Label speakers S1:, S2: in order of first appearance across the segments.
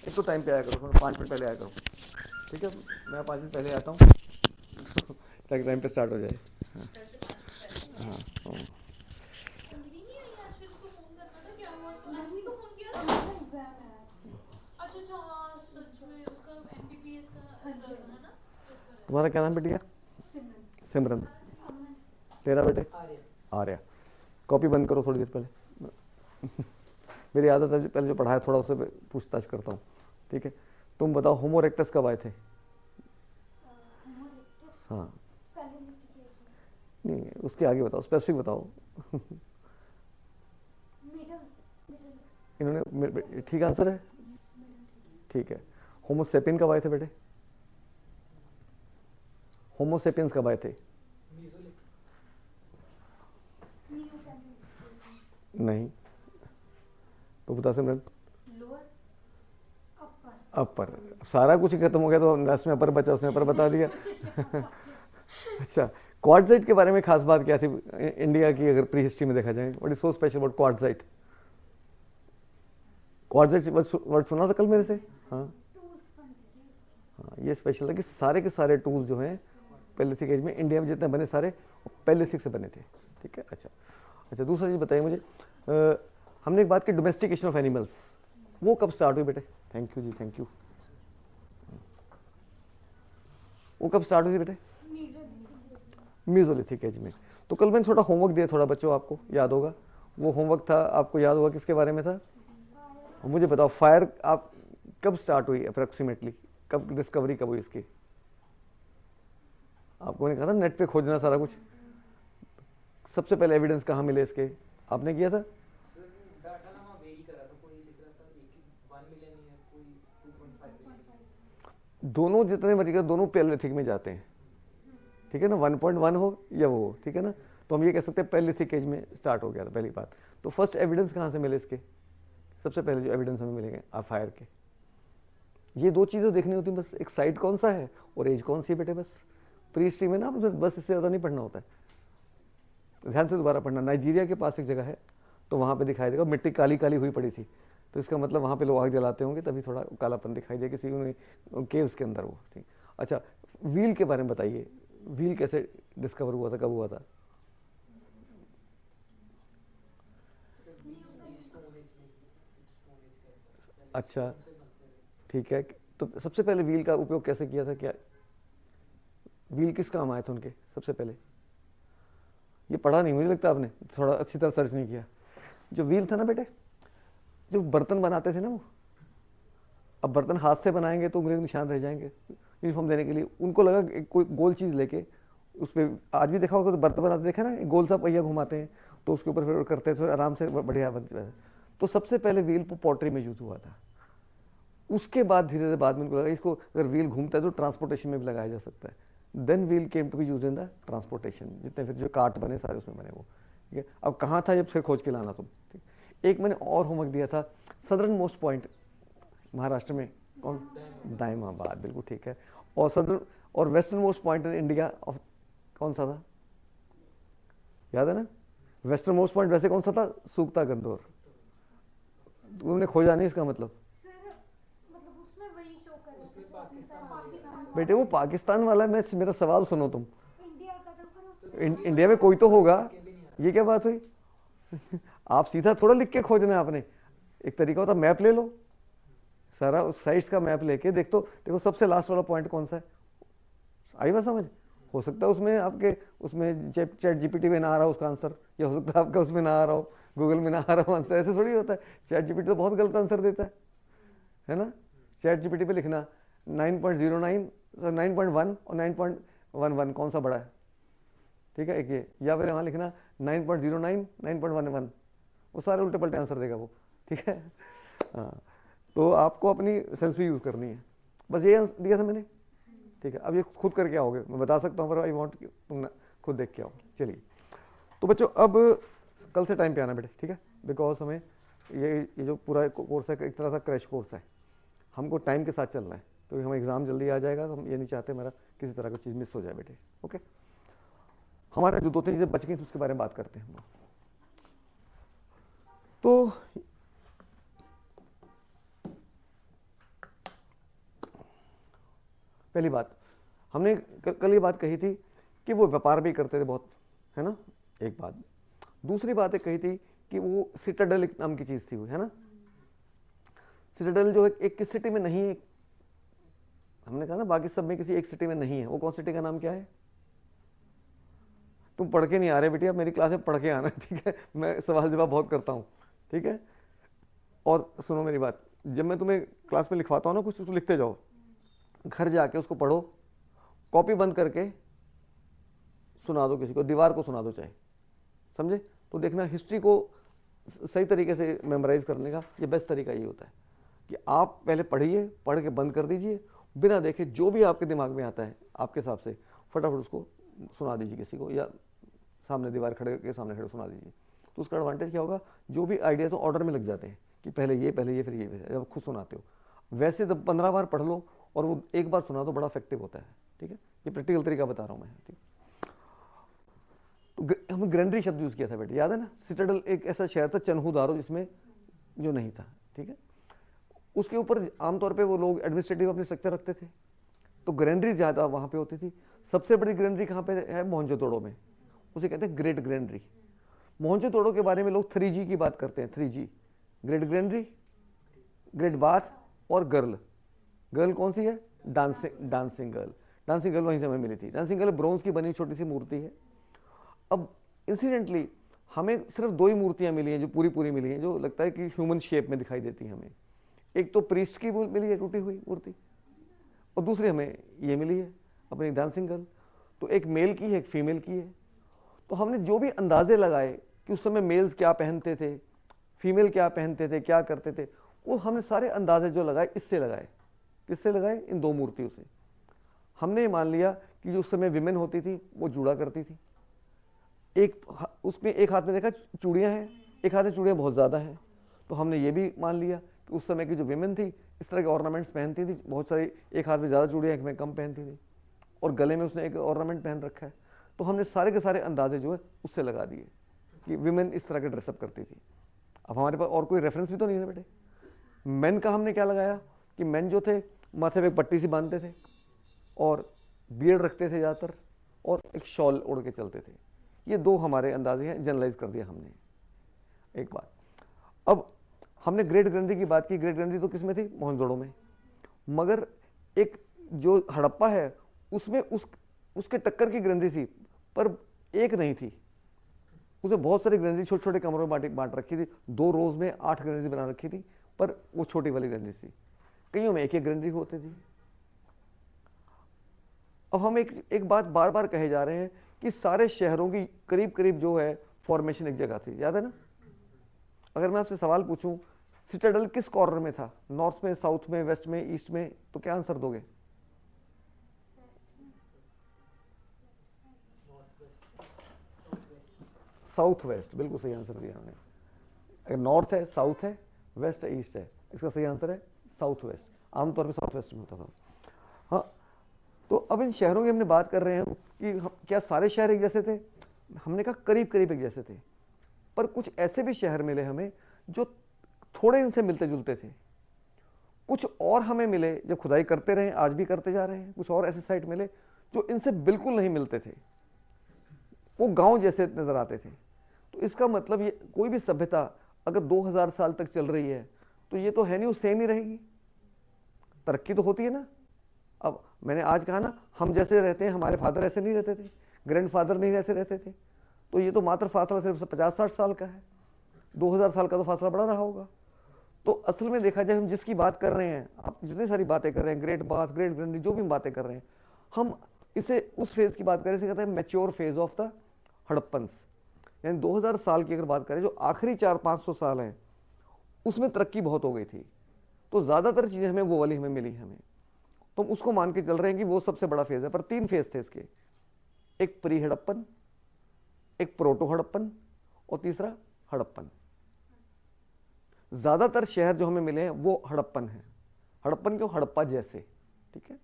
S1: एक तो टाइम पे आया करो, थोड़ा 5 मिनट पहले आया करो, ठीक है? मैं 5 मिनट पहले आता हूँ ताकि टाइम पे स्टार्ट हो जाए। हाँ हाँ हाँ।
S2: अंजलि नहीं आई आज, फिर उसको फोन करना था, क्या हुआ उसको? अंजलि को फोन किया था? एग्जाम है। अच्छा अच्छा, हाँ सच में उसका एमबीबीएस का रिजल्ट है ना, पेपर है।
S1: तुम्हारा क्या नाम बेटिया?
S2: सिमरन।
S1: सिमरन।
S2: अमन।
S1: तेरा बेटे? आर्या। कॉपी बंद करो थोड़ी देर पहले। मेरी आदत है पहले जो पढ़ाया थोड़ा उससे पूछताछ करता हूँ, ठीक है? तुम बताओ होमो इरेक्टस कब आए थे? हाँ नहीं, उसके आगे बताओ, स्पेसिफिक बताओ। इन्होंने ठीक आंसर है, ठीक है। होमोसेपियन कब आए थे बेटे? होमोसेपियंस कब आए थे? नहीं, तो बता सिमरन। अपर। सारा कुछ खत्म हो गया तो लास्ट में अपर बचा, उसने अपर बता दिया। अच्छा, क्वार्टजाइट के बारे में खास बात क्या थी इंडिया की, अगर प्री हिस्ट्री में देखा जाए? What is so special about quartzite? Quartzite word सुना था कल मेरे से? हाँ हाँ, ये स्पेशल है कि सारे के सारे टूल्स जो हैं पैलिथिक एज में इंडिया में जितने बने सारे पैलिथिक से बने थे, ठीक है? अच्छा अच्छा, दूसरा चीज़ बताइए मुझे, हमने एक बात की डोमेस्टिकेशन ऑफ एनिमल्स, वो कब स्टार्ट हुई बेटे? थैंक यू जी, थैंक यू। वो कब स्टार्ट हुई बेटे? म्यूजोलिथिक एज में। तो कल मैंने थोड़ा होमवर्क दिया, थोड़ा बच्चों आपको याद होगा। वो होमवर्क था, आपको याद होगा किसके बारे में था? मुझे बताओ, फायर आप कब स्टार्ट हुई अप्रोक्सीमेटली, कब डिस्कवरी कब हुई इसकी? आपको मैंने कहा था नेट पे खोजना सारा कुछ। सबसे पहले एविडेंस कहाँ मिले इसके? आपने किया था? दोनों जितने मरीज दोनों पैलिथिक में जाते हैं, ठीक है ना? 1.1 हो या वो हो, ठीक है ना? तो हम ये कह सकते हैं पैलिथिक एज में स्टार्ट हो गया था, पहली बात। तो फर्स्ट एविडेंस कहाँ से मिले इसके? सबसे पहले जो एविडेंस हमें मिलेंगे फायर के, ये दो चीज़ें देखनी होती हैं बस, एक साइट कौन सा है और एज कौन सी है बेटे, बस। प्री हिस्ट्री में ना बस इससे ज़्यादा नहीं पढ़ना होता है, ध्यान से दोबारा पढ़ना। नाइजीरिया के पास एक जगह है, तो वहाँ पे दिखाई देगा मिट्टी काली काली हुई पड़ी थी, तो इसका मतलब वहाँ पे लोग आग जलाते होंगे, तभी थोड़ा कालापन दिखाई दे किसी ने केव्स के अंदर वो, ठीक। अच्छा, व्हील के बारे में बताइए, व्हील कैसे डिस्कवर हुआ था, कब हुआ था? अच्छा ठीक है, तो सबसे पहले व्हील का उपयोग कैसे किया था, क्या व्हील किस काम आए थे उनके सबसे पहले? ये पढ़ा नहीं मुझे लगता आपने, थोड़ा अच्छी तरह सर्च नहीं किया। जो व्हील था ना बेटे, जो बर्तन बनाते थे ना वो, अब बर्तन हाथ से बनाएंगे तो उंगली के निशान रह जाएंगे यूनिफॉर्म देने के लिए, उनको लगा कोई गोल चीज़ लेके उस पर, आज भी देखा होगा तो बर्तन बनाते देखा ना, एक गोल सा पहिया घुमाते हैं तो उसके ऊपर फिर करते हैं, तो आराम से बढ़िया बनते हैं। तो सबसे पहले व्हील पोट्री में यूज हुआ था। उसके बाद धीरे धीरे बाद में उनको लगा इसको अगर व्हील घूमता है तो ट्रांसपोर्टेशन में भी लगाया जा सकता है। Then wheel came to be use in the transportation, जितने फिर जो कार्ट बने सारे उसमें बने वो, ठीक है? अब कहाँ था जब फिर खोज के लाना तुम, ठीक। एक मैंने और होमवर्क दिया था, सदर्न मोस्ट पॉइंट महाराष्ट्र में कौन? दाइमाबाद, बिल्कुल ठीक है। और सदर्न और western most point in India of कौन सा था, याद है ना? वेस्टर्न मोस्ट पॉइंट वैसे कौन सा था? सूखता गंदौर। तुमने खोजा नहीं, इसका मतलब बेटे वो पाकिस्तान वाला, मैं मेरा सवाल सुनो तुम, इंडिया में कोई तो होगा, ये क्या बात हुई? आप सीधा थोड़ा लिख के खोजना है आपने, एक तरीका होता मैप ले लो, सारा उस साइट्स का मैप लेके देख, तो देखो सबसे लास्ट वाला पॉइंट कौन सा है, आई बात समझ? हो सकता है उसमें आपके उसमें चैट जीपीटी में ना आ रहा हो उसका आंसर, या हो सकता है आपका उसमें ना आ रहा हो, गूगल में ना आ रहा हो आंसर, ऐसे थोड़ी होता है। चैट जीपीटी तो बहुत गलत आंसर देता है ना? चैट जीपीटी पे लिखना 9.09, 9.1 और 9.11 कौन सा बड़ा है, ठीक है, एक ये, या फिर वहाँ लिखना 9.09, 9.11, वो सारे उल्टे पलटे आंसर देगा वो, ठीक है? हाँ, तो आपको अपनी सेंस भी यूज़ करनी है, बस ये दिया था मैंने, ठीक है? अब ये खुद करके आओगे, मैं बता सकता हूँ पर आई वांट तुम ना खुद देख के आओ। चलिए, तो बच्चों अब कल से टाइम पे आना बेटे, ठीक है? बिकॉज हमें ये जो पूरा कोर्स है एक तरह का क्रैश कोर्स है, हमको टाइम के साथ चलना है, तो हम एग्ज़ाम जल्दी आ जाएगा, तो हम ये नहीं चाहते हमारा किसी तरह की चीज़ मिस हो जाए बेटे, ओके? हमारे जो 2-3 चीज़ें बच गई तो उसके बारे में बात करते हैं। तो पहली बात हमने कल ये बात कही थी कि वो व्यापार भी करते थे बहुत, है ना, एक बात। दूसरी बात एक कही थी कि वो सिटाडेल एक नाम की चीज़ थी वो, है ना। सिटाडेल जो एक किस सिटी में नहीं है, हमने कहा ना बाकी सब में किसी एक सिटी में नहीं है, वो कौन सिटी का नाम क्या है? तुम पढ़ के नहीं आ रहे बेटी, अब मेरी क्लास में पढ़ के आना, ठीक है, मैं सवाल जवाब बहुत करता हूँ, ठीक है। और सुनो मेरी बात, जब मैं तुम्हें क्लास में लिखवाता हूँ ना कुछ, उसको लिखते जाओ, घर जाके उसको पढ़ो, कॉपी बंद करके सुना दो किसी को, दीवार को सुना दो चाहे, समझे। तो देखना हिस्ट्री को सही तरीके से मेमोराइज करने का ये बेस्ट तरीका ये होता है कि आप पहले पढ़िए, पढ़ के बंद कर दीजिए, बिना देखे जो भी आपके दिमाग में आता है आपके हिसाब से फटाफट उसको सुना दीजिए किसी को, या सामने दीवार खड़े के सामने खड़े सुना दीजिए। तो उसका एडवांटेज क्या होगा, जो भी आइडियाज ऑर्डर में लग जाते हैं कि पहले ये फिर ये, जब खुद सुनाते हो। वैसे जब 15 बार पढ़ लो और वो एक बार सुना दो, बड़ा इफेक्टिव होता है, ठीक है। ये प्रैक्टिकल तरीका बता रहा हूँ मैं, ठीक। तो हम ग्रैंडरी शब्द यूज़ किया था बेटे, याद है ना। सिटाडेल एक ऐसा शहर था चनहूदारो जिसमें जो नहीं था, ठीक है। उसके ऊपर आमतौर पे वो लोग एडमिनिस्ट्रेटिव अपने स्ट्रक्चर रखते थे, तो ग्रैंडरी ज़्यादा वहाँ पे होती थी। सबसे बड़ी ग्रैंडरी कहाँ पे है? मोहनजोदड़ो में, उसे कहते हैं ग्रेट ग्रैंडरी। मोहनजोदड़ो के बारे में लोग 3G की बात करते हैं, 3G, ग्रेट ग्रैंडरी, ग्रेट बाथ और गर्ल। गर्ल कौन सी है? Dancing girl. डांसिंग गर्ल वहीं से हमें मिली थी। डांसिंग गर्ल ब्रोंज की बनी छोटी सी मूर्ति है। अब इंसिडेंटली हमें सिर्फ 2 ही मूर्तियां मिली हैं जो पूरी मिली हैं, जो लगता है कि ह्यूमन शेप में दिखाई देती हैं हमें। एक तो प्रीस्ट की मिली है टूटी हुई मूर्ति, और दूसरी हमें ये मिली है अपनी डांसिंग गर्ल। तो एक मेल की है, एक फीमेल की है। तो हमने जो भी अंदाजे लगाए कि उस समय मेल्स क्या पहनते थे, फीमेल क्या पहनते थे, क्या करते थे, वो हमने सारे अंदाजे जो लगाए इससे लगाए। किससे लगाए? इन 2 मूर्तियों से। हमने मान लिया कि जो उस समय विमेन होती थी वो जूड़ा करती थी। उसमें एक हाथ में देखा चूड़ियाँ हैं, एक हाथ में चूड़ियाँ बहुत ज़्यादा हैं। तो हमने ये भी मान लिया कि उस समय की जो विमेन थी इस तरह के ऑर्नामेंट्स पहनती थी, बहुत सारी, एक हाथ में ज़्यादा चूड़ियाँ, एक में कम पहनती थी, और गले में उसने एक ऑर्नामेंट पहन रखा है। तो हमने सारे के सारे अंदाजे जो है उससे लगा दिए कि विमेन इस तरह के ड्रेसअप करती थी। अब हमारे पास और कोई रेफरेंस भी तो नहीं है बेटे। मेन का हमने क्या लगाया कि मेन जो थे माथे पे एक पट्टी सी बांधते थे और बियर्ड रखते थे ज़्यादातर, और एक शॉल ओढ़ के चलते थे। ये 2 हमारे अंदाजे हैं, जनरलाइज कर दिया हमने एक बात। अब हमने ग्रेट ग्रैंडरी की बात की। ग्रेट ग्रैंडरी तो किस में थी? मोहनजोदड़ो में। मगर एक जो हड़प्पा है उसमें उसके टक्कर की ग्रैंडरी थी, पर एक नहीं थी, उसे बहुत सारी ग्रैंडरी छोटे छोटे कमरों में बांट रखी थी। 2 रोज में 8 ग्रैंडरी बना रखी थी, पर वो छोटी वाली ग्रैंडरी थी। कईयों में एक ग्रैंडरी होती थी। अब हम एक बात बार बार कहे जा रहे हैं कि सारे शहरों की करीब करीब जो है फॉर्मेशन एक जगह थी, याद है ना। अगर मैं आपसे सवाल पूछूं सिटाडेल किस कॉर्नर में था, नॉर्थ में, साउथ में, वेस्ट में, ईस्ट में, तो क्या आंसर दोगे? साउथ वेस्ट, बिल्कुल सही आंसर दिया उन्होंने। अगर नॉर्थ है, साउथ है, वेस्ट है, ईस्ट है, इसका सही आंसर है साउथ वेस्ट। आमतौर पे साउथ वेस्ट में होता था। हाँ, तो अब इन शहरों की हमने बात कर रहे हैं कि क्या सारे शहर एक जैसे थे? हमने कहा करीब करीब एक जैसे थे, पर कुछ ऐसे भी शहर मिले हमें जो थोड़े इनसे मिलते जुलते थे। कुछ और हमें मिले जब खुदाई करते रहे, आज भी करते जा रहे हैं, कुछ और ऐसे साइट मिले जो इनसे बिल्कुल नहीं मिलते थे, वो गांव जैसे नजर आते थे। तो इसका मतलब ये कोई भी सभ्यता अगर 2000 साल तक चल रही है तो ये तो है नहीं वो सेम ही रहेगी, तरक्की तो होती है ना। अब मैंने आज कहा ना, हम जैसे रहते हैं, हमारे फादर ऐसे नहीं रहते थे, ग्रैंड फादर नहीं ऐसे रहते थे, तो ये तो मात्र फासला सिर्फ 50-60 साल का है। 2000 साल का तो फासला बड़ा रहा होगा। तो असल में देखा जाए हम जिसकी बात कर रहे हैं, आप जितनी सारी बातें कर रहे हैं, ग्रेट बाथ, ग्रेट ग्रैंडरी, जो भी बातें कर रहे हैं, हम इसे उस फेज की बात करें, इसे कहते हैं mature phase of the Harappans. यानी 2000 साल की अगर बात करें, जो आखिरी 400-500 साल हैं उसमें तरक्की बहुत हो गई थी। तो ज़्यादातर चीज़ें हमें वो वाली हमें मिली हमें, तो हम उसको मान के चल रहे हैं कि वो सबसे बड़ा फेज है। पर 3 फेज थे इसके, एक प्री हड़प्पन, एक प्रोटो हड़प्पन और तीसरा हड़प्पन। ज़्यादातर शहर जो हमें मिले हैं वो हड़प्पन है। हड़प्पन क्यों? हड़प्पा जैसे, ठीक है।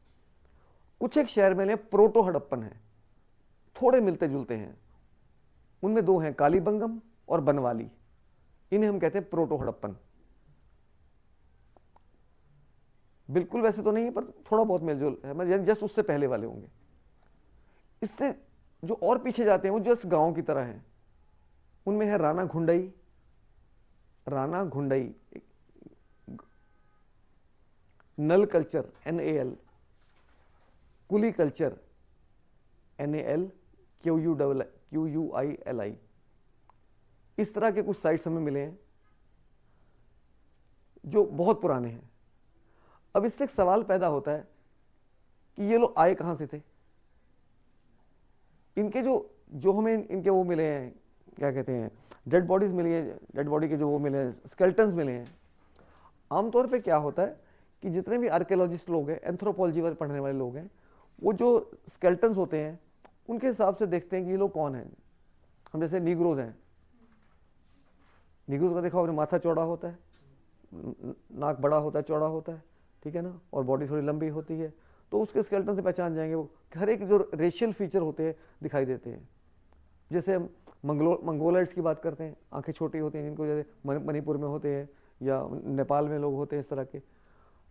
S1: कुछ एक शहर मिले प्रोटो हड़प्पन है, थोड़े मिलते जुलते हैं। उनमें 2 हैं, कालीबंगम और बनवाली। इन्हें हम कहते हैं प्रोटो हड़प्पन। बिल्कुल वैसे तो नहीं है, पर थोड़ा बहुत मेलजोल है, मतलब जस्ट उससे पहले वाले होंगे। इससे जो और पीछे जाते हैं वो जस्ट गांव की तरह हैं। उनमें है राणा घुंडई, राणा घुंडई, नल कल्चर NAL, कुली कल्चर NAL QUILI। इस तरह के कुछ साइट्स हमें मिले हैं जो बहुत पुराने हैं। अब इससे एक सवाल पैदा होता है कि ये लोग आए कहां से थे। इनके जो जो हमें इनके वो मिले हैं, क्या कहते हैं, डेड बॉडीज मिली है, डेड बॉडी के जो वो मिले हैं, स्केल्टन्स मिले हैं। आमतौर पे क्या होता है कि जितने भी आर्कियोलॉजिस्ट लोग हैं, एंथ्रोपोलॉजी वाले पढ़ने वाले लोग हैं, वो जो स्केल्टन्स होते हैं उनके हिसाब से देखते हैं कि ये लोग कौन हैं। हम जैसे नीग्रोज हैं, नीग्रोज का देखा आपने, माथा चौड़ा होता है, नाक बड़ा होता है, चौड़ा होता है, ठीक है ना, और बॉडी थोड़ी लंबी होती है, तो उसके स्केल्टन से पहचान जाएंगे। वो हर एक जो रेशियल फीचर होते हैं दिखाई देते हैं। जैसे हम मंगोलाइट्स की बात करते हैं, आंखें छोटी होती हैं जिनको, जैसे मणिपुर में होते हैं या नेपाल में लोग होते हैं इस तरह के।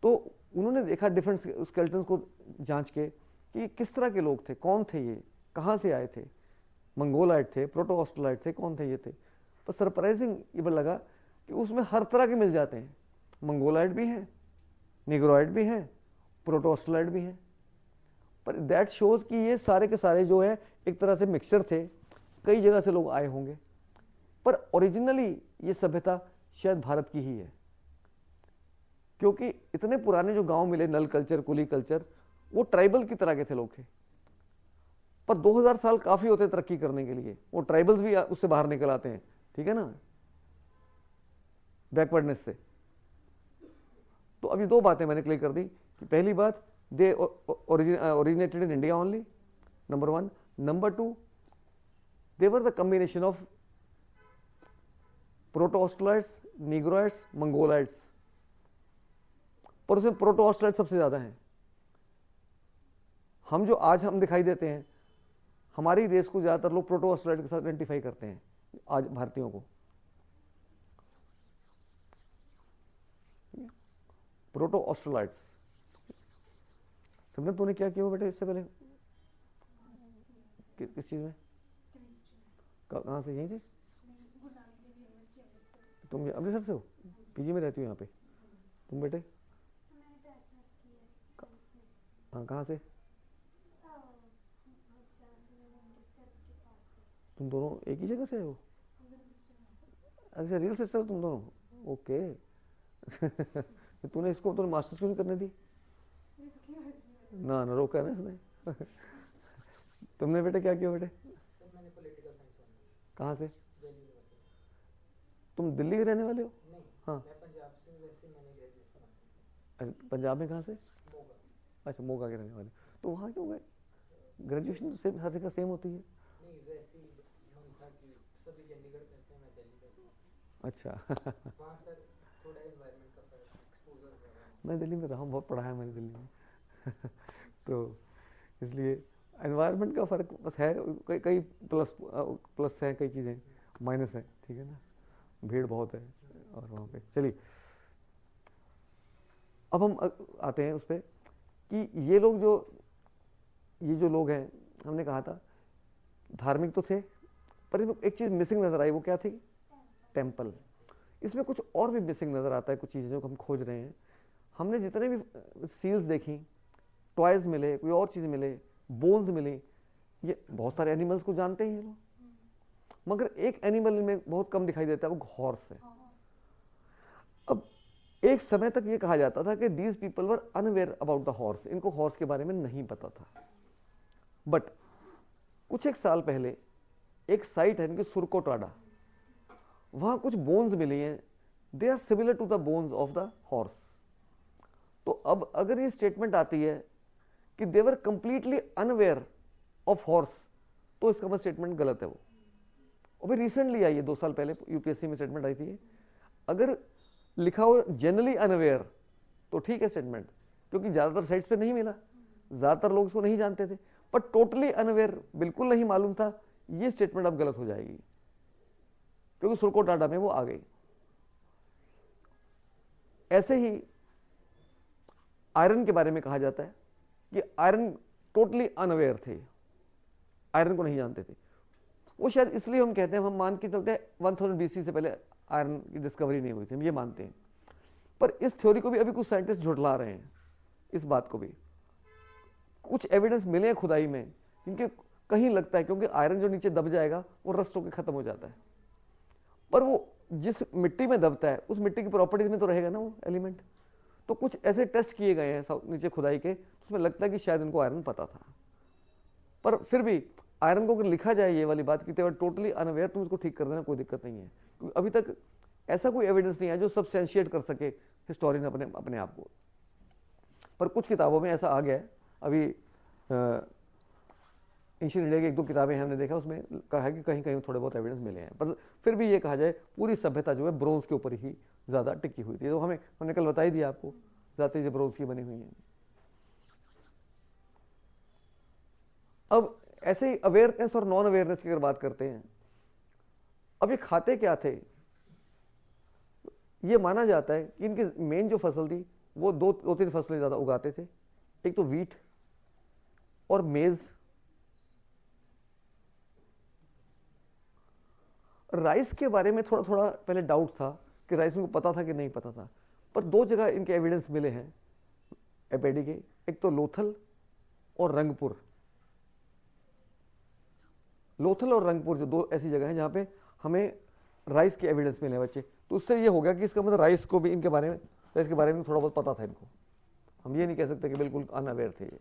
S1: तो उन्होंने देखा डिफरेंट स्केल्टन्स को जांच के कि किस तरह के लोग थे, कौन थे ये, कहाँ से आए थे, मंगोलाइट थे, प्रोटो ऑस्ट्रोलाइट थे, कौन थे ये थे। पर सरप्राइजिंग ये लगा कि उसमें हर तरह के मिल जाते हैं। मंगोलाइट भी हैं, निग्रोइड भी हैं, प्रोटो ऑस्ट्रोलाइट भी हैं। पर दैट शोज कि ये सारे के सारे जो है एक तरह से मिक्सचर थे, कई जगह से लोग आए होंगे। पर ओरिजिनली ये सभ्यता शायद भारत की ही है, क्योंकि इतने पुराने जो गांव मिले, नल कल्चर, कुली कल्चर, वो ट्राइबल की तरह के थे लोग थे। पर 2000 साल काफी होते तरक्की करने के लिए, वो ट्राइबल्स भी उससे बाहर निकल आते हैं, ठीक है ना, बैकवर्डनेस से। तो अभी दो बातें मैंने क्लियर कर दी कि पहली बात, they originated in India only, number 1। Number 2, they were the combination of proto Australoids, negroids, Mongoloids. पर उसमें प्रोटो ऑस्ट्रोलाइट सबसे ज्यादा हैं। हम जो आज हम दिखाई देते हैं, हमारे ही देश को ज्यादातर लोग प्रोटो ऑस्ट्रोलाइट के साथ आइडेंटिफाई करते हैं आज भारतीयों को। प्रोटो ऑस्ट्रोलाइट्स। सिमरन तूने क्या किया हो बेटे इससे पहले, किस चीज में, कहाँ से, यहीं से? तुम अमृतसर से हो, पीजी में रहती हो यहाँ पे? तुम बेटे? हाँ, कहाँ से? तुम दोनों एक ही जगह से हो? अच्छा, रियल सिस्टर तुम दोनों, ओके। तूने इसको तूने मास्टर्स क्यों नहीं करने दी? ना रोका ना इसने। तुमने बेटे क्या किया बेटे?
S3: सर मैंने पॉलिटिकल साइंस पढ़ा।
S1: कहाँ से?
S3: दिल्ली यूनिवर्सिटी।
S1: तुम दिल्ली के रहने वाले हो?
S3: नहीं,
S1: हाँ।
S3: मैं पंजाब से, वैसे मैंने ग्रेजुएशन की।
S1: अच्छा, पंजाब में कहाँ से?
S3: मोगा।
S1: अच्छा, मोगा के रहने वाले। तो वहाँ क्यों गए? ग्रेजुएशन तो सेम, हर जगह सेम होती है।
S3: नहीं, वैसे ही मन था कि सभी चंडीगढ़ करते हैं, मैं दिल्ली करता हूँ।
S1: अच्छा।
S3: वहाँ सर थोड़ा एनवायरनमेंट का फर्क, एक्सपोजर ज़्यादा है।
S1: मैं दिल्ली में रहा हूँ, बहुत पढ़ा है मैंने दिल्ली में। तो इसलिए एनवायरनमेंट का फ़र्क बस है, कई प्लस हैं, कई चीज़ें माइनस हैं, ठीक है ना, भीड़ बहुत है और वहाँ पे। चलिए, अब हम आते हैं उस पर कि ये जो लोग हैं, हमने कहा था धार्मिक तो थे, पर इसमें एक चीज़ मिसिंग नज़र आई, वो क्या थी? टेम्पल। इसमें कुछ और भी मिसिंग नज़र आता है, कुछ चीज़ें जो हम खोज रहे हैं। हमने जितने भी सील्स देखी, टॉयज मिले, कोई और चीज़ मिले, बोन्स मिली, ये बहुत सारे एनिमल्स को जानते हैं ये लोग, मगर एक एनिमल में बहुत कम दिखाई देता है, वो हॉर्स है। अब एक समय तक ये कहा जाता था कि these people were unaware about the horse, इनको हॉर्स के बारे में नहीं पता था। बट कुछ एक साल पहले एक साइट है इनकी, सुरकोटाडा, वहां कुछ बोन्स मिली हैं, they are similar to the bones of the horse. तो अब अगर ये स्टेटमेंट आती है कि they were completely unaware of horse, तो इसका मतलब स्टेटमेंट गलत है। वो अभी रिसेंटली आई है, 2 साल पहले यूपीएससी में स्टेटमेंट आई थी। अगर लिखा हो जनरली अनअवेयर तो ठीक है स्टेटमेंट, क्योंकि ज्यादातर साइट्स पे नहीं मिला, ज्यादातर लोग इसको नहीं जानते थे। पर टोटली अनअवेयर, बिल्कुल नहीं मालूम था, ये स्टेटमेंट अब गलत हो जाएगी, क्योंकि सुरकोटाडा में वो आ गई। ऐसे ही आयरन के बारे में कहा जाता है कि आयरन टोटली अनअवेयर थे, आयरन को नहीं जानते थे। वो शायद इसलिए हम कहते हैं, हम मान के चलते हैं 1000 BC से पहले आयरन की डिस्कवरी नहीं हुई थी, हम ये मानते हैं। पर इस थ्योरी को भी अभी कुछ साइंटिस्ट झुठला रहे हैं, इस बात को भी। कुछ एविडेंस मिले हैं खुदाई में जिनके कहीं लगता है, क्योंकि आयरन जो नीचे दब जाएगा वो रस्ट होकर खत्म हो जाता है, पर वो जिस मिट्टी में दबता है उस मिट्टी की प्रॉपर्टीज में तो रहेगा ना वो एलिमेंट। तो कुछ ऐसे टेस्ट किए गए हैं नीचे खुदाई के, उसमें लगता है कि शायद इनको आयरन पता था। पर फिर भी आयरन को अगर लिखा जाए ये वाली बात कि ते वर टोटली अनअवेयर, तुम उसको ठीक कर देना, कोई दिक्कत नहीं है, क्योंकि अभी तक ऐसा कोई एविडेंस नहीं है जो सब्सटेंशिएट कर सके हिस्टोरियन अपने आप को। पर कुछ किताबों में ऐसा आ गया है। अभी एंशिएंट इंडिया की 1-2 किताबें हमने देखा, उसमें कहा है कि कहीं कहीं थोड़े बहुत एविडेंस मिले हैं, पर फिर भी ये कहा जाए पूरी सभ्यता जो है ब्रोंज के ऊपर ही ज़्यादा टिकी हुई थी। तो हमने कल बता ही दिया आपको, ज़्यादा चीज़ें ब्रोंज की बनी हुई हैं। अब ऐसे ही अवेयरनेस और नॉन अवेयरनेस की अगर बात करते हैं, अब ये खाते क्या थे? ये माना जाता है कि इनकी मेन जो फसल थी वो 2-3 फसलें ज़्यादा उगाते थे। एक तो वीट और मेज। राइस के बारे में थोड़ा थोड़ा पहले डाउट था कि राइस इनको पता था कि नहीं पता था, पर 2 जगह इनके एविडेंस मिले हैं एपेडी के, एक तो लोथल और रंगपुर। लोथल और रंगपुर जो 2 ऐसी जगह हैं जहाँ पे हमें राइस के एविडेंस मिले हैं बच्चे। तो उससे ये हो गया कि इसका मतलब राइस को भी, इनके बारे में, राइस के बारे में थोड़ा बहुत पता था इनको। हम ये नहीं कह सकते कि बिल्कुल अनअवेयर थे ये।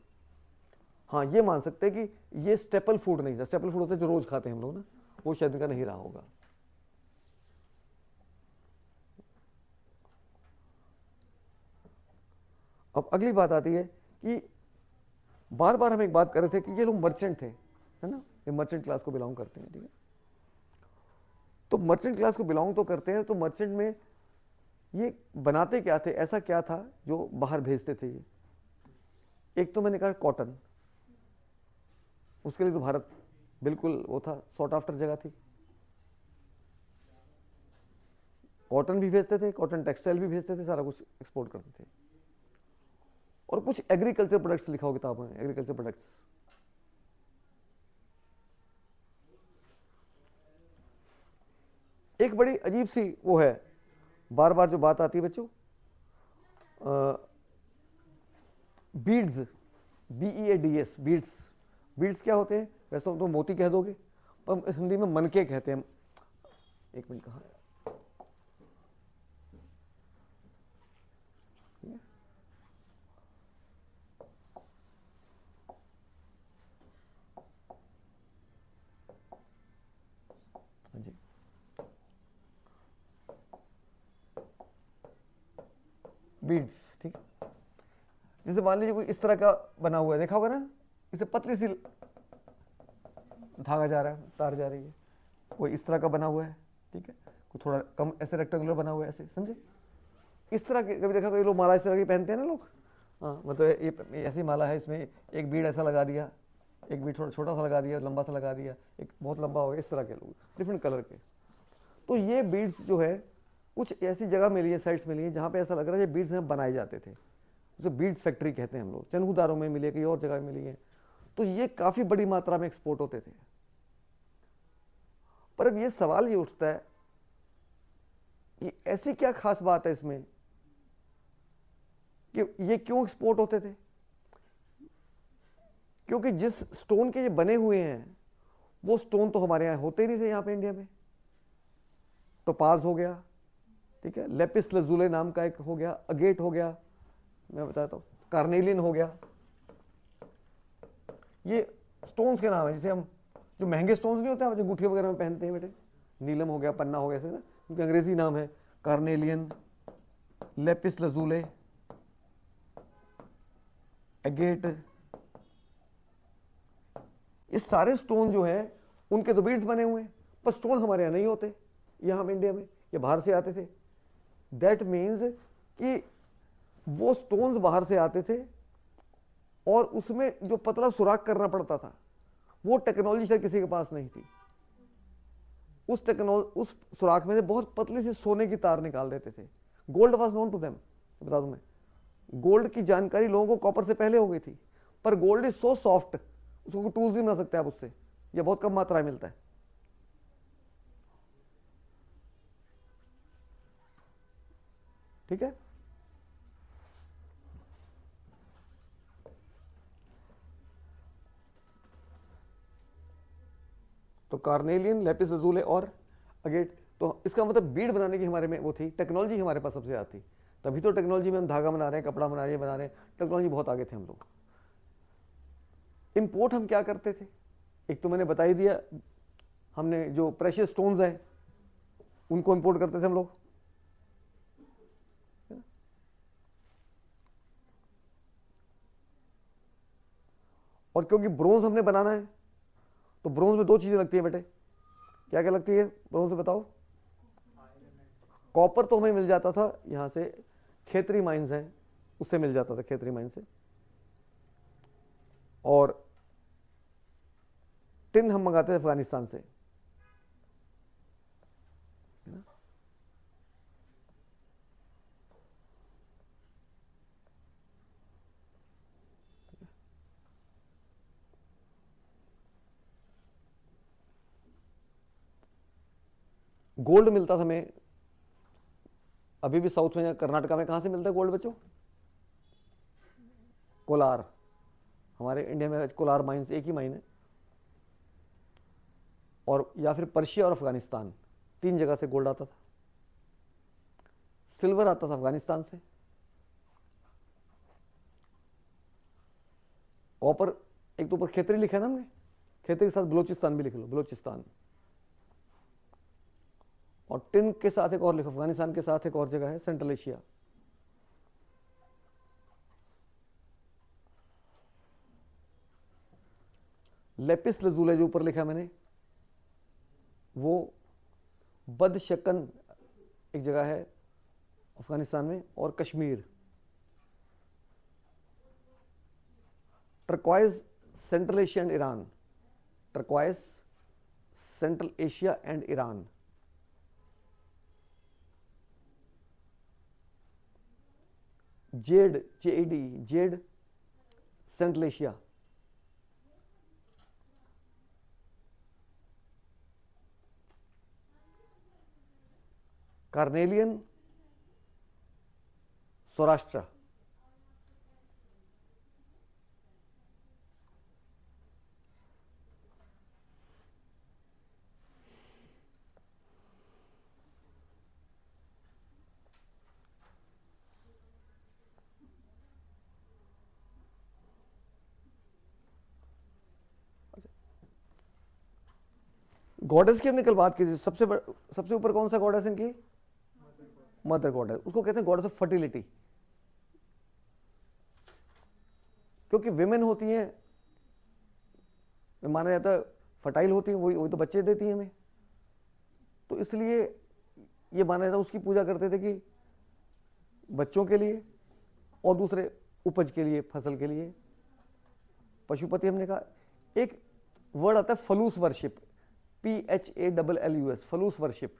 S1: हाँ, ये मान सकते हैं कि ये स्टेपल फूड नहीं था। स्टेपल फूड होता है जो रोज खाते हैं हम लोग ना, वो शायद इनका नहीं रहा होगा। अब अगली बात आती है कि बार बार हम एक बात कर रहे थे कि ये लोग मर्चेंट थे, है ना, ये मर्चेंट क्लास को बिलोंग करते हैं, ठीक है। तो मर्चेंट क्लास को बिलोंग तो करते हैं, तो मर्चेंट में ये बनाते क्या थे, ऐसा क्या था जो बाहर भेजते थे ये? एक तो मैंने कहा कॉटन, उसके लिए तो भारत बिल्कुल वो था, सॉट आफ्टर जगह थी। कॉटन भी भेजते थे, कॉटन टेक्सटाइल भी भेजते थे, सारा कुछ एक्सपोर्ट करते थे। और कुछ एग्रीकल्चर प्रोडक्ट्स लिखा हो किताब में, एग्रीकल्चर प्रोडक्ट्स। एक बड़ी अजीब सी वो है, बार बार जो बात आती है बच्चों, बीड्स, BEADS, बीड्स। बीड्स क्या होते हैं? वैसे तो मोती कह दोगे, पर हिंदी में मनके कहते हैं। एक मिनट, कहाँ है? हाँ जी, बीड्स, ठीक है। जैसे मान लीजिए कोई इस तरह का बना हुआ है, देखा होगा ना, इसे पतली सी धागा जा रहा है, तार जा रही है, कोई इस तरह का बना हुआ है, ठीक है, कोई थोड़ा कम ऐसे रेक्टेंगुलर बना हुआ है, ऐसे, समझे? इस तरह के कभी देखा, कोई लोग माला इस तरह की पहनते हैं ना लोग, हाँ, मतलब ये ऐसी माला है, इसमें एक बीड ऐसा लगा दिया, एक बीड थोड़ा छोटा सा लगा दिया, लंबा सा लगा दिया, एक बहुत लंबा हो गया, इस तरह के लोग डिफरेंट कलर के। तो ये बीड्स जो है कुछ ऐसी जगह मिली है, साइट्स मिली है जहाँ पे ऐसा लग रहा है ये बीड्स यहाँ बनाए जाते थे, उसे बीड्स फैक्ट्री कहते हैं हम लोग। चनहुदारों में मिली है, कई और जगह मिली है। तो ये काफ़ी बड़ी मात्रा में एक्सपोर्ट होते थे। पर अब ये सवाल ये उठता है, ये ऐसी क्या खास बात है इसमें कि ये क्यों एक्सपोर्ट होते थे? क्योंकि जिस स्टोन के ये बने हुए हैं वो स्टोन तो हमारे यहाँ होते ही नहीं थे, यहाँ पे इंडिया में। टोपाज हो गया, ठीक है, लेपिस लजुले नाम का एक हो गया, अगेट हो गया, मैं बताता हूँ, कार्नेलियन हो गया, ये स्टोन्स के नाम है। जैसे हम जो महंगे स्टोन्स नहीं होते हैं जो अंगूठी वगैरह में पहनते हैं बेटे, नीलम हो गया, पन्ना हो गया, ऐसे ना, उनके अंग्रेजी नाम है कार्नेलियन, लेपिस लजुले, एगेट। ये सारे स्टोन जो है उनके तो बीड्स बने हुए हैं, पर स्टोन हमारे यहाँ नहीं होते, यहाँ हम इंडिया में, ये बाहर से आते थे। दैट मीन्स कि वो स्टोन्स बाहर से आते थे और उसमें जो पतला सुराख करना पड़ता था वो टेक्नोलॉजी शायद किसी के पास नहीं थी। उस सुराख में से बहुत पतली सी सोने की तार निकाल देते थे। Gold was known to them, बता दूं मैं, गोल्ड की जानकारी लोगों को कॉपर से पहले हो गई थी, पर गोल्ड इज सो सॉफ्ट, उसको टूल्स नहीं बना सकते आप उससे, यह बहुत कम मात्रा में मिलता है। ठीक है, तो कार्नेलियन, लेपिस lazuli और अगेट। तो इसका मतलब बीड बनाने की हमारे में वो थी, टेक्नोलॉजी हमारे पास सबसे ज़्यादा थी, तभी तो टेक्नोलॉजी में हम धागा बना रहे हैं, कपड़ा बना रहे हैं, टेक्नोलॉजी बहुत आगे थे हम लोग। इंपोर्ट हम क्या करते थे, एक तो मैंने बता ही दिया, हमने जो प्रेशियस स्टोन्स हैं उनको इंपोर्ट करते थे हम लोग। और क्योंकि ब्रोंज हमने बनाना है तो ब्रोंज में दो चीजें लगती है बेटे, क्या क्या लगती है ब्रोंज में बताओ? कॉपर तो हमें मिल जाता था यहां से, खेतरी माइंस हैं उससे मिल जाता था, खेतरी माइन से, और टिन हम मंगाते थे अफगानिस्तान से। गोल्ड मिलता था हमें, अभी भी साउथ में या कर्नाटका में कहां से मिलता है गोल्ड बच्चों? कोलार, हमारे इंडिया में कोलार माइंस एक ही माइन है, और या फिर पर्शिया और अफगानिस्तान, तीन जगह से गोल्ड आता था। सिल्वर आता था अफगानिस्तान से, कॉपर, एक तो ऊपर खेतरी लिखा है ना हमने, खेतरी के साथ बलोचिस्तान भी लिख लो, बलोचिस्तान, और टिन के साथ एक और लिखो, अफगानिस्तान के साथ एक और जगह है सेंट्रल एशिया। लेपिस lazuli जो ऊपर लिखा मैंने, वो बदशकन एक जगह है अफगानिस्तान में, और Kashmir. Turquoise central Asia and Iran, turquoise central Asia and Iran. Z, JED, Z central Asia. Carnelian Saurashtra, goddess की हमने कल बात की थी, सबसे ऊपर कौन सा गॉडेस इनकी? मदर गॉडेस, उसको कहते हैं गॉडेस ऑफ फर्टिलिटी, क्योंकि विमेन होती हैं, माना जाता है फर्टाइल होती हैं, वही तो बच्चे देती हैं हमें, तो इसलिए ये माना जाता है, उसकी पूजा करते थे कि बच्चों के लिए और दूसरे उपज के लिए, फसल के लिए। पशुपति हमने कहा, एक वर्ड आता है फलूस वर्शिप, PHALLUS, फलूस वर्शिप,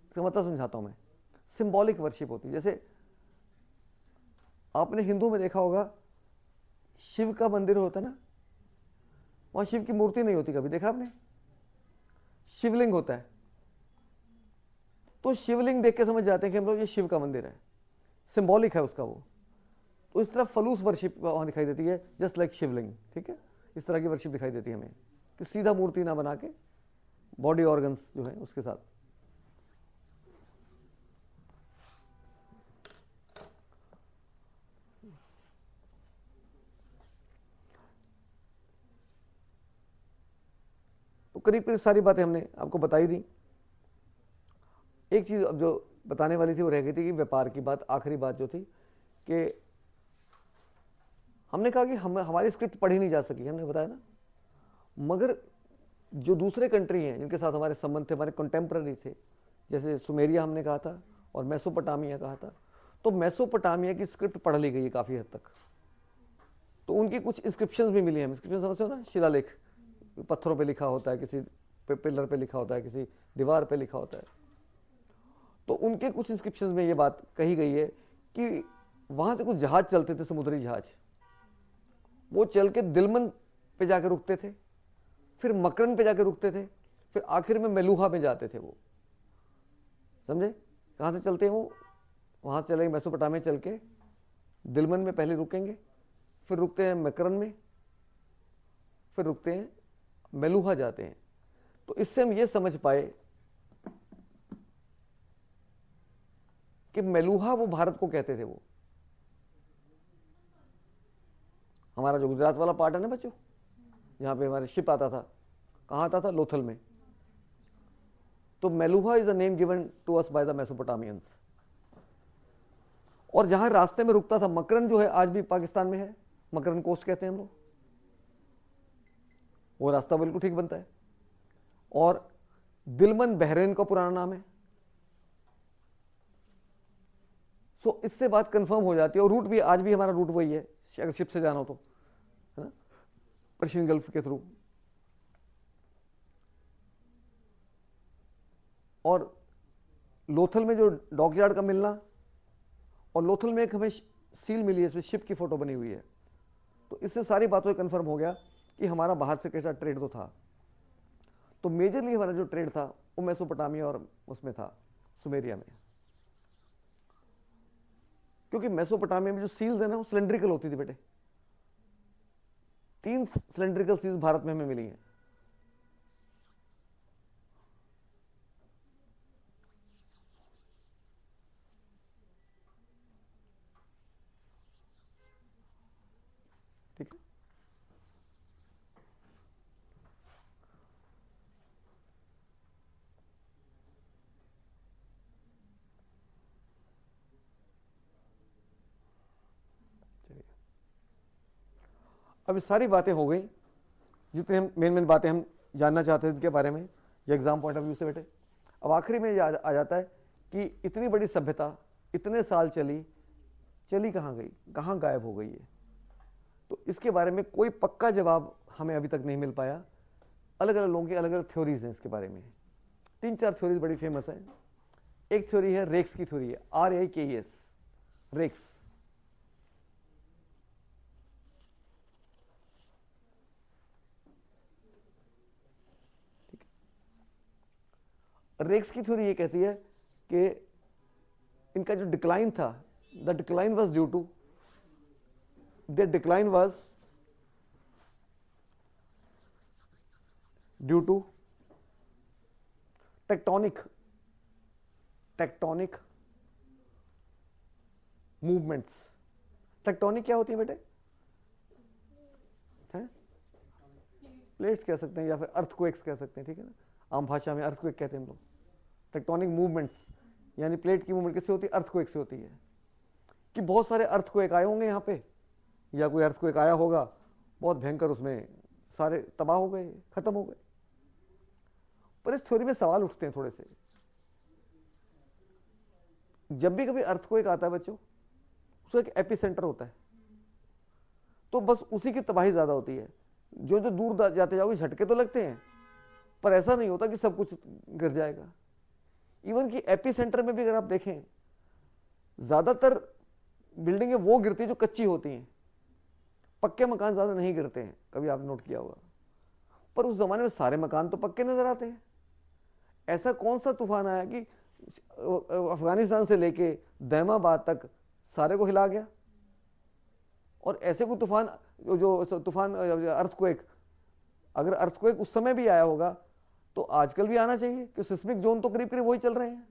S1: इसका मतलब समझाता हूं मैं। सिंबॉलिक वर्शिप होती है, जैसे आपने हिंदू में देखा होगा शिव का मंदिर होता है ना, वहां शिव की मूर्ति नहीं होती, कभी देखा आपने? शिवलिंग होता है, तो शिवलिंग देख के समझ जाते हैं कि हम लोग ये शिव का मंदिर है, सिंबॉलिक है उसका वो। तो इस तरह फलूस वर्शिप वहां दिखाई देती है, जस्ट लाइक शिवलिंग। ठीक है, इस तरह की वर्शिप दिखाई देती है हमें, कि सीधा मूर्ति ना बना के बॉडी ऑर्गन्स जो है उसके साथ। तो करीब करीब सारी बातें हमने आपको बताई दी। एक चीज अब जो बताने वाली थी वो रह गई थी, कि व्यापार की बात, आखिरी बात जो थी, कि हमने कहा कि हमारी स्क्रिप्ट पढ़ी नहीं जा सकी, हमने बताया ना, मगर जो दूसरे कंट्री हैं जिनके साथ हमारे संबंध थे, हमारे कंटेम्प्ररी थे, जैसे सुमेरिया हमने कहा था और मेसोपोटामिया कहा था, तो मेसोपोटामिया की स्क्रिप्ट पढ़ ली गई है काफ़ी हद तक, तो उनकी कुछ इंस्क्रिप्शंस भी मिली हैं। इंस्क्रिप्शन समझते हो ना, शिलालेख, पत्थरों पे लिखा होता है, किसी पिलर पे लिखा होता है, किसी दीवार पे लिखा होता है, तो उनके कुछ इंस्क्रिप्शंस में ये बात कही गई है कि वहां से कुछ जहाज चलते थे, समुद्री जहाज, वो चल के दिलमन पे जाके रुकते थे, फिर मकरन पे जाके रुकते थे, फिर आखिर में मेलूहा में जाते थे। वो समझे कहाँ से चलते हैं वो? वहाँ से चलेंगे मेसोपोटामिया, चल के दिलमन में पहले रुकेंगे, फिर रुकते हैं मकरन में, फिर रुकते हैं मेलूहा जाते हैं। तो इससे हम ये समझ पाए कि मेलूहा वो भारत को कहते थे। वो हमारा जो गुजरात वाला पार्ट है ना बच्चों, जहाँ पे हमारे शिप आता था, कहाँ आता था? लोथल में। तो Meluha is a name given to us by the Mesopotamians. और जहां रास्ते में रुकता था मकरन, जो है आज भी पाकिस्तान में है, मकरन कोस्ट कहते हैं हम लोग, वो रास्ता बिल्कुल ठीक बनता है। और दिलमन बहरीन का पुराना नाम है। सो इससे बात कंफर्म हो जाती है। और रूट भी आज भी हमारा रूट वही है, अगर शिप से जाना हो तो, है ना, पर्शियन गल्फ के थ्रू। और लोथल में जो डॉकयार्ड का मिलना, और लोथल में एक हमें सील मिली है, इसमें शिप की फोटो बनी हुई है। तो इससे सारी बातों कंफर्म हो गया कि हमारा बाहर से कैसा ट्रेड तो था। तो मेजरली हमारा जो ट्रेड था वो मेसोपोटामिया और उसमें था, सुमेरिया में। क्योंकि मेसोपोटामिया में जो सील्स है ना, वो सिलेंड्रिकल होती थी बेटे। 3 सिलेंड्रिकल सील्स भारत में हमें मिली हैं। ठीक है, चलिए अब ये सारी बातें हो गई, जितने हम मेन बातें हम जानना चाहते थे इनके बारे में, ये एग्जाम पॉइंट ऑफ व्यू से बेटे। अब आखिरी में ये आ जाता है कि इतनी बड़ी सभ्यता इतने साल चली कहाँ गई, कहाँ गायब हो गई है? तो इसके बारे में कोई पक्का जवाब हमें अभी तक नहीं मिल पाया। अलग अलग लोगों की अलग अलग थ्योरीज हैं इसके बारे में। 3-4 थ्योरीज बड़ी फेमस हैं। एक थ्योरी है रेक्स की थ्योरी है, RAKES, रेक्स। रेक्स की थ्योरी ये कहती है कि इनका जो डिक्लाइन था, the decline was due to their decline was due to tectonic movements। Tectonic क्या होती है बेटे? हैं? प्लेट्स कह सकते हैं या फिर अर्थक्वेक्स कह सकते हैं, ठीक है ना, आम भाषा में अर्थक्वेक कहते हैं हम लोग। टेक्टोनिक मूवमेंट्स यानी प्लेट की मूवमेंट किससे होती है? अर्थक्वेक से होती है। कि बहुत सारे अर्थक्वेक आए होंगे यहाँ पे, या कोई अर्थक्वेक आया होगा बहुत भयंकर, उसमें सारे तबाह हो गए, खत्म हो गए। पर इस थ्योरी में सवाल उठते हैं थोड़े से। जब भी कभी अर्थक्वेक आता है बच्चों, उसका एक एपिसेंटर होता है, तो बस उसी की तबाही ज्यादा होती है। जो जो दूर जाते जाओगे झटके तो लगते हैं, पर ऐसा नहीं होता कि सब कुछ गिर जाएगा। इवन कि एपिसेंटर में भी अगर आप देखें, ज्यादातर बिल्डिंगें वो गिरती है जो कच्ची होती हैं, पक्के मकान ज्यादा नहीं गिरते हैं, कभी आपने नोट किया होगा। पर उस जमाने में सारे मकान तो पक्के नजर आते हैं। ऐसा कौन सा तूफान आया कि अफगानिस्तान से लेके दैमाबाद तक सारे को हिला गया? और ऐसे कोई तूफान जो तूफान अर्थक्वेक, अगर अर्थक्वेक उस समय भी आया होगा तो आजकल भी आना चाहिए, कि सिस्मिक जोन तो करीब करीब वही चल रहे हैं।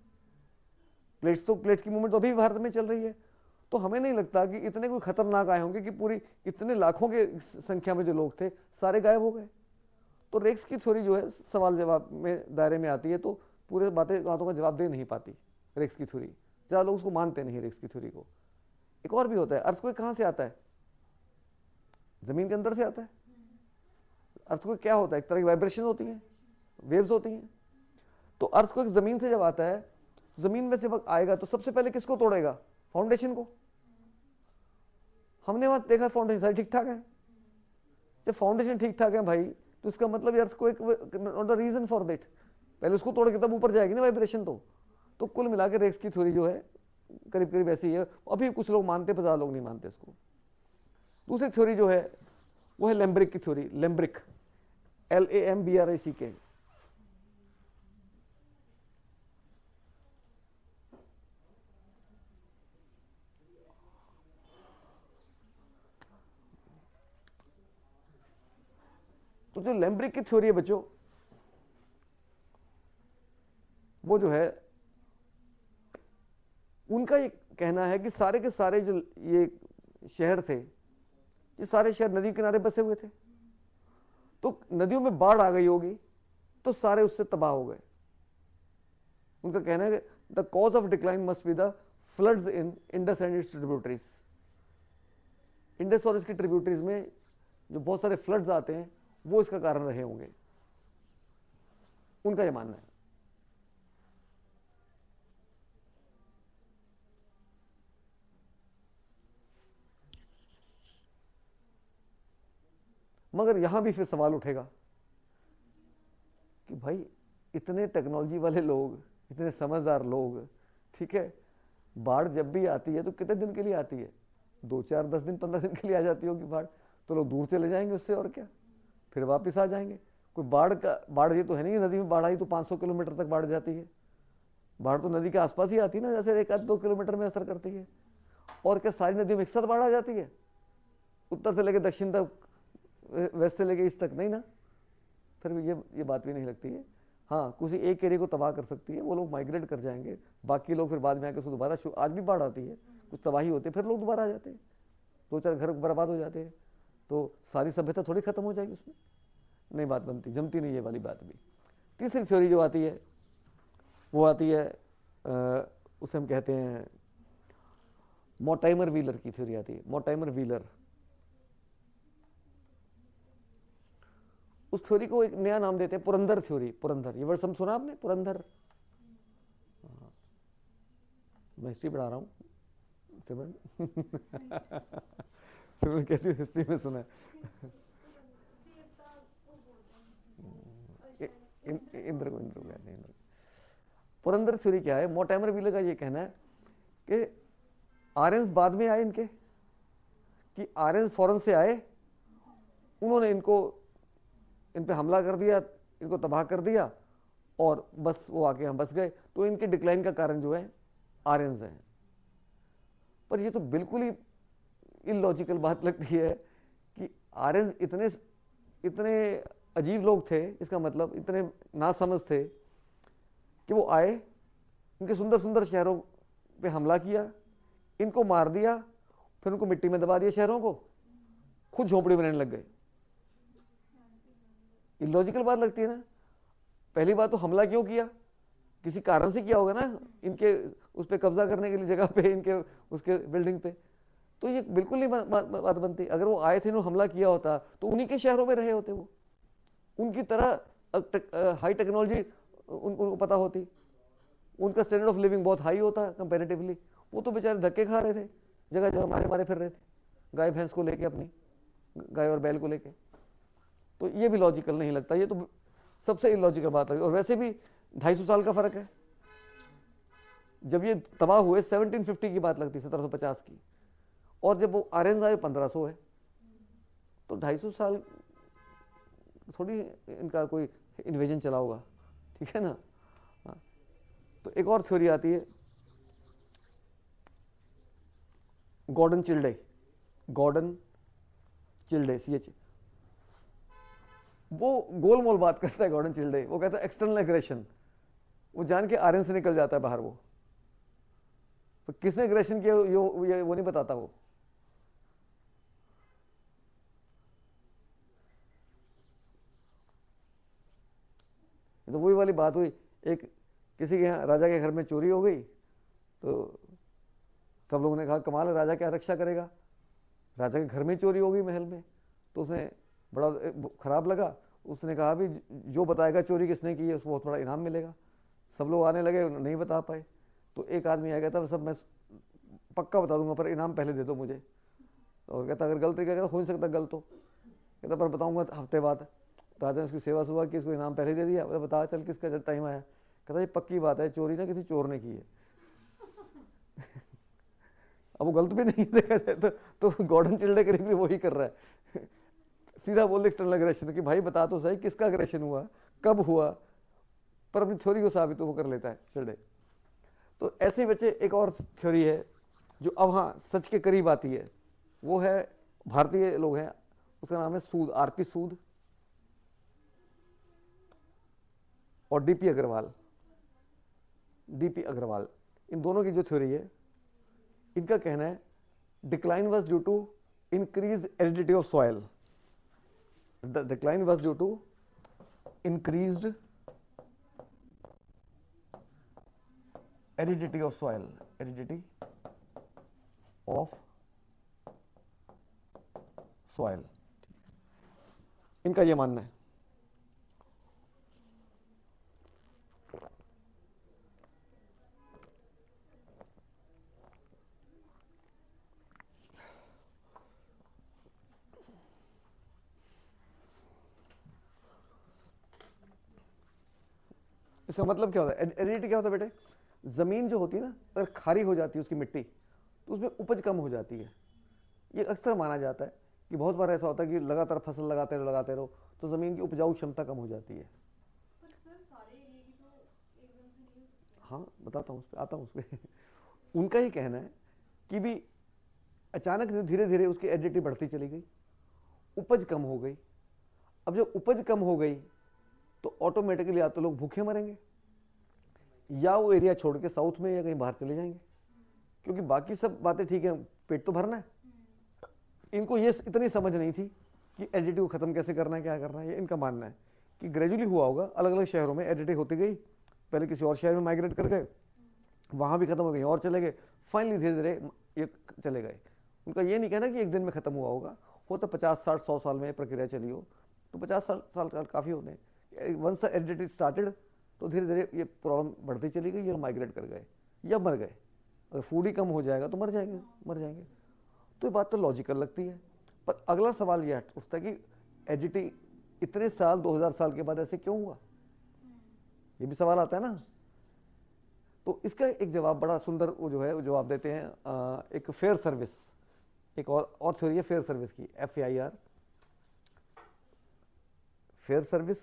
S1: प्लेट की मूवमेंट तो अभी भी भारत में चल रही है। तो हमें नहीं लगता कि इतने कोई खतरनाक आए होंगे कि पूरी इतने लाखों के संख्या में जो लोग थे सारे गायब हो गए। तो रेक्स की थ्योरी जो है सवाल जवाब में दायरे में आती है, तो पूरे बातों का जवाब दे नहीं पाती रेक्स की थ्योरी। ज़्यादा लोग उसको मानते नहीं रेक्स की थ्योरी को। एक और भी होता है, अर्थक्वेक कहाँ से आता है? जमीन के अंदर से आता है। अर्थक्वेक क्या होता है? एक तरह की वाइब्रेशन होती है, वेव्स होती हैं। तो अर्थक्वेक जमीन से जब आता है, जमीन में से वक्त आएगा तो सबसे पहले किसको तोड़ेगा? फाउंडेशन को। हमने वहां देखा फाउंडेशन सारी ठीक ठाक है। जब फाउंडेशन ठीक ठाक है भाई, तो इसका मतलब earthquake not the reason for that. पहले उसको तोड़ के तब ऊपर जाएगी ना वाइब्रेशन। तो कुल मिला के रेक्स की थ्योरी जो है करीब करीब ऐसी है, अभी कुछ लोग मानते, 50 लोग नहीं मानते इसको। दूसरी थ्योरी जो है वो है लैम्ब्रिक की थ्योरी, लैम्ब्रिक, LAMBRICK। तो जो लैम्ब्रिक की थ्योरी है बच्चों, वो जो है उनका ये कहना है कि सारे के सारे जो ये शहर थे, ये सारे शहर नदी किनारे बसे हुए थे, तो नदियों में बाढ़ आ गई होगी तो सारे उससे तबाह हो गए। उनका कहना है कि the cause of decline must be the floods in Indus and it's tributaries. Indus और इसकी ट्रिब्यूटरीज में जो बहुत सारे फ्लड्स आते हैं वो इसका कारण रहे होंगे, उनका यह मानना है। मगर यहां भी फिर सवाल उठेगा कि भाई इतने टेक्नोलॉजी वाले लोग, इतने समझदार लोग, ठीक है, बाढ़ जब भी आती है तो कितने दिन के लिए आती है? 2, 4, 10 दिन, 15 दिन के लिए आ जाती होगी बाढ़, तो लोग दूर चले जाएंगे उससे, और क्या, फिर वापस आ जाएंगे। कोई बाढ़ ये तो है नहीं, नदी में बाढ़ आई तो 500 किलोमीटर तक बाढ़ जाती है। बाढ़ तो नदी के आसपास ही आती है ना, जैसे 1-2 किलोमीटर में असर करती है। और क्या सारी नदियों में एक साथ बाढ़ आ जाती है? उत्तर से लेकर दक्षिण तक, वेस्ट से लेकर ईस्ट तक नहीं ना, फिर ये बात भी नहीं लगती है। हाँ, किसी एक एरिया को तबाह कर सकती है, वो लोग माइग्रेट कर जाएंगे, बाकी लोग फिर बाद में आके उसको दोबारा, आज भी बाढ़ आती है, कुछ तबाही होती है, फिर लोग दोबारा आ जाते हैं, 2-4 घर बर्बाद हो जाते हैं, तो सारी सभ्यता थोड़ी खत्म हो जाएगी उसमें, नहीं बात बनती, जमती नहीं ये वाली बात भी। तीसरी थ्योरी जो आती है वो आती है उसे हम कहते हैं मोर्टाइमर व्हीलर की थ्योरी आती है। मोर्टाइमर व्हीलर, उस थ्योरी को एक नया नाम देते हैं पुरंदर थ्योरी। पुरंदर, ये वर्ड सुना आपने, पुरंदर? मैं हिस्ट्री पढ़ा रहा हूँ सिमरन। सिमरन कैसी हिस्ट्री में सुना है? इंद्र को कहते हैं। पुरंदर थ्योरी क्या है? मोर्टाइमर व्हीलर का ये कहना है कि आर्यंस बाद में आए इनके, कि आर्यंस फॉरेन से आए, उन्होंने इन पे हमला कर दिया, इनको तबाह कर दिया, और बस वो आके हम बस गए, तो इनके डिक्लाइन का कारण जो है आर्यंस हैं। पर ये तो बिल्कुल ही इलॉजिकल बात लगती है कि आर्यंस इतने अजीब लोग थे, इसका मतलब इतने नासमझ थे कि वो आए, इनके सुंदर सुंदर शहरों पे हमला किया, इनको मार दिया, फिर उनको मिट्टी में दबा दिया शहरों को, खुद झोपड़ी में रहने लग गए। इलॉजिकल बात लगती है ना। पहली बात तो हमला क्यों किया? किसी कारण से किया होगा ना, इनके उस पर कब्जा करने के लिए, जगह पे, इनके उसके बिल्डिंग पे, तो ये बिल्कुल नहीं बात बनती। अगर वो आए थे, इन्होंने हमला किया होता तो उन्हीं के शहरों में रहे होते, वो उनकी तरह हाई टेक्नोलॉजी उनको पता होती, उनका स्टैंडर्ड ऑफ लिविंग बहुत हाई होता कंपैरेटिवली। वो तो बेचारे धक्के खा रहे थे, जगह जगह मारे फिर रहे थे, गाय भैंस को लेके, अपनी गाय और बैल को लेके। तो ये भी लॉजिकल नहीं लगता, ये तो सबसे इलॉजिकल बात लगती है। और वैसे भी 250 साल का फर्क है। जब ये तबाह हुए 1750 की बात लगती है, 1750 की, और जब वो आर्यंस आए 1500 है, तो 250 साल थोड़ी इनका कोई इन्वेजन चला होगा, ठीक है ना। हाँ, तो एक और थ्योरी आती है गॉर्डन चिल्डे, CH, वो गोल मोल बात करता है गॉर्डन चिल्डे। वो कहता है एक्सटर्नल एग्रेशन, वो जान के आर्यन से निकल जाता है बाहर। वो तो किसने एग्रेशन किया वो नहीं बताता वो। तो वही वाली बात हुई, एक किसी के यहाँ राजा के घर में चोरी हो गई, तो सब लोगों ने कहा कमाल है, राजा क्या रक्षा करेगा, राजा के घर में चोरी हो गई, महल में। तो उसने बड़ा खराब लगा, उसने कहा भी जो बताएगा चोरी किसने की है उसको बहुत बड़ा इनाम मिलेगा। सब लोग आने लगे, नहीं बता पाए, तो एक आदमी आ गया था, सब मैं पक्का बता दूंगा पर इनाम पहले दे दो मुझे। और कहता अगर गलत कहता हो नहीं सकता गलत, तो कहता पर बताऊंगा हफ्ते बाद। राजा ने उसकी सेवा सुबह की, इसको इनाम पहले दे दिया, बता चल किसका टाइम आया। कहता ये पक्की बात है, चोरी ना किसी चोर ने की है। अब वो गलत भी नहीं है देखा जाए तो गॉर्डन चिल्डे करीब भी वही कर रहा है। सीधा बोल दे एक्सटर्नल अग्रेशन कि भाई बता तो सही किसका अग्रेशन हुआ, कब हुआ, पर अपनी थ्योरी को साबित तो वो कर लेता है चिल्डे। तो ऐसे ही बच्चे एक और थ्योरी है जो अब हाँ सच के करीब आती है, वो है भारतीय लोग हैं, उसका नाम है सूद, आरपी सूद और डीपी अग्रवाल। डीपी अग्रवाल, इन दोनों की जो थ्योरी है, इनका कहना है decline was due to increase aridity of soil. The decline was due to increased aridity of soil, aridity of soil, इनका ये मानना है। इसका मतलब क्या होता है? एरिडिटी क्या होता है बेटे? जमीन जो होती है ना, अगर खारी हो जाती है उसकी मिट्टी, तो उसमें उपज कम हो जाती है। ये अक्सर माना जाता है कि बहुत बार ऐसा होता है कि लगातार फसल लगाते रहो तो ज़मीन की उपजाऊ क्षमता कम हो जाती है।
S2: पर सर सारे एरिया की तो एकदम से नहीं हो सकती।
S1: हाँ बताता हूँ, उस पर आता हूँ उस पर। उनका ही कहना है कि भी अचानक धीरे धीरे उसकी एडिडिटी बढ़ती चली गई, उपज कम हो गई। अब जब उपज कम हो गई तो ऑटोमेटिकली या तो लोग भूखे मरेंगे या वो एरिया छोड़ के साउथ में या कहीं बाहर चले जाएंगे, क्योंकि बाकी सब बातें ठीक है, पेट तो भरना है। इनको ये इतनी समझ नहीं थी कि एडिडिटी को ख़त्म कैसे करना है, क्या करना है। ये इनका मानना है कि ग्रेजुअली हुआ होगा, अलग अलग शहरों में एडिडिटी होती गई, पहले किसी और शहर में माइग्रेट कर गए, वहाँ भी ख़त्म हो गई और चले गए, फाइनली धीरे धीरे ये चले गए। उनका ये नहीं कहना कि एक दिन में ख़त्म हुआ होगा, हो तो 50 60 100 साल में प्रक्रिया चली हो, तो 50 साल काफ़ी होते हैं। वंस एडिडिटी स्टार्टेड तो धीरे धीरे ये प्रॉब्लम बढ़ती चली गई और माइग्रेट कर गए या मर गए। अगर फूड ही कम हो जाएगा तो मर जाएंगे। तो ये बात तो लॉजिकल लगती है, पर अगला सवाल यह उठता है कि एडिडिटी इतने साल 2000 साल के बाद ऐसे क्यों हुआ, ये भी सवाल आता है ना। तो इसका एक जवाब बड़ा सुंदर वो जो है वो जवाब देते हैं एक फेयर सर्विस, एक और थ्योरी है फेयर सर्विस की, FAIR, फेयर सर्विस।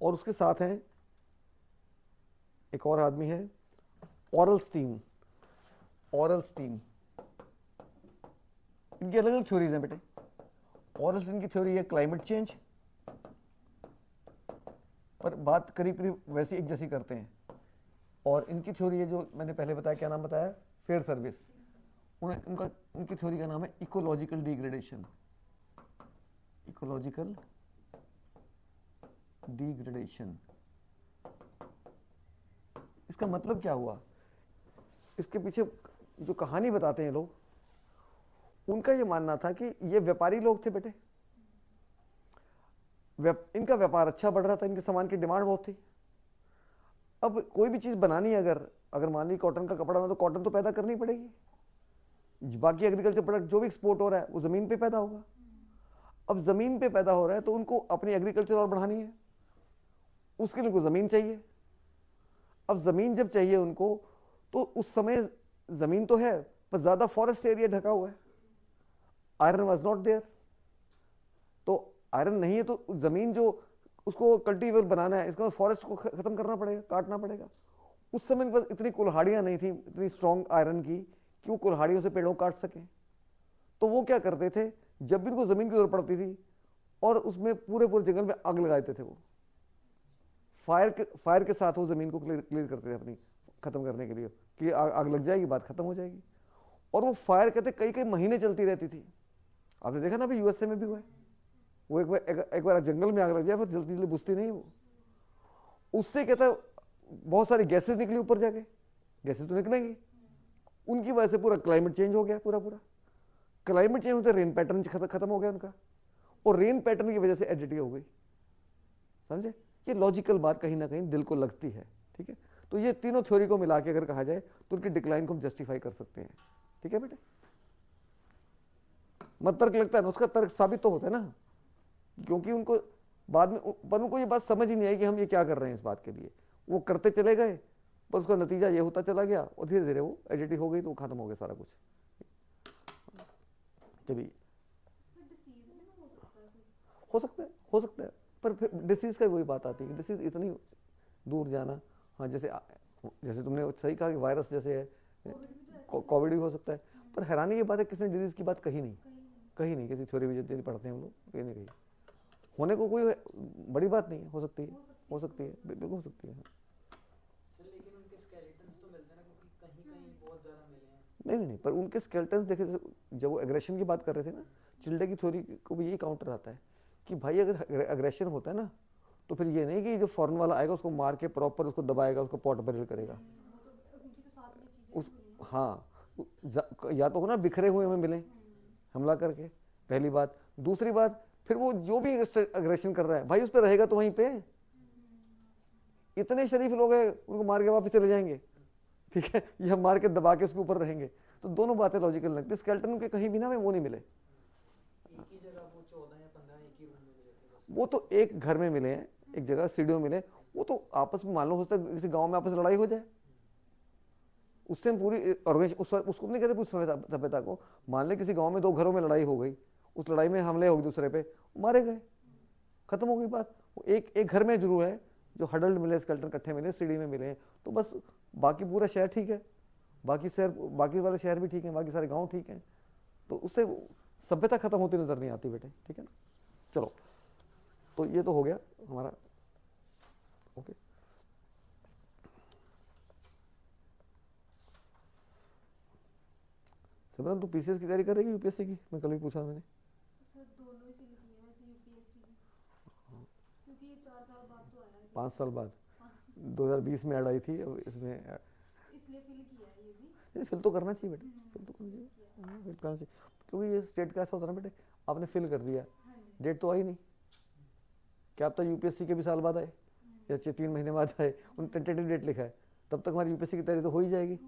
S1: और उसके साथ हैं एक और आदमी है ऑरलस्टीन। इनकी अलग अलग थ्योरीज हैं बेटे। ऑरलस्टीन की थ्योरी है क्लाइमेट चेंज, पर बात करीब करीब वैसी एक जैसी करते हैं। और इनकी थ्योरी है जो मैंने पहले बताया, क्या नाम बताया, फेयर सर्विस। उनकी थ्योरी का नाम है इकोलॉजिकल डिग्रेडेशन। इकोलॉजिकल डिग्रेडेशन, इसका मतलब क्या हुआ? इसके पीछे जो कहानी बताते हैं लोग, उनका ये मानना था कि ये व्यापारी लोग थे बेटे, इनका व्यापार अच्छा बढ़ रहा था, इनके सामान की डिमांड बहुत थी। अब कोई भी चीज़ बनानी है, अगर मान ली कॉटन का कपड़ा बना तो कॉटन तो पैदा करनी पड़ेगी। बाकी एग्रीकल्चर प्रोडक्ट जो भी एक्सपोर्ट हो रहा है वो ज़मीन पे पैदा होगा। अब ज़मीन पे पैदा हो रहा है तो उनको अपनी एग्रीकल्चर और बढ़ानी है, उसके लिए उनको ज़मीन चाहिए। अब ज़मीन जब चाहिए उनको, तो उस समय ज़मीन तो है पर ज़्यादा फॉरेस्ट एरिया ढका हुआ है, आयरन वॉज नॉट देयर। तो आयरन नहीं है तो ज़मीन जो उसको कल्टीवेबल बनाना है, इसका फॉरेस्ट को ख़त्म करना पड़ेगा, काटना पड़ेगा। उस समय इनके पास इतनी कुल्हाड़ियाँ नहीं थी, इतनी स्ट्रॉन्ग आयरन की, कि वो कुल्हाड़ियों से पेड़ों को काट सकें। तो वो क्या करते थे, जब भी उनको ज़मीन की जरूरत पड़ती थी और उसमें पूरे जंगल में आग लगा देते थे। वो फायर के साथ वो ज़मीन को क्लियर करते थे अपनी ख़त्म करने के लिए, कि आग लग जाएगी, बात ख़त्म हो जाएगी। और वो फायर कहते कई कई महीने चलती रहती थी। आपने देखा ना अभी USA में भी हुआ है, वो एक बार जंगल में आग लग जाए फिर जल्दी जल्दी बुझती नहीं वो। उससे कहता बहुत सारी गैसेज निकली ऊपर जाके, गैसेज तो निकलेंगी, उनकी वजह से पूरा क्लाइमेट चेंज हो गया। पूरा क्लाइमेट चेंज होते रेन पैटर्न खत्म हो गया उनका, और रेन पैटर्न की वजह से एडिडिटी हो गई। समझे? ये लॉजिकल बात कहीं ना कहीं दिल को लगती है। ठीक है, तो ये तीनों थ्योरी को मिला के अगर कहा जाए तो उनकी डिक्लाइन को हम जस्टिफाई कर सकते हैं। ठीक है बेटे, मत तर्क लगता है ना, उसका तर्क साबित तो होता है ना, क्योंकि उनको बाद में उनको ये बात समझ ही नहीं आई कि हम ये क्या कर रहे हैं इस बात के लिए। वो करते चले गए, पर उसका नतीजा ये होता चला गया और धीरे धीरे वो एडिटी हो गई तो खत्म हो गया सारा कुछ। चलिए हो सकता है पर फिर डिसीज का वही बात आती है, डिसीज इतनी दूर जाना। हाँ जैसे तुमने सही कहा कि वायरस जैसे है, कोविड भी हो सकता है, पर हैरानी की बात है किसी ने डिजीज की बात कही नहीं किसी थ्योरी में जितनी पढ़ते हैं हम लोग, कहीं नहीं कही। होने को कोई बड़ी बात नहीं है, हो सकती है बिल्कुल हो सकती है।
S3: लेकिन उनके स्केलेटन्स तो मिलते हैं ना, क्योंकि कहीं बहुत ज़्यादा मिले हैं।
S1: नहीं पर उनके स्केलेटन्स देखे, जब वो एग्रेशन की बात कर रहे थे ना, चिल्डे की थ्योरी को भी यही काउंटर आता है कि भाई अगर एग्रेशन होता है ना तो फिर ये नहीं कि जो फॉरेन वाला आएगा उसको मार के प्रॉपर उसको दबाएगा, उसको पॉट बरिल करेगा। हाँ या तो हो ना बिखरे हुए हमें मिले हमला करके, पहली बात। दूसरी बात फिर वो जो भी अग्रेशन कर रहा है भाई उस पर रहेगा तो वहीं पे। इतने शरीफ लोग हैं उनको मार के वापस चले जाएंगे, ठीक है, या मार के दबा के उसके ऊपर रहेंगे, तो दोनों बातें लॉजिकल लगती है। स्केलेटन के कहीं भी ना हमें वो नहीं मिले,
S3: एक ही जगह वो 14 या 15 एक ही रूम में मिले थे बस।
S1: वो तो एक घर में मिले हैं, एक जगह सीढ़ियों मिले, वो तो आपस में मान लो हो सकता है किसी गांव में आपस में लड़ाई हो जाए, उससे हम पूरी ऑर्गेनाइजेशन उसको नहीं कहते पूरी सभ्यता को। मान ले किसी गांव में 2 घरों में लड़ाई हो गई, उस लड़ाई में हमले हो गए दूसरे पे, मारे गए, खत्म हो गई बात। एक घर में जरूर है जो हडल्ड मिले, स्केलेटन इकट्ठे मिले, सीढ़ी में मिले, तो बस बाकी पूरा शहर ठीक है, बाकी वाले शहर भी ठीक है, बाकी सारे गांव ठीक हैं, तो उससे सभ्यता खत्म होती नजर नहीं आती बेटे, ठीक है ना। चलो तो ये तो हो गया हमारा, ओके। सिमरन तू पीसीएस की तैयारी करेगी यूपीएससी की? मैं कल भी पूछा मैंने।
S2: सर दोनों ही फिल किए वैसे यूपीएससी की, क्योंकि ये 4 साल बाद तो आया है।
S1: 5 साल बाद 2020 में ऐड आई थी, अब इसमें
S2: इसलिए फिल किया है ये भी।
S1: फिल तो करना चाहिए बेटे, फिल तो करना चाहिए, हाँ फिल करना चाहिए, क्योंकि ये स्टेट का ऐसा होता है ना बेटे, आपने फिल कर दिया, डेट तो आई नहीं, क्या अब तक यूपीएससी के भी साल बाद आए या 3 महीने बाद आए, उन टेंटेटिव डेट लिखा है, तब तक हमारी यूपीएससी की तैयारी तो हो ही जाएगी।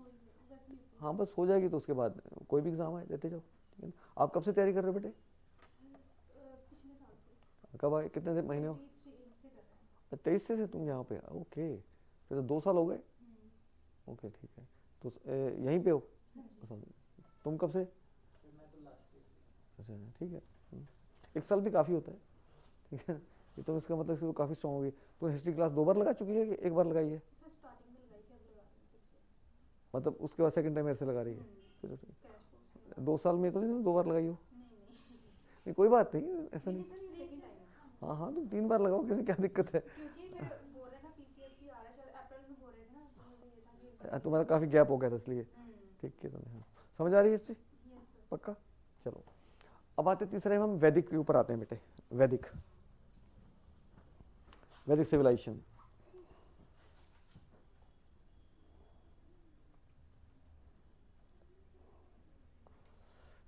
S1: हाँ बस हो जाएगी, तो उसके बाद कोई भी एग्जाम आए देते जाओ, ठीक है ना। आप कब से तैयारी कर रहे हो बेटे?
S2: पिछले साल से।
S1: कब आए, कितने महीने हो? 23 से तुम यहाँ पे, ओके, फिर तो 2 साल हो गए, ओके ठीक है। तो यहीं पे हो? तुम कब से?
S3: मैं तो लास्ट ईयर से।
S1: अच्छा ठीक है, 1 साल भी काफ़ी होता है, ठीक है। ये तो इसका मतलब इसकी तो काफ़ी स्ट्रॉन्ग होगी। तो हिस्ट्री क्लास 2 बार लगा चुकी है कि 1 बार लगाई है?
S2: स्टार्टिंग में लगाई थी, अब लगा रही हूं फिर से।
S1: मतलब उसके बाद सेकंड टाइम मेरे से लगा रही है, फिर तो 2 साल में तो नहीं 2 बार लगाई हो? नहीं कोई बात नहीं, ऐसा नहीं।
S2: सेकंड टाइम है।
S1: हाँ तुम 3 बार लगाओ, किसमें क्या दिक्कत है?
S2: क्योंकि फिर बोल रहे ना पीसीएस की आ रहा है, शायद अप्रैल में बोल रहे थे ना, तो ये था कि
S1: तुम्हारा काफ़ी गैप हो गया था इसलिए, ठीक है तुम्हें, हाँ समझ आ रही है हिस्ट्री?
S2: Yes sir.
S1: पक्का। चलो अब आते तीसरे में हम वैदिक के ऊपर आते हैं बेटे, वैदिक सिविलाइजेशन।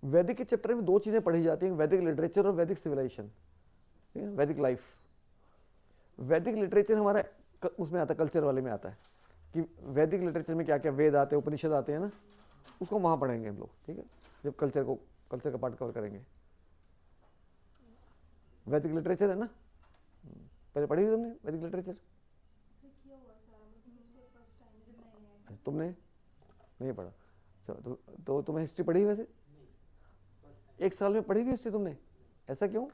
S1: वैदिक के चैप्टर में 2 चीजें पढ़ी जाती हैं, वैदिक लिटरेचर और वैदिक सिविलाइजेशन, ठीक है, वैदिक लाइफ। वैदिक लिटरेचर हमारा उसमें आता है, कल्चर वाले में आता है कि वैदिक लिटरेचर में क्या क्या वेद आते हैं, उपनिषद आते हैं ना, उसको वहां पढ़ेंगे हम लोग, ठीक है, जब कल्चर का पार्ट कवर करेंगे। वैदिक लिटरेचर है ना, पहले पढ़ी हुई तुमने वैदिक लिटरेचर?
S2: किया हुआ सारा, मतलब मुझे फर्स्ट टाइम जब नए नए।
S1: तुमने नहीं पढ़ा? अच्छा तो तुम्हें हिस्ट्री पढ़ी वैसे? 1 साल में पढ़ी थी हिस्ट्री तुमने, ऐसा क्यों?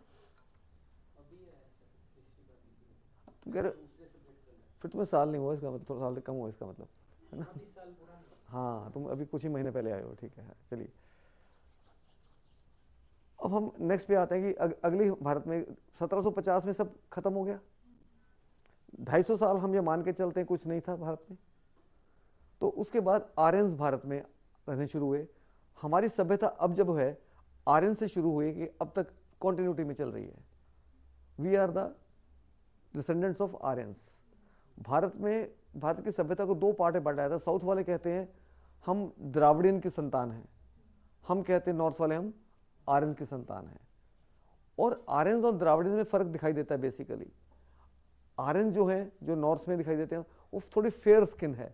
S1: तुम कह रहे फिर तुम्हें साल नहीं हुआ इसका मतलब, थोड़ा साल कम हुआ इसका मतलब, है ना। हाँ तुम अभी कुछ ही महीने पहले आए हो, ठीक है। चलिए अब हम नेक्स्ट पे आते हैं कि अगली भारत में 1750 में सब खत्म हो गया, 250 साल हम ये मान के चलते हैं कुछ नहीं था भारत में। तो उसके बाद आर्यंस भारत में रहने शुरू हुए। हमारी सभ्यता अब जब है आर्यन से शुरू हुई कि अब तक कॉन्टिन्यूटी में चल रही है। We are the descendants of Aryans. Bharat की सभ्यता को 2 पार्ट में बांटा था। साउथ वाले कहते हैं हम द्राविडियन की संतान हैं, हम कहते हैं नॉर्थ वाले हम आर्यंस की संतान हैं। और आर्यंस और द्राविडियंस में फर्क दिखाई देता है बेसिकली। आर्यंस जो है, जो नॉर्थ में दिखाई देते हैं, वो थोड़ी फेयर स्किन है।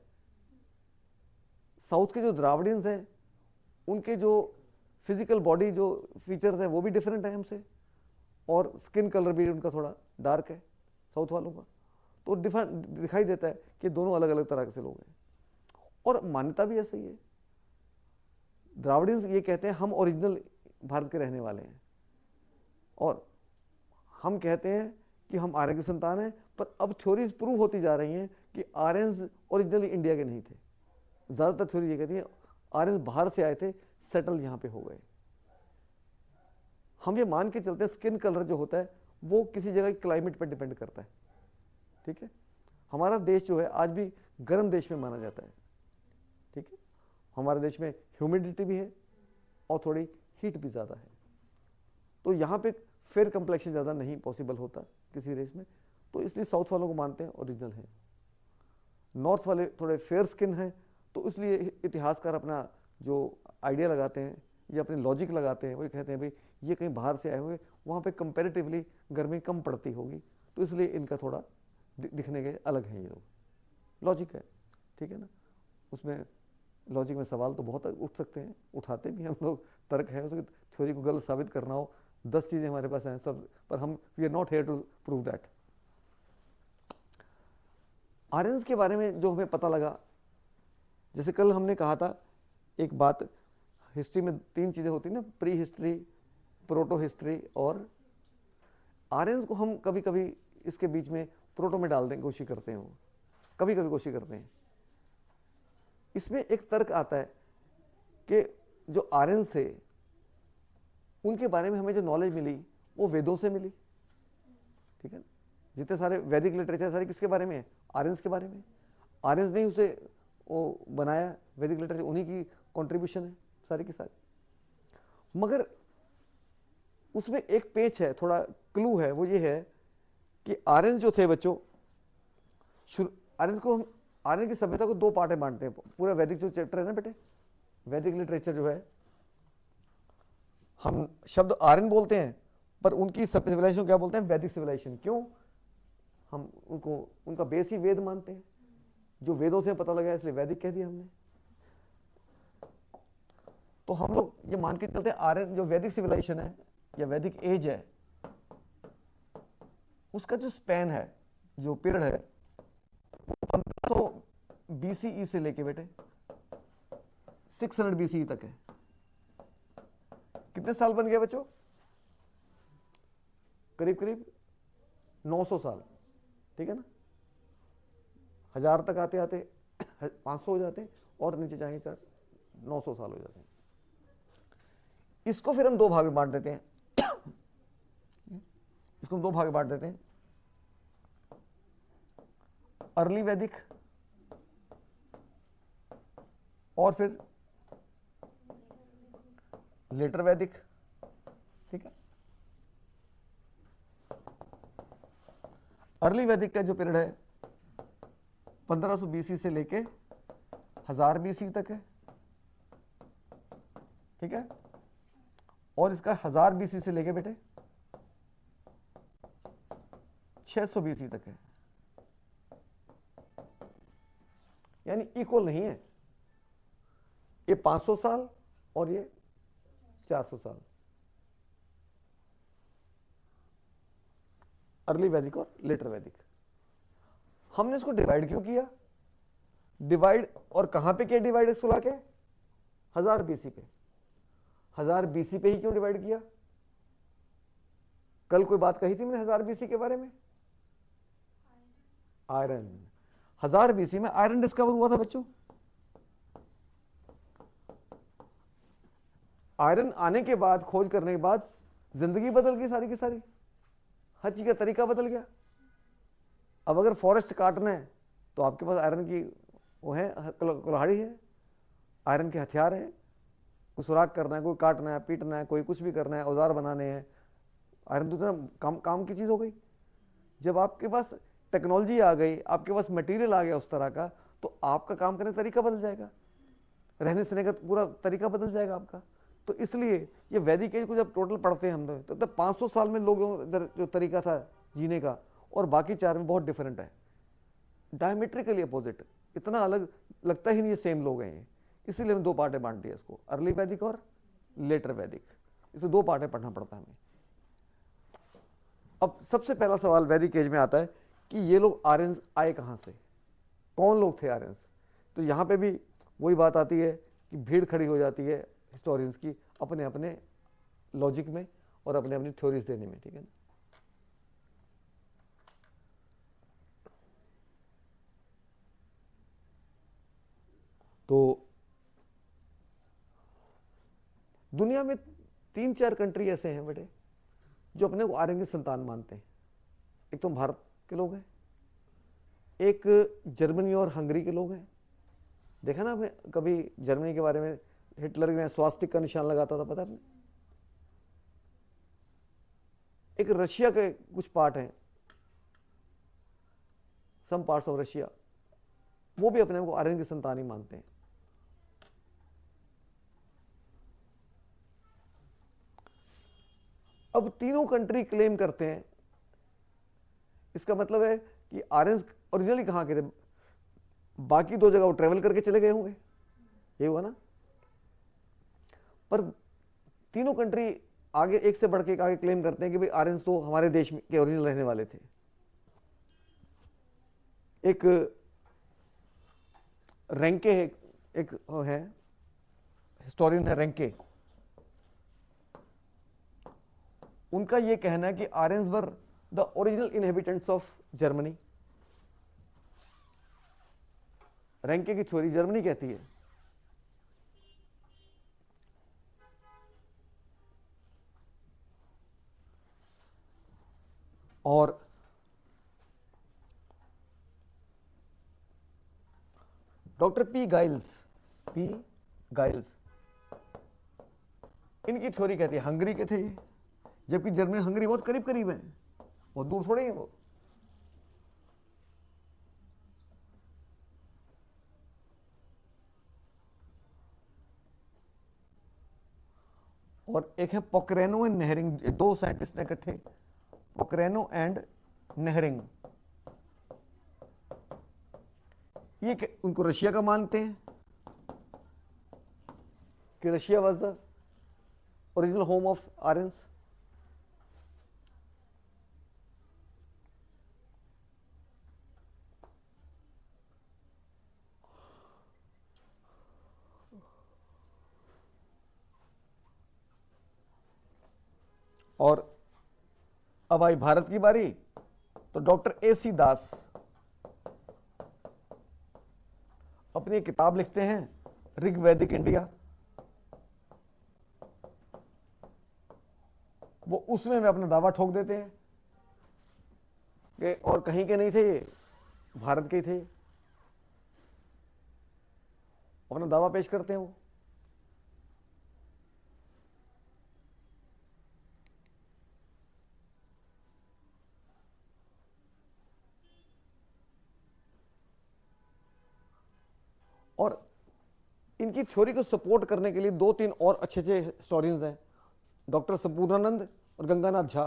S1: साउथ के जो द्राविडियंस हैं उनके जो फिजिकल बॉडी जो फीचर्स हैं वो भी डिफरेंट है हमसे, और स्किन कलर भी उनका थोड़ा डार्क है साउथ वालों का। तो दिखाई देता है कि दोनों अलग अलग तरह से लोग हैं, और मान्यता भी ऐसी ही है। द्राविडियंस ये कहते हैं हम ओरिजिनल भारत के रहने वाले हैं, और हम कहते हैं कि हम आर्य की संतान हैं, पर अब थ्योरीज प्रूव होती जा रही हैं कि आर्यंस ओरिजिनली इंडिया के नहीं थे। ज़्यादातर थ्योरी ये कहती है आर्यंस बाहर से आए थे, सेटल यहाँ पे हो गए। हम ये मान के चलते हैं स्किन कलर जो होता है वो किसी जगह की क्लाइमेट पर डिपेंड करता है, ठीक है। हमारा देश जो है आज भी गर्म देश में माना जाता है, ठीक है। हमारे देश में ह्यूमिडिटी भी है और थोड़ी हीट भी ज़्यादा है, तो यहाँ पे फेयर कंप्लेक्शन ज़्यादा नहीं पॉसिबल होता किसी रेस में, तो इसलिए साउथ वालों को मानते हैं ओरिजिनल हैं। नॉर्थ वाले थोड़े फेयर स्किन हैं, तो इसलिए इतिहासकार अपना जो आइडिया लगाते हैं या अपनी लॉजिक लगाते हैं, वो कहते हैं भाई ये कहीं बाहर से आए हुए, वहाँ पे कंपैरेटिवली गर्मी कम पड़ती होगी, तो इसलिए इनका थोड़ा दिखने के अलग हैं ये लोग। लॉजिक है, ठीक है ना। उसमें लॉजिक में सवाल तो बहुत उठ सकते हैं, उठाते भी हम लोग, तर्क है, उसकी थ्योरी को गलत साबित करना हो 10 चीज़ें हमारे पास हैं सब, पर हम we are not here to prove that. Aryans के बारे में जो हमें पता लगा, जैसे कल हमने कहा था एक बात, हिस्ट्री में 3 चीज़ें होती हैं ना, प्री हिस्ट्री, प्रोटो हिस्ट्री और आर्यंस को हम कभी कभी इसके बीच में प्रोटो में डालने की कोशिश करते हैं, कभी कभी कोशिश करते हैं। इसमें एक तर्क आता है कि जो आर्यंस थे उनके बारे में हमें जो नॉलेज मिली वो वेदों से मिली, ठीक है। जितने सारे वैदिक लिटरेचर सारे किसके बारे में है? आर्यंस के बारे में। आर्यंस ने उसे वो बनाया, वैदिक लिटरेचर उन्हीं की कंट्रीब्यूशन है सारी की सारी। मगर उसमें एक पेच है, थोड़ा क्लू है, वो ये है कि आर्यंस जो थे बच्चों, आर्यंस को हम आर्यन की सभ्यता को 2 पार्ट में बांटते हैं। पूरा वैदिक जो चैप्टर है ना बेटे, वैदिक लिटरेचर जो है, हम शब्द आर्यन बोलते हैं पर उनकी सिविलाइजेशन को क्या बोलते हैं? वैदिक सिविलाइजेशन। क्यों? हम उनको उनका बेस ही वेद मानते हैं, जो वेदों से पता लगा इसलिए वैदिक कह दिया हमने। तो हम लोग ये मान के चलते हैं आर्यन जो वैदिक सिविलाइजेशन है या वैदिक एज है, उसका जो स्पैन है, जो पीरियड है, वो 1500 BCE से लेके बेटे 600 BCE तक है। कितने साल बन गया बच्चों? करीब करीब 900 साल, ठीक है ना। 1000 तक आते आते 500 हो जाते हैं, और नीचे जाएंगे 900 साल हो जाते हैं। इसको फिर हम 2 भाग में बांट देते हैं, इसको हम 2 भाग में बांट देते हैं, अर्ली वैदिक और फिर लेटर वैदिक, ठीक है। अर्ली वैदिक का जो पीरियड है 1500 BC से लेके 1000 BC तक है, ठीक है। और इसका 1000 BC से लेके बेटे 600 BC तक है, यानी इक्वल नहीं है। ये 500 साल और ये 400 साल, अर्ली वैदिक और लेटर वैदिक। हमने इसको डिवाइड क्यों किया? डिवाइड और कहां पे किया डिवाइड इसको लाके? 1000 BC पे। 1000 BC पे ही क्यों डिवाइड किया? कल कोई बात कही थी मैंने 1000 BC के बारे में, आयरन। 1000 BC में आयरन डिस्कवर हुआ था बच्चों। आयरन आने के बाद, खोज करने के बाद जिंदगी बदल गई सारी की सारी, हर चीज का तरीका बदल गया। अब अगर फॉरेस्ट काटना है तो आपके पास आयरन की वो है, कुल्हाड़ी है, आयरन के हथियार हैं। कोई सुराग करना है, कोई काटना है, पीटना है, कोई कुछ भी करना है, औजार बनाने हैं, आयरन तो इतना काम की चीज हो गई। जब आपके पास टेक्नोलॉजी आ गई, आपके पास मटेरियल आ गया उस तरह का, तो आपका काम करने का तरीका बदल जाएगा, रहने सहने का पूरा तरीका बदल जाएगा आपका। तो इसलिए ये वैदिक एज को जब टोटल पढ़ते हैं हम लोग, तो 500 साल में लोगों इधर जो तरीका था जीने का और बाकी 4 में बहुत डिफरेंट है, डायमेट्रिकली अपोजिट। इतना अलग लगता ही नहीं है, सेम लोग हैं। इसीलिए हमने 2 पार्ट में बांट दिया इसको, अर्ली वैदिक और लेटर वैदिक। इसे 2 पार्ट में पढ़ना पड़ता है हमें। अब सबसे पहला सवाल वैदिक एज में आता है कि ये लोग आर्यंस आए कहाँ से, कौन लोग थे आर्यंस? तो यहाँ पे भी वही बात आती है कि भीड़ खड़ी हो जाती है हिस्टोरियंस की अपने अपने लॉजिक में और अपने अपनी थ्योरीज देने में, ठीक है ना। तो दुनिया में 3-4 कंट्री ऐसे हैं बेटे जो अपने को आर्यन की संतान मानते हैं। एक तो भारत के लोग हैं, एक जर्मनी और हंगरी के लोग हैं। देखा ना आपने कभी जर्मनी के बारे में, हिटलर में स्वास्तिक का निशान लगाता था, पता है आपने। एक रशिया के कुछ पार्ट हैं, सम पार्ट्स ऑफ रशिया, वो भी अपने को आर्यन की संतान ही मानते हैं। अब तीनों कंट्री क्लेम करते हैं, इसका मतलब है कि आर्यंस ओरिजिनली कहाँ के थे? बाकी 2 जगह वो ट्रेवल करके चले गए होंगे, ये हुआ ना। पर तीनों कंट्री आगे एक से बढ़ के आगे क्लेम करते हैं कि भाई आर्यंस तो हमारे देश में के ओरिजिनल रहने वाले थे। एक रेंके है, एक है हिस्टोरियन है रेंके, उनका यह कहना है कि Aryans were the original inhabitants of Germany. रेंके की थ्योरी जर्मनी कहती है। और डॉक्टर पी गाइल्स इनकी थ्योरी कहती है हंगरी के थे ये, जबकि जर्मनी हंगरी बहुत करीब करीब है, बहुत दूर थोड़े हैं वो। और एक है पोक्रेनो एंड नेहरिंग, 2 साइंटिस्ट ने इकट्ठे, पोक्रेनो एंड नेहरिंग, ये उनको रशिया का मानते हैं कि Russia was the original home of Aryans. और अब आई भारत की बारी, तो डॉक्टर AC दास अपनी एक किताब लिखते हैं ऋग्वैदिक इंडिया, वो उसमें वे अपना दावा ठोक देते हैं कि और कहीं के नहीं थे ये, भारत के ही थे, अपना दावा पेश करते हैं वो। और इनकी थ्योरी को सपोर्ट करने के लिए 2-3 और अच्छे हिस्टोरियंस हैं, डॉक्टर संपूर्णानंद और गंगानाथ झा।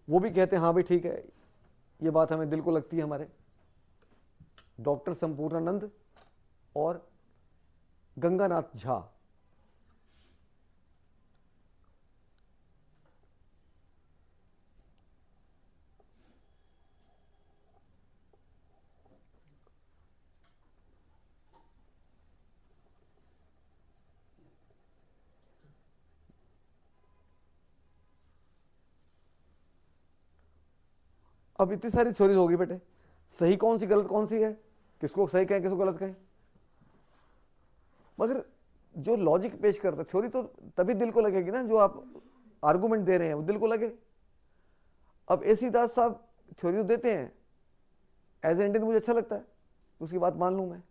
S1: वो भी कहते हैं हाँ भाई ठीक है, ये बात हमें दिल को लगती है हमारे। डॉक्टर संपूर्णानंद और गंगानाथ झा। अब इतनी सारी थ्योरीज होगी बेटे, सही कौन सी गलत कौन सी है, किसको सही कहें किसको गलत कहें, मगर जो लॉजिक पेश करता है थ्योरी तो तभी दिल को लगेगी ना, जो आप आर्गुमेंट दे रहे हैं वो दिल को लगे। अब AC दास साहब थ्योरी देते हैं, एज ए इंडियन मुझे अच्छा लगता है, उसकी बात मान लूँ मैं,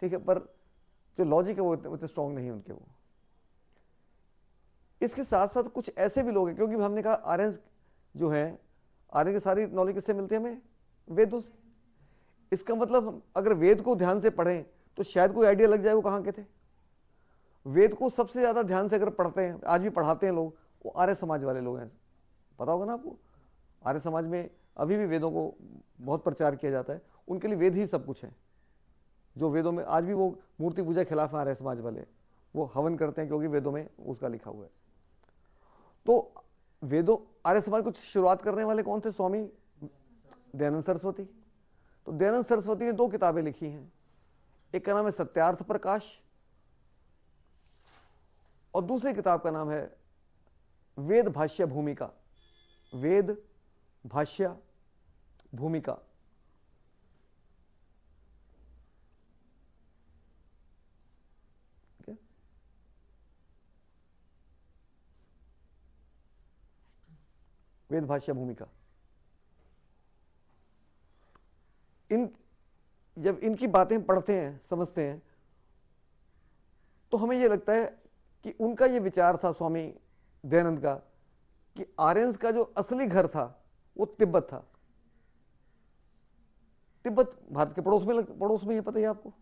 S1: ठीक है, पर जो लॉजिक है वो उतने स्ट्रॉन्ग नहीं है उनके वो। इसके साथ साथ कुछ ऐसे भी लोग हैं, क्योंकि हमने कहा आर्यंस जो है, आर्यन की सारी नॉलेज किससे मिलती है हमें? वेदों से। इसका मतलब हम अगर वेद को ध्यान से पढ़ें तो शायद कोई आइडिया लग जाए वो कहाँ के थे। वेद को सबसे ज़्यादा ध्यान से अगर पढ़ते हैं, आज भी पढ़ाते हैं लोग, वो आर्य समाज वाले लोग हैं, पता होगा ना आपको। आर्य समाज में अभी भी वेदों को बहुत प्रचार किया जाता है, उनके लिए वेद ही सब कुछ है। जो वेदों में आज भी वो मूर्ति पूजा के खिलाफ आर्य समाज वाले, वो हवन करते हैं क्योंकि वेदों में उसका लिखा हुआ है। तो वेदों आर्य समाज को शुरुआत करने वाले कौन थे? स्वामी दयानंद सरस्वती। तो दयानंद सरस्वती ने 2 किताबें लिखी हैं, एक का नाम है सत्यार्थ प्रकाश और दूसरी किताब का नाम है वेद भाष्य भूमिका। वेद भाष्य भूमिका। ठीक है? वेद भाष्य भूमिका। जब इनकी बातें पढ़ते हैं समझते हैं तो हमें यह लगता है कि उनका यह विचार था स्वामी दयानंद का कि आर्यंस का जो असली घर था वो तिब्बत था। तिब्बत भारत के पड़ोस में ही पता है आपको,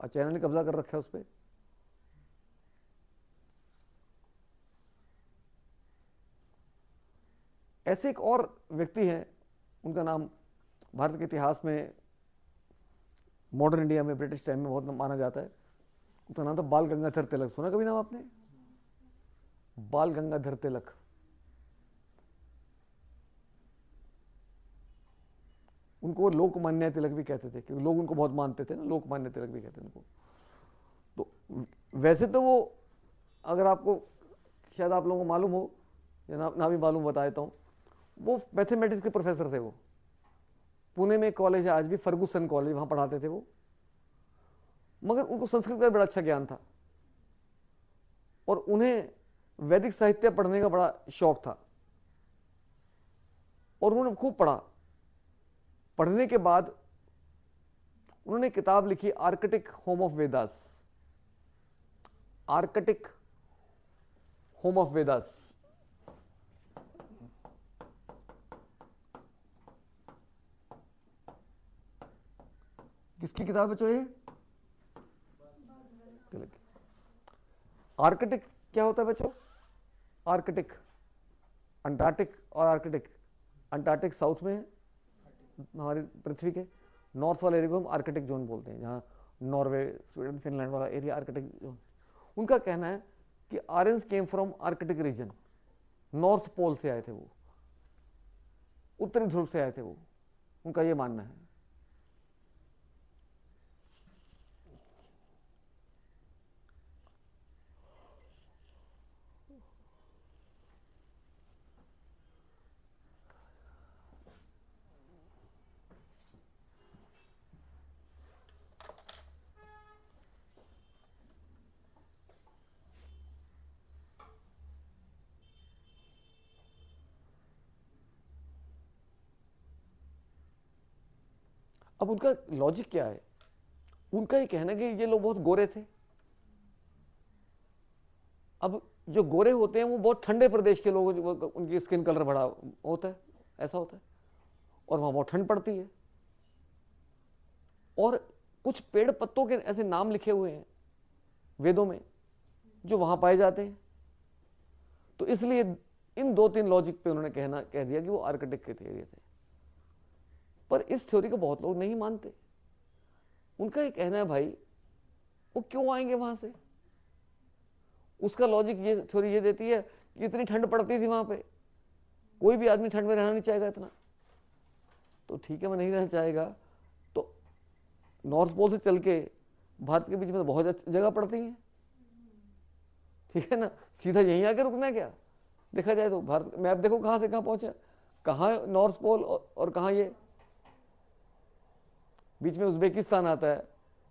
S1: चाइना ने कब्जा कर रखा है उस पर। ऐसे एक और व्यक्ति हैं, उनका नाम भारत के इतिहास में मॉडर्न इंडिया में ब्रिटिश टाइम में बहुत माना जाता है। उनका नाम था बाल गंगाधर तिलक। सुना कभी नाम आपने? बाल गंगाधर तिलक। उनको लोकमान्य तिलक भी कहते थे क्योंकि लोग उनको बहुत मानते थे ना, लोकमान्य तिलक भी कहते हैं उनको। तो वैसे तो वो, अगर आपको शायद आप लोगों को मालूम हो या ना भी मालूम, बता देता हूँ, वो मैथमेटिक्स के प्रोफेसर थे। वो पुणे में कॉलेज है आज भी, फर्गुसन कॉलेज, वहां पढ़ाते थे वो। मगर उनको संस्कृत का बड़ा अच्छा ज्ञान था और उन्हें वैदिक साहित्य पढ़ने का बड़ा शौक था और उन्होंने खूब पढ़ा। पढ़ने के बाद उन्होंने किताब लिखी Arctic home of Vedas. Arctic home of Vedas. किसकी किताब है जो ये? आर्कटिक क्या होता है बच्चों? आर्कटिक, अंटार्कटिक और आर्कटिक। अंटार्कटिक साउथ में है हमारी पृथ्वी के, नॉर्थ वाले एरिया को हम आर्कटिक जोन बोलते हैं, जहाँ नॉर्वे, स्वीडन, फिनलैंड वाला एरिया आर्कटिक जोन। उनका कहना है कि Aryans came from Arctic region, north pole से आए थे वो, उत्तरी ध्रुव से आए थे वो, उनका ये मानना है। अब उनका लॉजिक क्या है? उनका ये कहना है कि ये लोग बहुत गोरे थे। अब जो गोरे होते हैं वो बहुत ठंडे प्रदेश के लोग, उनकी स्किन कलर बड़ा होता है, ऐसा होता है, और वहां बहुत ठंड पड़ती है। और कुछ पेड़ पत्तों के ऐसे नाम लिखे हुए हैं वेदों में जो वहां पाए जाते हैं। तो इसलिए इन 2-3 लॉजिक पे उन्होंने कह दिया कि वो आर्कटिक के एरिया थे। पर इस थ्योरी को बहुत लोग नहीं मानते। उनका ये कहना है भाई वो क्यों आएंगे वहां से? उसका लॉजिक ये, थ्योरी ये देती है कि इतनी ठंड पड़ती थी वहां पे, कोई भी आदमी ठंड में रहना नहीं चाहेगा इतना। तो ठीक है, मैं नहीं रहना चाहेगा तो नॉर्थ पोल से चल के भारत के बीच में तो बहुत जगह पड़ती है, ठीक है ना, सीधा यहीं आके रुकना है क्या? देखा जाए तो भारत मैप देखो कहां से कहां पहुंचा, कहां नॉर्थ पोल और कहां ये बीच में उज्बेकिस्तान आता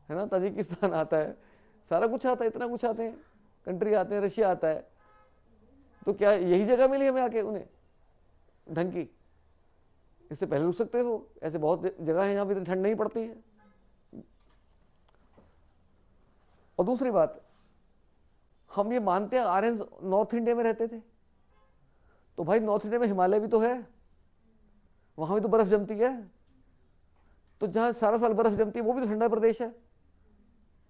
S1: है ना, ताजिकिस्तान आता है, सारा कुछ आता है, इतना कुछ आते हैं, कंट्री आते हैं, रशिया आता है। तो क्या यही जगह मिली हमें आके उन्हें ढंग की? इससे पहले रुक सकते थे वो। ऐसे बहुत जगह है जहां पर इतनी ठंड नहीं पड़ती है। और दूसरी बात, हम ये मानते हैं आर्यंस नॉर्थ इंडिया में रहते थे, तो भाई नॉर्थ इंडिया में हिमालय भी तो है, वहां भी तो बर्फ जमती है। तो जहां सारा साल बर्फ जमती है वो भी तो ठंडा प्रदेश है,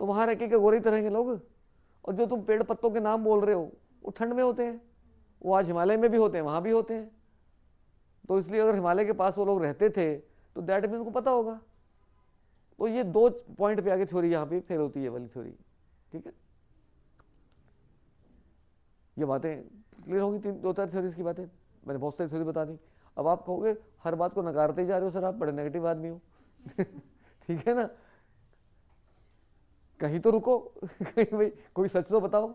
S1: तो वहां रह के क्या गोरे ही तरह के लोग? और जो तुम पेड़ पत्तों के नाम बोल रहे हो वो ठंड में होते हैं, वो आज हिमालय में भी होते हैं, वहां भी होते हैं। तो इसलिए अगर हिमालय के पास वो लोग रहते थे तो दैट भी उनको पता होगा। तो ये 2 पॉइंट पे आगे थ्योरी यहाँ पे फेल होती है वाली थ्योरी। ठीक है, ये बातें क्लियर होगी। 2-4 थ्योरीज की बातें मैंने बहुत सारी थ्योरी बता दी। अब आप कहोगे हर बात को नकारते ही जा रहे हो सर, आप बड़े नेगेटिव आदमी हो। ठीक है ना, कहीं तो रुको। कहीं भाई कोई सच तो बताओ।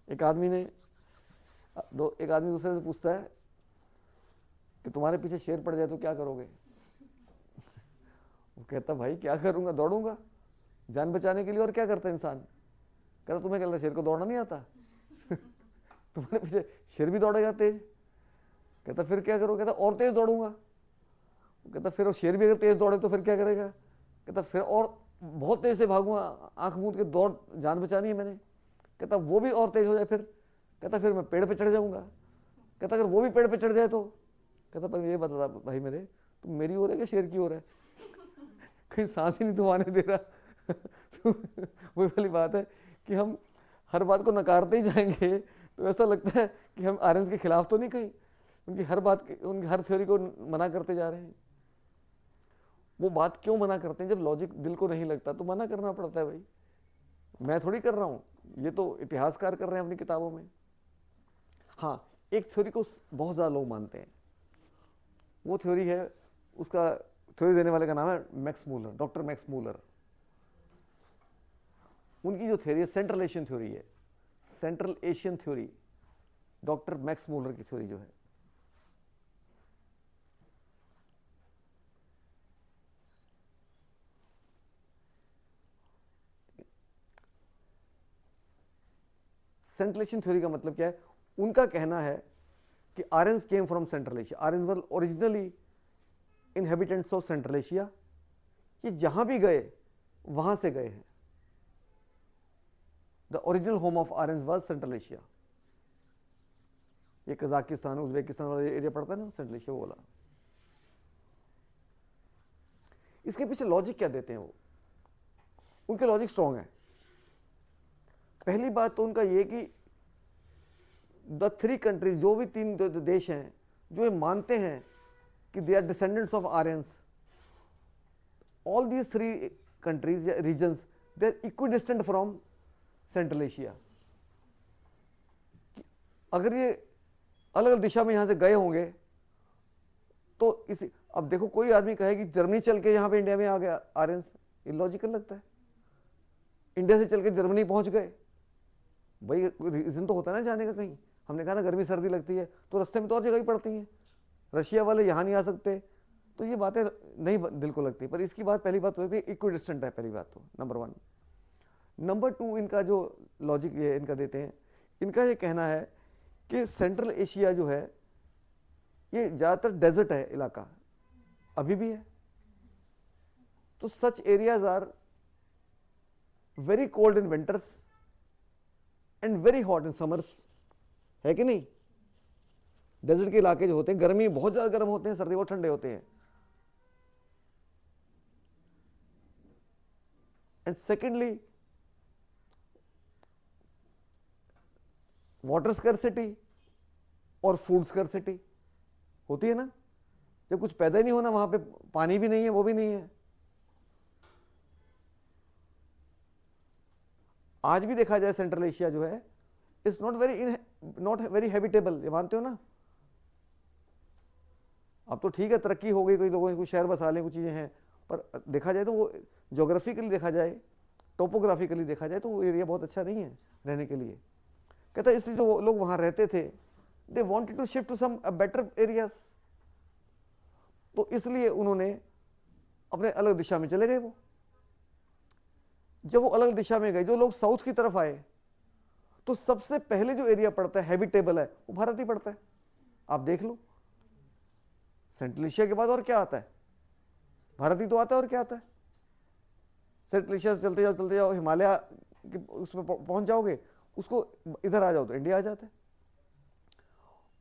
S1: एक आदमी दूसरे से पूछता है कि तुम्हारे पीछे शेर पड़ जाए तो क्या करोगे? वो कहता भाई क्या करूंगा, दौड़ूंगा जान बचाने के लिए, और क्या करता है इंसान? कहता तुम्हें क्या लगता है शेर को दौड़ना नहीं आता? तुम्हारे पीछे शेर भी दौड़ेगा तेज। कहता फिर क्या करो? कहता और तेज दौड़ूंगा। कहता फिर और शेर भी अगर तेज दौड़े तो फिर क्या करेगा? कहता फिर और बहुत तेज से भागूंगा, आंख मूंद के दौड़, जान बचानी है मैंने। कहता वो भी और तेज हो जाए फिर? कहता फिर मैं पेड़ पे चढ़ जाऊंगा। कहता अगर वो भी पेड़ पे चढ़ जाए तो? कहता पर ये बता भाई मेरे, तुम मेरी ओर है कि शेर की ओर है? कहीं सांस ही नहीं तो आने दे रहा। तो वही वाली बात है कि हम हर बात को नकारते ही जाएंगे तो ऐसा लगता है कि हम आर्यंस के खिलाफ तो नहीं, कहीं उनकी हर बात, उनकी हर थ्योरी को मना करते जा रहे हैं। वो बात क्यों मना करते हैं? जब लॉजिक दिल को नहीं लगता तो मना करना पड़ता है भाई। मैं थोड़ी कर रहा हूं, ये तो इतिहासकार कर रहे हैं अपनी किताबों में। हाँ, एक थ्योरी को बहुत ज्यादा लोग मानते हैं, वो थ्योरी है, उसका थ्योरी देने वाले का नाम है Max Muller, doctor Max Muller. उनकी जो थ्योरी है सेंट्रल एशियन थ्योरी है, central Asian theory, doctor Max Muller की थ्योरी जो है। सेंट्रल एशियन थ्योरी का मतलब क्या है? उनका कहना है कि Aryans came from central Asia, Aryans were originally inhabitants of central Asia. ये जहां भी गए वहां से गए हैं। The original home of Aryans was central Asia. ये कजाकिस्तान, उज्बेकिस्तान वाला एरिया पड़ता है ना, सेंट्रल एशिया वो वाला। इसके पीछे लॉजिक क्या देते हैं वो? उनके लॉजिक स्ट्रॉन्ग है। पहली बात तो उनका ये कि द थ्री कंट्रीज, जो भी तीन देश हैं जो ये मानते हैं कि they are descendants of Aryans, all these three countries या regions they are equidistant from central Asia. अगर ये अलग अलग दिशा में यहां से गए होंगे तो इस, अब देखो कोई आदमी कहे कि जर्मनी चल के यहां पे इंडिया में आ गया आर्यंस, इलॉजिकल लगता है। इंडिया से चल के जर्मनी पहुंच गए, भाई रीजन तो होता है ना जाने का कहीं। हमने कहा ना गर्मी सर्दी लगती है तो रास्ते में तो और जगह ही पड़ती हैं, रशिया वाले यहाँ नहीं आ सकते, तो ये बातें नहीं दिल को लगती। पर इसकी बात, पहली बात तो होती है इक्विडिस्टेंट है, पहली बात तो नंबर वन। नंबर टू, इनका जो लॉजिक ये इनका देते हैं, इनका ये कहना है कि सेंट्रल एशिया जो है ये ज़्यादातर डेजर्ट है इलाका, अभी भी है। तो such areas are very cold in winters and very hot in summers, है कि नहीं? डेजर्ट के इलाके जो होते हैं गर्मी बहुत ज्यादा गर्म होते हैं, सर्दी बहुत ठंडे होते हैं। एंड सेकेंडली वाटर स्कैर्सिटी और फूड स्कैर्सिटी होती है ना। जब कुछ पैदा ही नहीं होना, वहां पे पानी भी नहीं है, वो भी नहीं है। आज भी देखा जाए सेंट्रल एशिया जो है इज नॉट वेरी हैबिटेबल, ये मानते हो ना? अब तो ठीक है तरक्की हो गई, कोई लोगों ने कुछ शहर बसा लें, कुछ चीजें हैं, पर देखा जाए तो वो ज्योग्राफिकली देखा जाए, टोपोग्राफिकली देखा जाए तो वो एरिया बहुत अच्छा नहीं है रहने के लिए। कहता है इसलिए जो लोग वहां रहते थे they wanted to shift to some better areas, तो इसलिए उन्होंने अपने अलग दिशा में चले गए। वो जब वो अलग दिशा में गए, जो लोग साउथ की तरफ आए, तो सबसे पहले जो एरिया पड़ता है हैबिटेबल है वो भारत ही पड़ता है। आप देख लो, सेंट्रल एशिया के बाद और क्या आता है? भारत ही तो आता है, और क्या आता है? सेंट्रल एशिया से चलते जाओ हिमालय उसमें पहुंच जाओगे, उसको इधर आ जाओ तो इंडिया आ जाता है।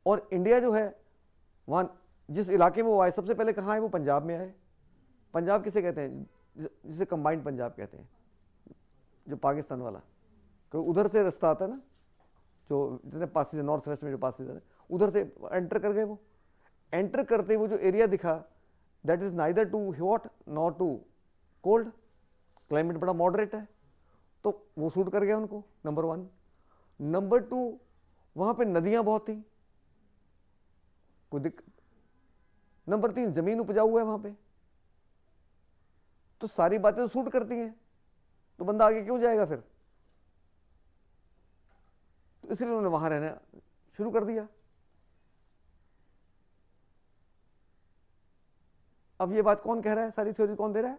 S1: और इंडिया जो है वहां जिस इलाके में वो आए, सबसे पहले कहाँ आए? वो पंजाब में आए। पंजाब किसे कहते हैं? जिसे कंबाइंड पंजाब कहते हैं, जो पाकिस्तान वाला, क्योंकि उधर से रास्ता आता है ना, जो जितने पासेज है नॉर्थ वेस्ट में जो पासेज है उधर से एंटर कर गए। वो एंटर करते वो जो एरिया दिखा, that is neither too hot not too cold, climate बड़ा मॉडरेट है, तो वो सूट कर गया उनको, नंबर वन। नंबर टू, वहां पे नदियां बहुत थी, कोई दिक्कत, नंबर 3 जमीन उपजाऊ है वहां पे, तो सारी बातें तो सूट करती हैं, तो बंदा आगे क्यों जाएगा फिर? तो इसलिए उन्होंने वहां रहना शुरू कर दिया। अब ये बात कौन कह रहा है, सारी थ्योरी कौन दे रहा है?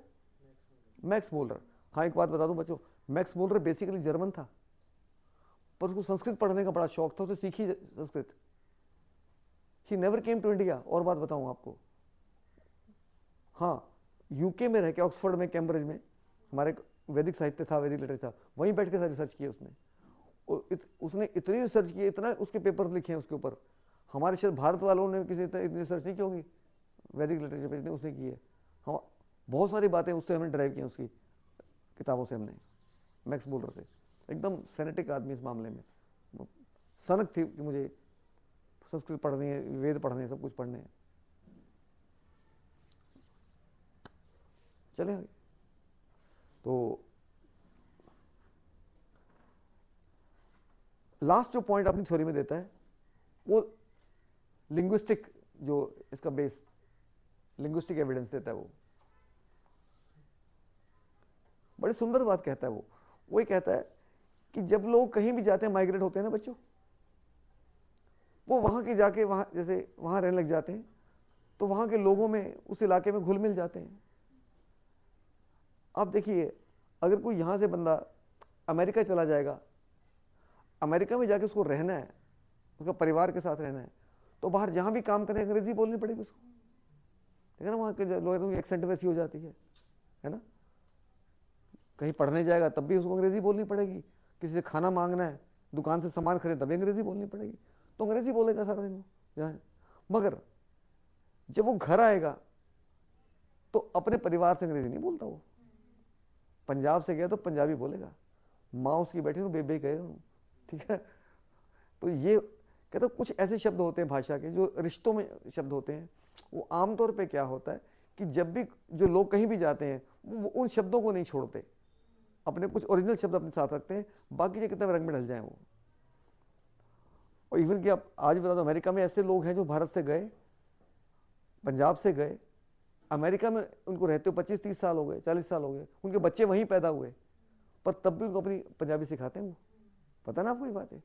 S1: Max Muller. हाँ एक बात बता दूं बच्चों, मैक्स मूलर बेसिकली जर्मन था, पर उसको संस्कृत पढ़ने का बड़ा शौक था, उसे सीखी Sanskrit. He never came to India. और बात बताऊं आपको, हाँ यूके में रह के, ऑक्सफोर्ड में, कैम्ब्रिज में हमारे वैदिक साहित्य था, वैदिक लिटरेचर था, वहीं बैठ के सारी रिसर्च की उसने। और उसने इतनी रिसर्च की, इतना उसके पेपर्स लिखे हैं उसके ऊपर, हमारे शायद भारत वालों ने किसी इतनी रिसर्च नहीं की होगी वैदिक लिटरेचर पे, इतनी उसने की है। हम बहुत सारी बातें उससे हमने ड्राइव की हैं, उसकी किताबों से हमने, मैक्स मूलर से। एकदम फेनेटिक आदमी इस मामले में, सनक थी कि मुझे संस्कृत पढ़नी है, वेद पढ़ने हैं, सब कुछ पढ़ने हैं। चले आगे। तो लास्ट जो पॉइंट अपनी थ्योरी में देता है वो लिंग्विस्टिक, जो इसका बेस लिंग्विस्टिक एविडेंस देता है। वो बड़ी सुंदर बात कहता है वो ये कहता है कि जब लोग कहीं भी जाते हैं, माइग्रेट होते हैं ना बच्चों, वो वहां के जाके वहां जैसे वहां रहने लग जाते हैं, तो वहां के लोगों में, उस इलाके में घुल मिल जाते हैं। आप देखिए, अगर कोई यहां से बंदा अमेरिका चला जाएगा, अमेरिका में जाके उसको रहना है, उसका परिवार के साथ रहना है, तो बाहर जहां भी काम करें अंग्रेजी बोलनी पड़ेगी उसको, ठीक है ना? वहां के लोगों की एक्सेंट वैसी हो जाती है ना? कहीं पढ़ने जाएगा तब भी उसको अंग्रेजी बोलनी पड़ेगी, किसी से खाना मांगना है, दुकान से सामान खरीदे तभी अंग्रेजी बोलनी पड़ेगी, तो अंग्रेजी बोलेगा सारा दिन जहाँ। मगर जब वो घर आएगा तो अपने परिवार से अंग्रेजी नहीं बोलता वो। पंजाब से गया तो पंजाबी बोलेगा, माँ उसकी बैठी तो बेबे कहेगा, ठीक है? तो ये कहते कुछ ऐसे शब्द होते हैं भाषा के जो रिश्तों में शब्द होते हैं। वो आमतौर पे क्या होता है कि जब भी जो लोग कहीं भी जाते हैं वो उन शब्दों को नहीं छोड़ते, अपने कुछ ओरिजिनल शब्द अपने साथ रखते हैं, बाकी जो कितने रंग में ढल जाएं वो। और इवन कि आप आज बता दो, अमेरिका में ऐसे लोग हैं जो भारत से गए, पंजाब से गए अमेरिका में, उनको रहते हो 25-30 साल हो गए, 40 साल हो गए, उनके बच्चे वहीं पैदा हुए, पर तब भी उनको अपनी पंजाबी सिखाते हैं वो। पता ना आपको ये बात है?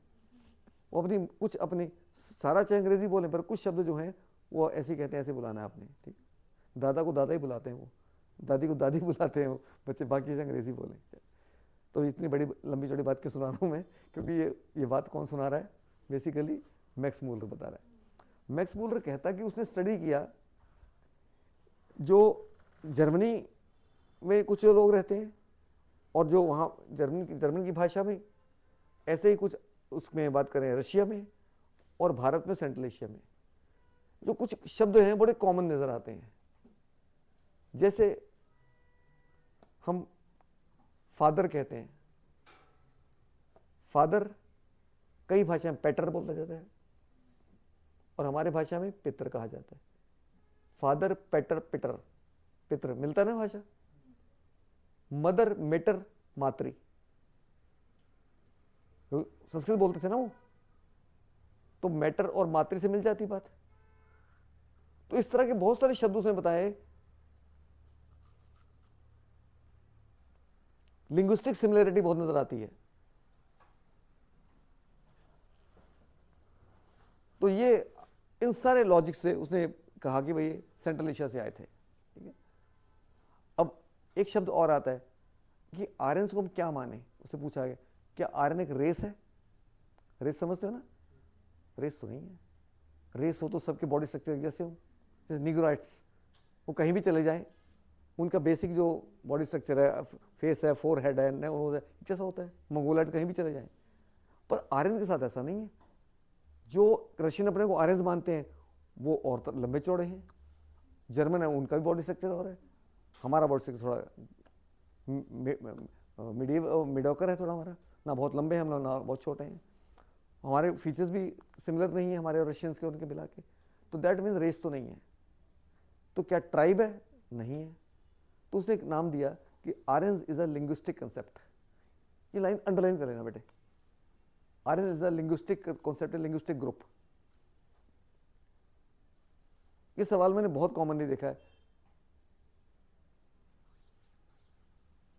S1: वो अपनी कुछ अपनी सारा चाहे अंग्रेजी बोले, पर कुछ शब्द जो हैं वो ऐसे कहते हैं, ऐसे बुलाना है आपने, ठीक? दादा को दादा ही बुलाते हैं वो, दादी को दादी बुलाते हैं वो बच्चे, बाकी से अंग्रेजी बोलें। तो इतनी बड़ी लंबी चौड़ी बात क्यों सुना रहा हूँ मैं? क्योंकि ये बात कौन सुना रहा है? बेसिकली मैक्स मूलर बता रहा है। मैक्स मूलर कहता है कि उसने स्टडी किया, जो जर्मनी में कुछ लोग रहते हैं और जो वहाँ जर्मन की भाषा में, ऐसे ही कुछ उसमें बात करें रशिया में और भारत में, सेंट्रल एशिया में, जो कुछ शब्द हैं बड़े कॉमन नजर आते हैं। जैसे हम फादर कहते हैं, फादर कई भाषा में पेटर बोला जाता है और हमारे भाषा में पितर कहा जाता है। फादर, पेटर, पिटर, पितर मिलता है ना भाषा। मदर, मेटर, मातृ, संस्कृत बोलते थे ना वो, तो मेटर और मातृ से मिल जाती बात। तो इस तरह के बहुत सारे शब्द उसने बताए। लिंग्विस्टिक सिमिलरिटी बहुत नजर आती है। तो ये इन सारे लॉजिक से उसने कहा कि भाई सेंट्रल एशिया से आए थे, ठीक है? अब एक शब्द और आता है कि आर्यंस को हम क्या माने। उससे पूछा गया क्या आर्यन एक रेस है? रेस समझते हो ना? रेस तो नहीं है। रेस हो तो सबके बॉडी स्ट्रक्चर जैसे हो, जैसे निग्रोइड्स, वो कहीं भी चले जाएं, उनका बेसिक जो बॉडी स्ट्रक्चर है, फेस है, फोर हेड है, जैसा होता है। मंगोलाइट कहीं भी चले जाएं, पर आर्यंस के साथ ऐसा नहीं है। जो रशियन अपने को आर्यंस मानते हैं वो और लंबे चौड़े हैं, जर्मन है उनका भी बॉडी स्ट्रक्चर और है, हमारा बॉडी स्ट्रक्चर थोड़ा मिडोकर है थोड़ा, हमारा ना बहुत लंबे हैं हम, ना बहुत छोटे हैं। हमारे फीचर्स भी सिमिलर नहीं है हमारे और रशियंस के, उनके मिला के। तो दैट मीन्स रेस तो नहीं है। तो क्या ट्राइब है? नहीं है। तो उसने एक नाम दिया कि Aryans is a linguistic concept. ये लाइन अंडरलाइन कर लेना बेटे। Aryans is a linguistic concept, linguistic group. ये सवाल मैंने बहुत कॉमनली देखा है।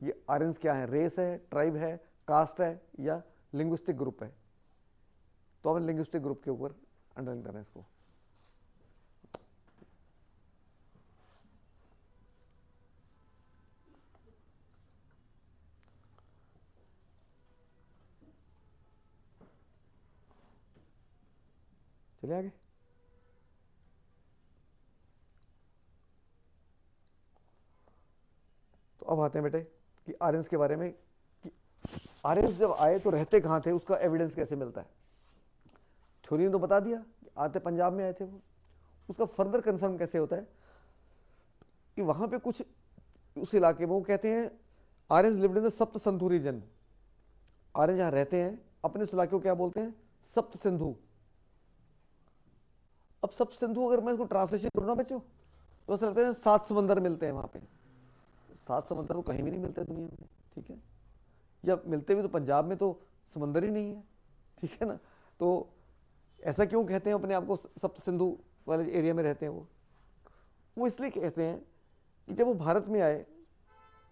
S1: ये आर्यंस क्या है? रेस है, ट्राइब है, कास्ट है या लिंग्विस्टिक ग्रुप है? तो हमें लिंग्विस्टिक ग्रुप के ऊपर अंडरलाइन करना है इसको। चलिए आगे। तो अब आते हैं बेटे कि आर्यंस के बारे में, कि आर्यंस जब आए तो रहते कहाँ थे, उसका एविडेंस कैसे मिलता है। थ्योरी ने तो बता दिया आते पंजाब में आए थे वो, उसका फर्दर कंफर्म कैसे होता है कि वहाँ पे कुछ उस इलाके में वो कहते हैं आर्यंस लिव्ड इन द सप्त सिंधु रीजन। आर्यन जहाँ रहते हैं अपने इस इलाके को क्या बोलते हैं? सप्त सिंधु। अब सप्त सिंधु अगर मैं इसको ट्रांसलेशन करूँ ना बच्चों, तो ऐसा लगता है 7 समंदर मिलते हैं वहाँ पे। 7 समंदर तो कहीं भी नहीं मिलते दुनिया में, ठीक है? या मिलते भी तो पंजाब में तो समंदर ही नहीं है, ठीक है ना? तो ऐसा क्यों कहते हैं अपने आप को सप्त सिंधु वाले एरिया में रहते हैं? वो इसलिए कहते हैं कि जब वो भारत में आए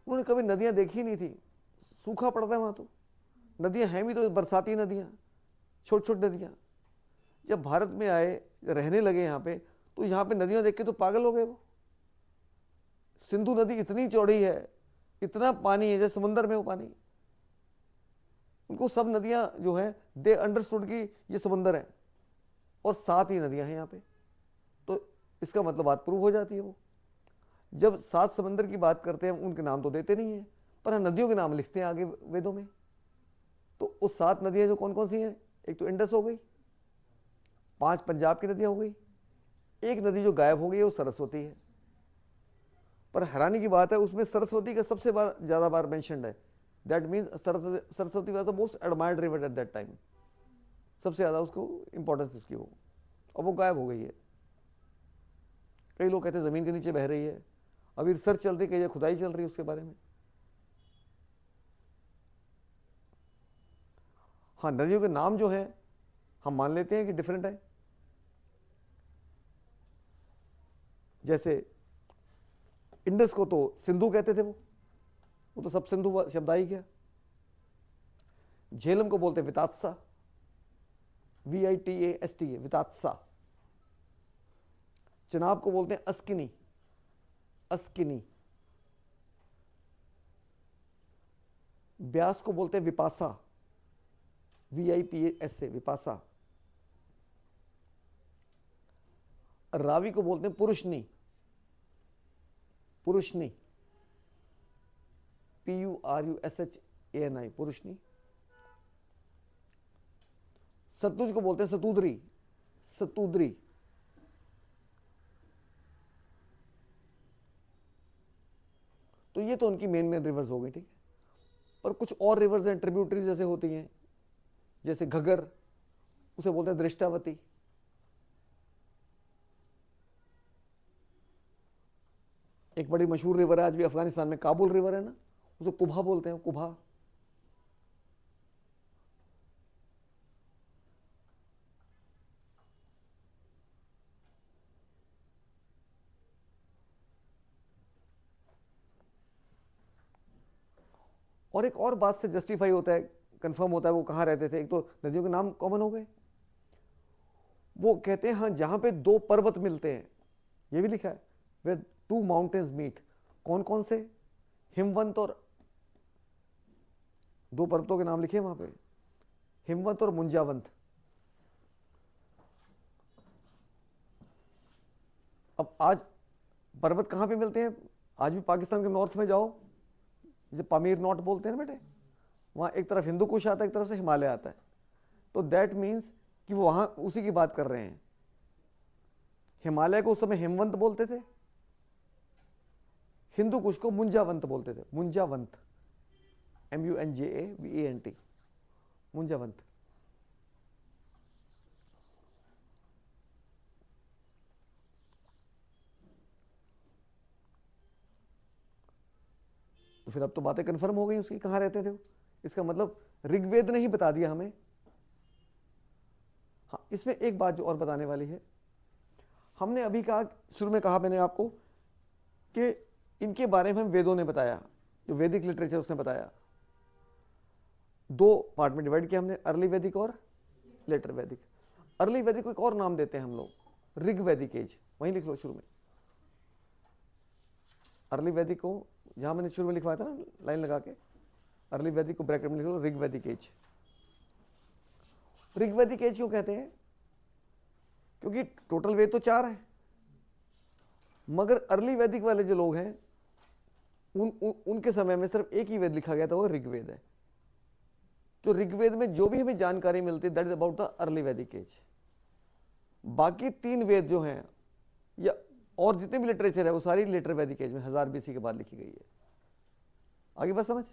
S1: उन्होंने कभी नदियाँ देखी नहीं थी, सूखा पड़ता है वहाँ, तो नदियाँ हैं भी तो बरसाती नदियाँ, छोटी छोटी नदियाँ। जब भारत में आए, रहने लगे यहाँ पे, तो यहाँ पे नदियाँ देख के तो पागल हो गए वो। सिंधु नदी इतनी चौड़ी है, इतना पानी है जैसे समुद्र में वो पानी। उनको सब नदियाँ जो है दे अंडरस्टूड कि ये समुंदर है और 7 ही नदियाँ हैं यहाँ पे। तो इसका मतलब बात प्रूव हो जाती है। वो जब 7 समंदर की बात करते हैं उनके नाम तो देते नहीं है, पर नदियों के नाम लिखते हैं आगे वेदों में। तो उस 7 नदियाँ जो कौन कौन सी हैं? एक तो इंडस हो गई, 5 पंजाब की नदियाँ हो गई, एक नदी जो गायब हो गई है वो सरस्वती है। पर हैरानी की बात है उसमें सरस्वती का सबसे ज़्यादा बार मेंशन्ड है। That means Saraswati was the most admired river at that time. सबसे ज़्यादा उसको इंपॉर्टेंस उसकी हो, अब वो गायब हो गई है। कई लोग कहते हैं ज़मीन के नीचे बह रही है, अभी रिसर्च चल रही है कि खुदाई चल रही है उसके बारे में। हाँ, नदियों के नाम जो है हम मान लेते हैं कि डिफरेंट है। जैसे इंडस को तो सिंधु कहते थे, वो तो सब सिंधु शब्द आ ही गया। झेलम को बोलते वितात्सा, VITAST है वितात्सा। चनाब को बोलते हैं अस्किनी, अस्किनी। ब्यास को बोलते हैं विपासा, VIPASA विपासा। रावी को बोलते हैं पुरुषनी, पुरुषनी, PURUSHANI पुरुषनी। सतलुज को बोलते हैं सतुद्री, सतुद्री। तो ये तो उनकी मेन रिवर्स हो गई, ठीक है। पर कुछ और रिवर्स हैं ट्रिब्यूटरीज जैसे होती हैं, जैसे घगर, उसे बोलते हैं दृष्टावती। एक बड़ी मशहूर रिवर है आज भी अफगानिस्तान में, काबुल रिवर है ना, उसे कुभा बोलते हैं, कुभा। और एक और बात से जस्टिफाई होता है, कंफर्म होता है वो कहाँ रहते थे। एक तो नदियों के नाम कॉमन हो गए, वो कहते हैं हाँ जहां पे 2 पर्वत मिलते हैं, ये भी लिखा है वे 2 माउंटेन्स मीट। कौन कौन से? हिमवंत और 2 पर्वतों के नाम लिखे वहां पे, हिमवंत और मुंजावंत। अब आज पर्वत कहां पे मिलते हैं? आज भी पाकिस्तान के नॉर्थ में जाओ, जैसे पामीर नॉट बोलते हैं ना बेटे, वहाँ एक तरफ हिंदू कुश आता है, एक तरफ से हिमालय आता है। तो दैट मीन्स कि वो वहाँ उसी की बात कर रहे हैं। हिमालय को उस समय हिमवंत बोलते थे, हिंदू कुश को मुंजावंत बोलते थे, मुंजावंत, MUNJAVANT, मुंजावंत। तो फिर अब तो बातें कंफर्म हो गई उसकी, कहाँ रहते थे वो। इसका मतलब ऋग्वेद ने ही बता दिया हमें। हाँ, इसमें एक बात जो और बताने वाली है, हमने अभी कहा, शुरू में कहा मैंने आपको कि इनके बारे में वेदों ने बताया, जो वैदिक लिटरेचर उसने बताया। दो पार्ट में डिवाइड किया हमने, अर्ली वैदिक और लेटर वैदिक। अर्ली वैदिक को एक और नाम देते हैं हम लोग, ऋग वैदिक एज। वहीं लिख लो शुरू में, अर्ली वैदिक को जहां मैंने शुरू में लिखवाया था ना लाइन लगा के, अर्ली वैदिक को ब्रैकेट में लिख लो ऋग वैदिक एज। ऋग वैदिक एज क्यों कहते हैं? क्योंकि टोटल वेद तो 4 है, मगर अर्ली वैदिक वाले जो लोग हैं उनके समय में सिर्फ एक ही वेद लिखा गया था, वो ऋग्वेद है। तो ऋग्वेद में जो भी हमें जानकारी मिलती है that is about the early वैदिक एज। बाकी 3 वेद जो हैं या और जितने भी लिटरेचर है वो सारी लेटर वैदिक एज में 1000 BC के बाद लिखी गई है। आगे बात समझ?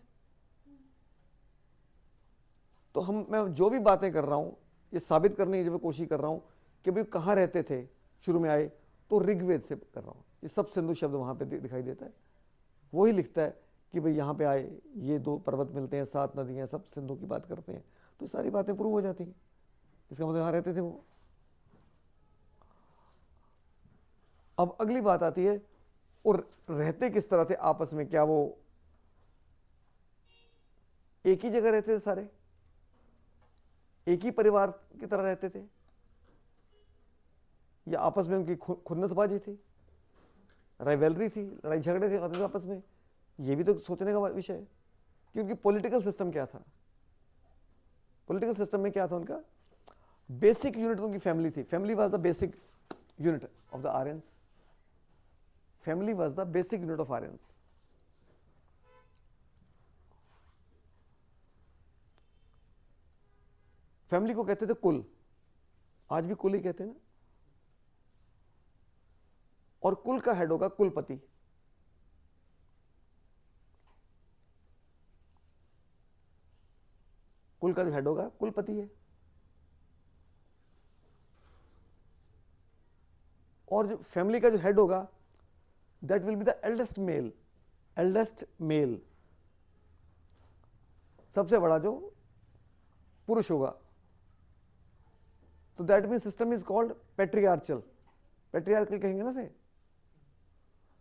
S1: तो मैं जो भी बातें कर रहा हूं ये साबित करने की जब मैं कोशिश कर रहा हूं कि भाई कहाँ रहते थे, शुरू में आए तो ऋग्वेद से कर रहा हूं। ये सब सिंधु शब्द वहां पे दिखाई देता है, वही लिखता है कि भाई यहाँ पे आए, ये 2 पर्वत मिलते हैं, 7 नदियाँ, सब सिंधु की बात करते हैं, तो सारी बातें प्रूव हो जाती हैं। इसका मतलब यहाँ रहते थे वो। अब अगली बात आती है, और रहते किस तरह थे आपस में? क्या वो एक ही जगह रहते थे सारे, एक ही परिवार की तरह रहते थे, या आपस में उनकी खुन्नसबाजी थी, राइवलरी थी, लड़ाई झगड़े थे होते थे आपस में? ये भी तो सोचने का विषय है कि उनकी पॉलिटिकल सिस्टम क्या था। पॉलिटिकल सिस्टम में क्या था उनका? बेसिक यूनिट उनकी फैमिली थी। Family was the basic unit of the Aryans. Family was the basic unit of Aryans. Family को कहते थे कुल, आज भी कुल ही कहते हैं ना। और कुल का हेड होगा कुलपति। कुल का जो हेड होगा कुलपति है। और जो फैमिली का जो हेड होगा that will be the eldest male. Eldest male, सबसे बड़ा जो पुरुष होगा। तो that mean system is called patriarchal. Patriarchal कहेंगे ना से।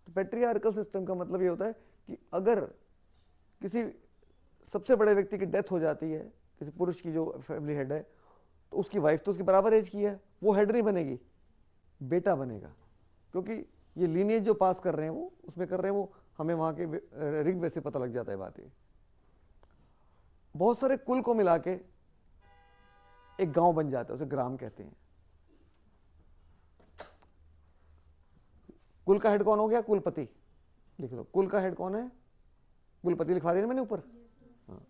S1: तो पैट्रियार्कल सिस्टम का मतलब ये होता है कि अगर किसी सबसे बड़े व्यक्ति की डेथ हो जाती है, किसी पुरुष की जो फैमिली हेड है, तो उसकी वाइफ तो उसके बराबर एज की है, वो हेड नहीं बनेगी, बेटा बनेगा। क्योंकि ये लीनिएज जो पास कर रहे हैं वो उसमें कर रहे हैं, वो हमें वहाँ के ऋग्वेद से पता लग जाता है बात। ये बहुत सारे कुल को मिला के एक गांव बन जाता है, उसे ग्राम कहते हैं। कुल का हेड कौन हो गया? कुलपति। लिख लो, कुल का हेड कौन है? कुलपति। लिखवा देना मैंने ऊपर। हाँ।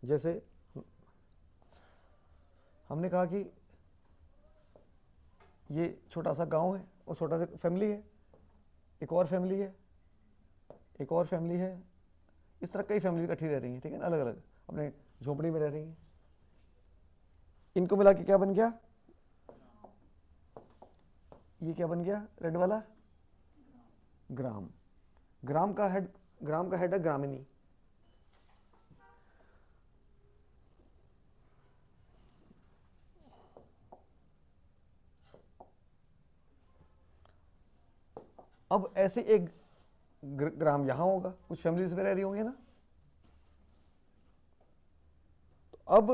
S1: जैसे हमने कहा कि ये छोटा सा गांव है और छोटा सा फैमिली है, एक और फैमिली है, एक और फैमिली है, इस तरह कई फैमिली इकट्ठी रह रही हैं, ठीक है ना, अलग अलग अपने झोपड़ी में रह रही हैं। इनको मिला के क्या बन गया? ये क्या बन गया रेड वाला? ग्राम। ग्राम का हेड है ग्रामिनी। अब ऐसे एक ग्राम यहां होगा, कुछ फैमिलीज में रह रही होंगी ना। तो अब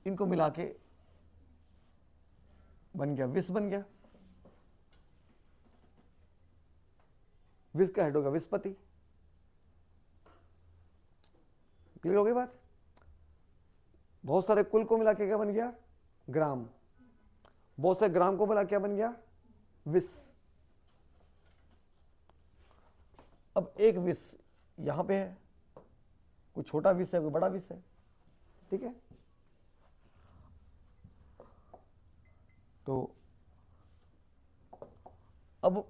S1: इनको मिला के बन गया विस, बन गया। विस का हेड होगा विस्पति। क्लियर हो गई बात? बहुत सारे कुल को मिला के क्या बन गया? ग्राम। बहुत सारे ग्राम को मिला क्या बन गया? विस। अब एक विस यहां पे है, कोई छोटा विस है, कोई बड़ा विस है, ठीक है। तो अब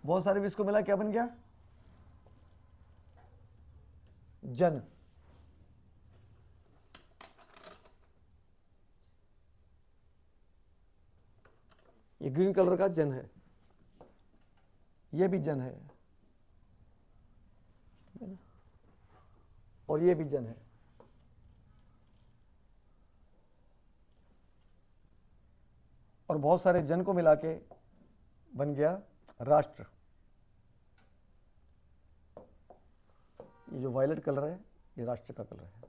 S1: बहुत सारे विस को मिला क्या बन गया? जन। ये ग्रीन कलर का जन है, ये भी जन है ना? और ये भी जन है। और बहुत सारे जन को मिला के बन गया राष्ट्र। ये जो वायलेट कलर है ये राष्ट्र का कलर है।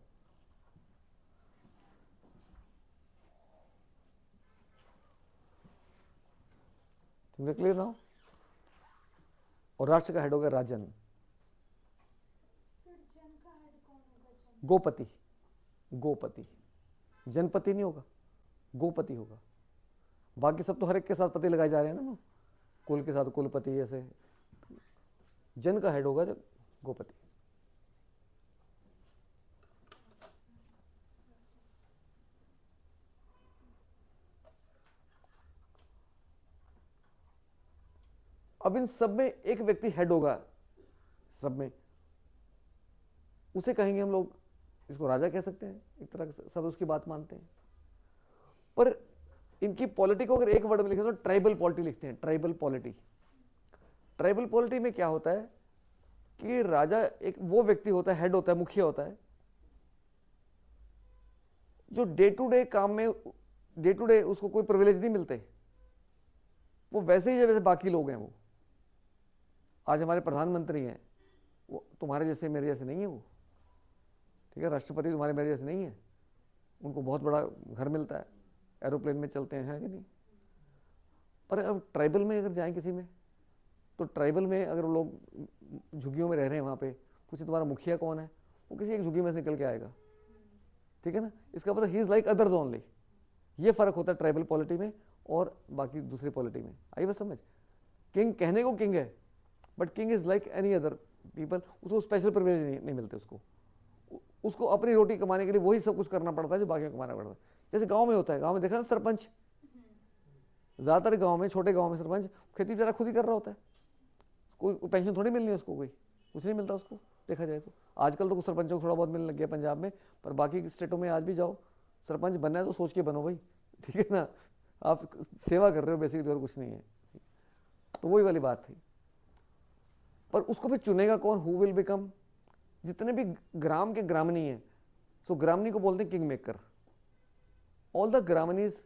S1: Clear now. और राष्ट्र का हेड हो गया राजन, गोपति। गोपति, जनपति नहीं होगा, गोपति होगा। बाकी सब तो हर एक के साथ पति लगाए जा रहे हैं ना, कुल के साथ कुलपति, ऐसे। जन का हेड होगा जो गोपति। अब इन सब में एक व्यक्ति हेड होगा, सब में, उसे कहेंगे हम लोग, इसको राजा कह सकते हैं एक तरह से, सब उसकी बात मानते हैं। पर इनकी पॉलिटी को अगर एक वर्ड में लिखें तो ट्राइबल पॉलिटी लिखते हैं, ट्राइबल पॉलिटी। ट्राइबल पॉलिटी में क्या होता है कि राजा एक वो व्यक्ति होता है, हेड होता है, मुखिया होता है, जो डे टू डे काम में, डे टू डे उसको कोई प्रिविलेज नहीं मिलते, वो वैसे ही जैसे बाकी लोग हैं। वो आज हमारे प्रधानमंत्री हैं, वो तुम्हारे जैसे मेरे जैसे नहीं है वो, ठीक है। राष्ट्रपति तुम्हारे मेरे जैसे नहीं है, उनको बहुत बड़ा घर मिलता है, एरोप्लेन में चलते हैं कि नहीं। पर अब ट्राइबल में अगर जाएं किसी में, तो ट्राइबल में अगर लोग झुग्गियों में रह रहे हैं, वहाँ पे कुछ तुम्हारा मुखिया कौन है, वो किसी एक झुग्गी में से निकल के आएगा, ठीक है ना। इसका मतलब he is like others only. ये फर्क होता है ट्राइबल पॉलिटी में और बाकी दूसरी पॉलिटी में। आई बस समझ। किंग कहने को किंग है, but king is like any other people. उसको स्पेशल प्रिविलेज नहीं मिलते। उसको अपनी रोटी कमाने के लिए वही सब कुछ करना पड़ता है जो बाकी कमाना पड़ता है। जैसे गांव में होता है, गांव में देखा ना सरपंच, ज्यादातर गांव में, छोटे गांव में सरपंच खेती बेचारा खुद ही कर रहा होता है, कोई पेंशन थोड़ी मिलनी है उसको, कोई कुछ नहीं मिलता उसको, देखा जाए तो। आजकल तो कुछ सरपंचों को थोड़ा बहुत मिलने लग गया पंजाब में, पर बाकी स्टेटों में आज भी जाओ, सरपंच बनना है तो सोच के बनो भाई, ठीक है ना। आप सेवा कर रहे हो बेसिकली, और कुछ नहीं है। तो वही वाली बात थी। पर उसको फिर चुनेगा कौन, हु विल बिकम, जितने भी ग्राम के ग्रामनी हैं, सो ग्रामनी को बोलते हैं king maker. All the gramanis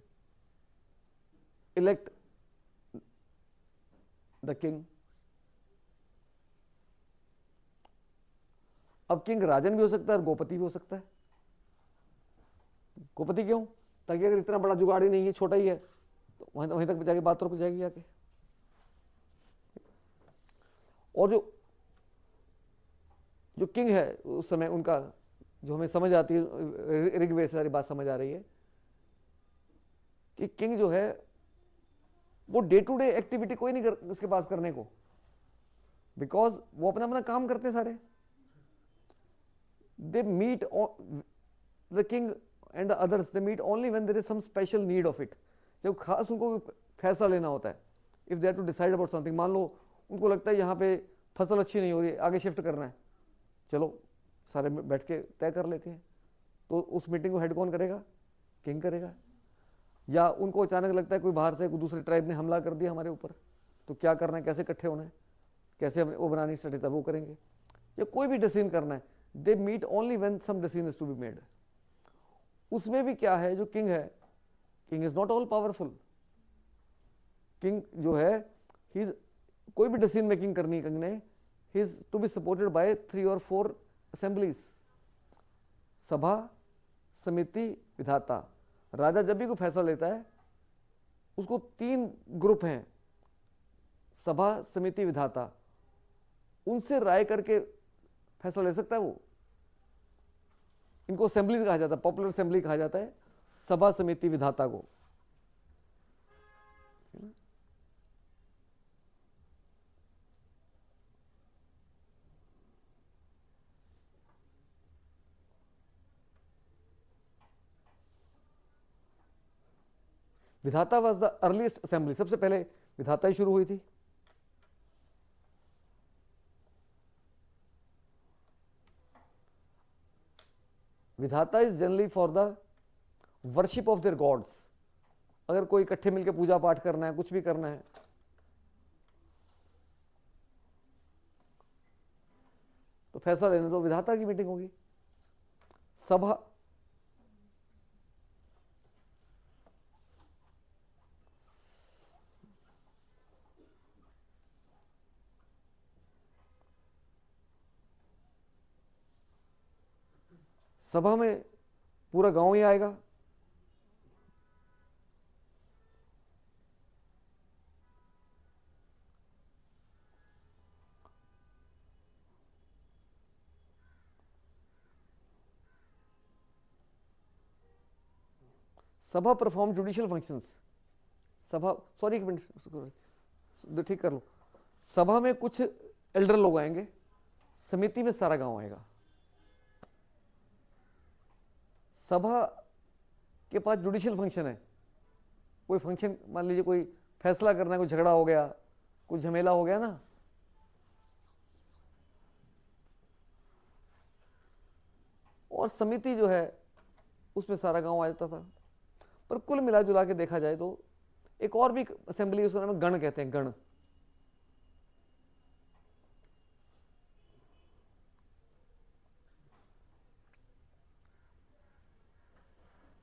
S1: elect the king. अब किंग राजन भी हो सकता है और गोपति भी हो सकता है। गोपति क्यों? ताकि अगर इतना बड़ा जुगाड़ ही नहीं है, छोटा ही है, तो वहीं तक जाके बात रुक जाएगी आके। और जो किंग है उस समय, उनका जो हमें समझ आती है, ऋग्वेद से सारी बात समझ आ रही है कि किंग जो है वो डे टू डे एक्टिविटी कोई नहीं उसके पास करने को, बिकॉज वो अपना अपना काम करते हैं सारे। They meet the king and the others, they meet only when there is some special need of it. जब खास उनको फैसला लेना होता है, if they have to decide about something, मान लो उनको लगता है यहाँ पे फसल अच्छी नहीं हो रही है, आगे शिफ्ट करना है, चलो सारे बैठ के तय कर लेते हैं। तो उस मीटिंग को हेड कौन करेगा? किंग करेगा। या उनको अचानक लगता है कोई बाहर से, कोई दूसरे ट्राइब ने हमला कर दिया हमारे ऊपर, तो क्या करना है, कैसे इकट्ठे होना है, कैसे हमें वो बनानी स्ट्रेटेजी, तब वो करेंगे। या कोई भी डिसीजन करना है, they meet only when some decision is to be made. उसमें भी क्या है, जो किंग है, king is not all powerful. King जो है, ही कोई भी डिसीजन मेकिंग करनी किंग ने, he is to be supported by 3 or 4 assemblies, Sabha, Samiti, विधाता। राजा जब भी कोई फैसला लेता है, उसको 3 ग्रुप हैं, सभा, समिति, विधाता, उनसे राय करके फैसला ले सकता है वो। इनको असेंबली कहा जाता है, पॉपुलर असेंबली कहा जाता है सभा, समिति, विधाता को। विधाता वॉज द अर्लीस्ट असेंबली, सबसे पहले विधाता ही शुरू हुई थी। Vidatha is generally for the worship of their gods. अगर कोई इकट्ठे मिलकर पूजा पाठ करना है, कुछ भी करना है, तो फैसला लेना तो विधाता की मीटिंग होगी। सभा, सभा में पूरा गांव ही आएगा, सभा परफॉर्म जुडिशियल फंक्शंस। सभा, सॉरी एक मिनट ठीक कर लो। सभा में कुछ एल्डर लोग आएंगे, समिति में सारा गांव आएगा। सभा के पास जुडिशियल फंक्शन है, कोई फंक्शन मान लीजिए कोई फैसला करना है, कोई झगड़ा हो गया, कुछ झमेला हो गया ना, और समिति जो है उसमें सारा गांव आ जाता था। पर कुल मिला जुला के देखा जाए तो एक और भी असेंबली, उसका नाम है गण कहते हैं, गण।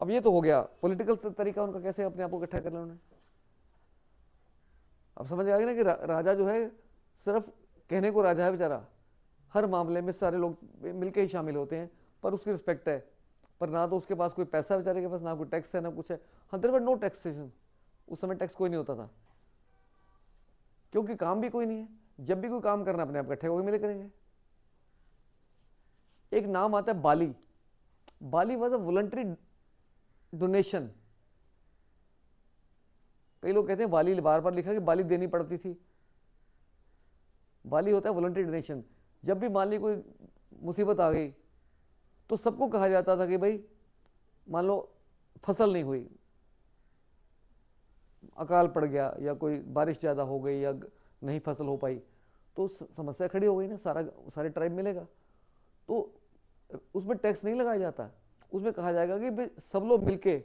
S1: अब ये तो हो गया पॉलिटिकल तरीका उनका, कैसे अपने आप को इकट्ठा कर लिया उन्होंने। अब समझ आ गया ना कि राजा जो है सिर्फ कहने को राजा है बेचारा, हर मामले में सारे लोग मिलके ही शामिल होते हैं, पर उसकी रिस्पेक्ट है, पर ना तो उसके पास कोई पैसा बेचारे के पास, ना कोई टैक्स है, ना कुछ है। हाँ, देयर वर नो टैक्सेशन, उस समय टैक्स कोई नहीं होता था, क्योंकि काम भी कोई नहीं है। जब भी कोई काम करना अपने आप इकट्ठे होकर मिले करेंगे। एक नाम आता है बाली। बाली वॉज अ वॉलंटरी डोनेशन। कई लोग कहते हैं बाली, बार बार लिखा कि बाली देनी पड़ती थी। बाली होता है वॉलंटरी डोनेशन। जब भी मान ली कोई मुसीबत आ गई तो सबको कहा जाता था कि भाई मान लो फसल नहीं हुई, अकाल पड़ गया, या कोई बारिश ज़्यादा हो गई, या नहीं फसल हो पाई, तो समस्या खड़ी हो गई ना, सारे ट्राइब मिलेगा, तो उसमें टैक्स नहीं लगाया जाता। उसमें कहा जाएगा कि भाई सब लोग मिलके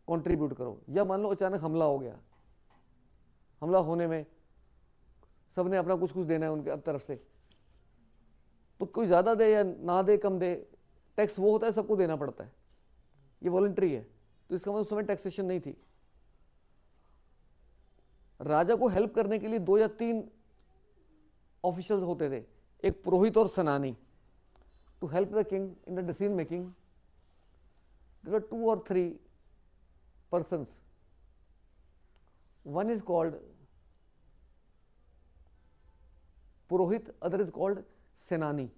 S1: कंट्रीब्यूट करो। या मान लो अचानक हमला हो गया, हमला होने में सबने अपना कुछ कुछ देना है उनके तरफ से, तो कोई ज़्यादा दे या ना दे, कम दे, टैक्स वो होता है सबको देना पड़ता है, ये वॉलंटरी है। तो इसका मतलब उस समय टैक्सेशन नहीं थी। राजा को हेल्प करने के लिए 2 या 3 ऑफिशियल्स होते थे, एक पुरोहित और सेनानी, to help the king in the decision making. There were 2 or 3 persons. One is called Purohit, other is called Senani.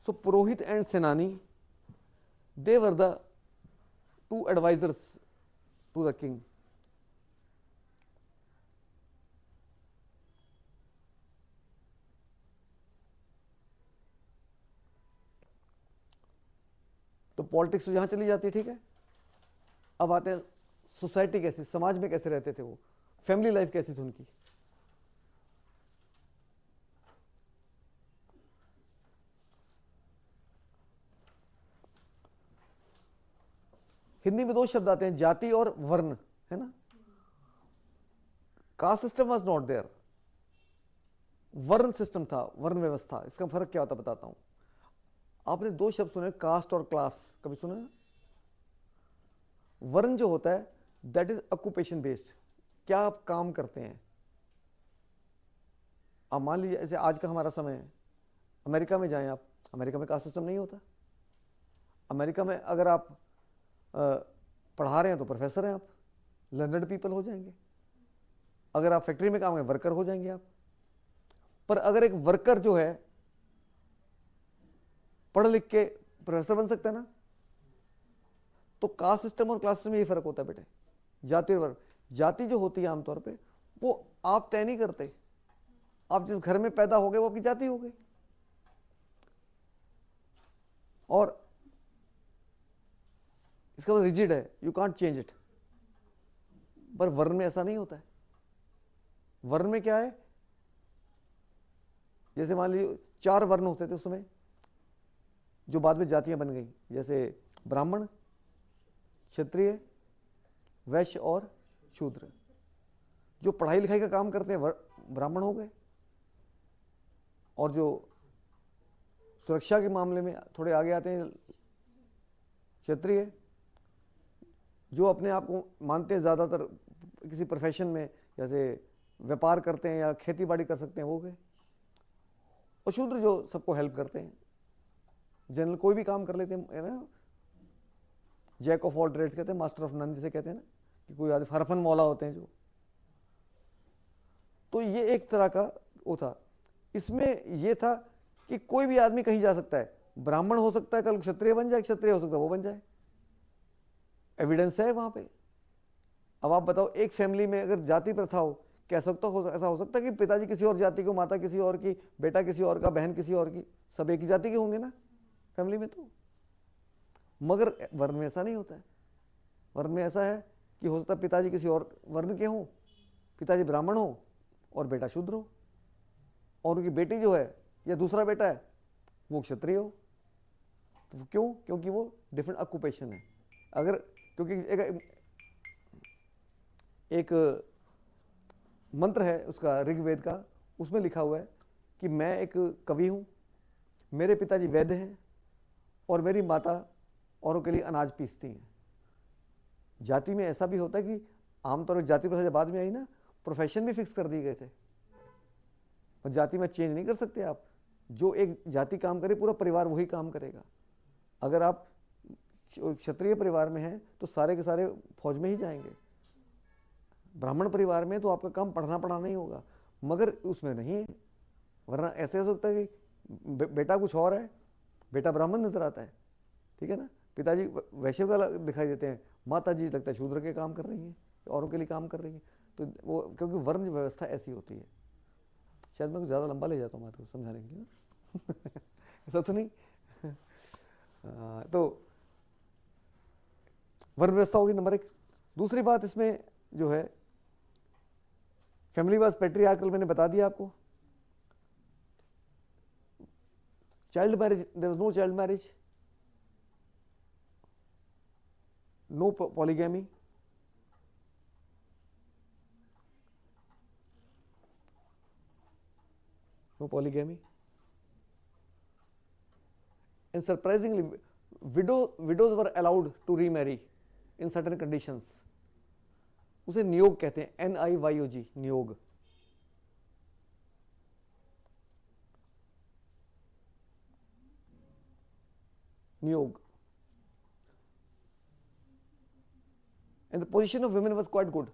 S1: So Purohit and Senani, they were the 2 advisors to the king. तो politics तो यहाँ चली जाती है, ठीक है। अब आते हैं सोसाइटी कैसी, समाज में कैसे रहते थे वो, फैमिली लाइफ कैसी थी उनकी। हिंदी में 2 शब्द आते हैं, जाति और वर्ण, है ना। Caste system was not there, वर्ण सिस्टम था, वर्ण व्यवस्था। इसका फर्क क्या होता बताता हूं। आपने 2 शब्द सुने, कास्ट और क्लास, कभी सुना ना। वर्ण जो होता है दैट इज ऑक्यूपेशन बेस्ड, क्या आप काम करते हैं। अब मान लीजिए ऐसे आज का हमारा समय है, अमेरिका में जाएं आप, अमेरिका में कास्ट सिस्टम नहीं होता। अमेरिका में अगर आप पढ़ा रहे हैं तो प्रोफेसर हैं आप, लर्नड पीपल हो जाएंगे। अगर आप फैक्ट्री में काम करें वर्कर हो जाएंगे आप। पर अगर एक वर्कर जो है पढ़ लिख के प्रोफेसर बन सकता है ना। तो कास्ट सिस्टम और क्लास सिस्टम में ये फर्क होता है बेटे, जाति और वर्ग। जाति जो होती है आमतौर पे वो आप तय नहीं करते, आप जिस घर में पैदा हो गए वो आपकी जाति हो गई। और इसका मतलब रिजिड है, यू कांट चेंज इट। पर वर्ण में ऐसा नहीं होता है। वर्ण में क्या है, जैसे मान लीजिए 4 वर्ण होते थे उस समय, जो बाद में जातियां बन गई, जैसे ब्राह्मण, क्षत्रिय, वैश्य और शूद्र। जो पढ़ाई लिखाई का काम करते हैं ब्राह्मण हो गए, और जो सुरक्षा के मामले में थोड़े आगे आते हैं क्षत्रिय। जो अपने आप को मानते हैं ज़्यादातर किसी प्रोफेशन में, जैसे व्यापार करते हैं या खेती बाड़ी कर सकते हैं, वो गए। और शूद्र जो सबको हेल्प करते हैं, जनरल कोई भी काम कर लेते हैं, है ना, जैक ऑफ ऑल ट्रेड्स कहते हैं, मास्टर ऑफ नन जिसे कहते हैं ना, कि कोई आदमी हरफन मौला होते हैं जो। तो ये एक तरह का वो था। इसमें ये था कि कोई भी आदमी कहीं जा सकता है, ब्राह्मण हो सकता है कल क्षत्रिय बन जाए, क्षत्रिय हो सकता है वो बन जाए, एविडेंस है वहां पे। अब आप बताओ, एक फैमिली में अगर जाति प्रथा हो, क्या ऐसा हो सकता है कि पिताजी किसी और जाति को, माता किसी और की, बेटा किसी और का, बहन किसी और की, सब एक ही जाति के होंगे ना फैमिली में तो। मगर वर्ण में ऐसा नहीं होता है। वर्ण में ऐसा है कि हो सकता है पिताजी किसी और वर्ण के हों, पिताजी ब्राह्मण हो और बेटा शूद्र हो, और उनकी बेटी जो है या दूसरा बेटा है वो क्षत्रिय हो। तो क्यों? क्योंकि वो डिफरेंट ऑक्यूपेशन है। अगर क्योंकि एक मंत्र है उसका, ऋग्वेद का, उसमें लिखा हुआ है कि मैं एक कवि हूँ, मेरे पिताजी वैद्य हैं और मेरी माता औरों के लिए अनाज पीसती हैं। जाति में ऐसा भी होता है कि आमतौर पर जाति प्रथा जब बाद में आई ना, प्रोफेशन भी फिक्स कर दिए गए थे, और जाति में चेंज नहीं कर सकते आप। जो एक जाति काम करे पूरा परिवार वही काम करेगा। अगर आप क्षत्रिय परिवार में हैं तो सारे के सारे फौज में ही जाएंगे, ब्राह्मण परिवार में तो आपका काम पढ़ना पढ़ाना ही होगा, मगर उसमें नहीं है। वरना ऐसे हो सकता है कि बेटा कुछ और है, बेटा ब्राह्मण नजर आता है, ठीक है ना, पिताजी वैश्य का दिखाई देते हैं, माता जी लगता है शूद्र के काम कर रही हैं, औरों के लिए काम कर रही हैं। तो वो क्योंकि वर्ण व्यवस्था ऐसी होती है। शायद मैं कुछ ज़्यादा लंबा ले जाता हूँ बात को समझाने के लिए ना ऐसा तो नहीं। तो वर्ण व्यवस्था होगी नंबर एक। दूसरी बात इसमें जो है, फैमिली वाज पैट्रियार्कल, मैंने बता दिया आपको। Child marriage, there was no child marriage, no polygamy, no polygamy, and surprisingly widows were allowed to remarry in certain conditions. उसे नियोग कहते हैं, NIYOG, नियोग। नियोग। And the position of women was quite good.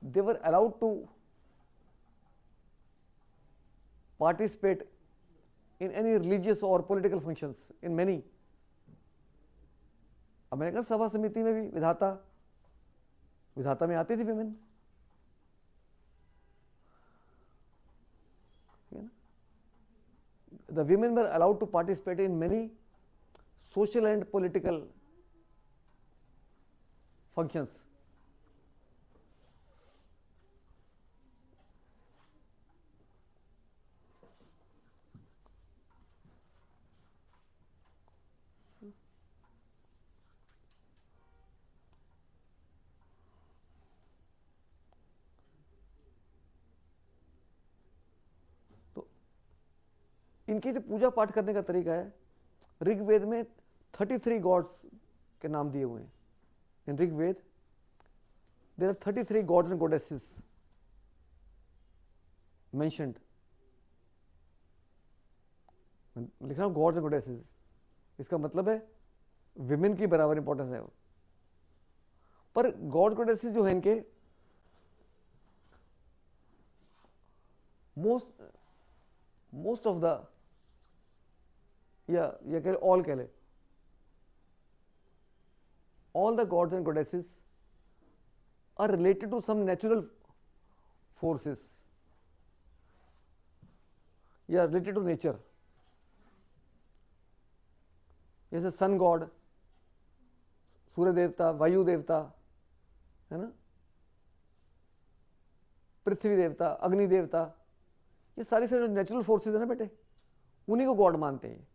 S1: They were allowed to participate in any religious or political functions in many. अब मैंने कहा सभा समिति में भी विधाता में आती थी women, the women were allowed to participate in many social and political functions. इनके जो पूजा पाठ करने का तरीका है, ऋग्वेद में 33 गॉड्स के नाम दिए हुए हैं। In Rigveda there are 33 gods and goddesses mentioned. लिख रहा हूं गॉड्स एंड गॉडेसेस, इसका मतलब है विमेन की बराबर इंपॉर्टेंस है। पर गॉड गॉडेसेस जो है इनके मोस्ट ऑफ द, या कह ले ऑल, कह ले all the gods and goddesses are related to some natural forces, या related to nature. जैसे सन गॉड, सूर्य देवता, वायु देवता, है ना, पृथ्वी देवता, अग्नि देवता, ये सारी सारी नेचुरल फोर्सेस है ना बेटे, उन्हीं को गॉड मानते हैं।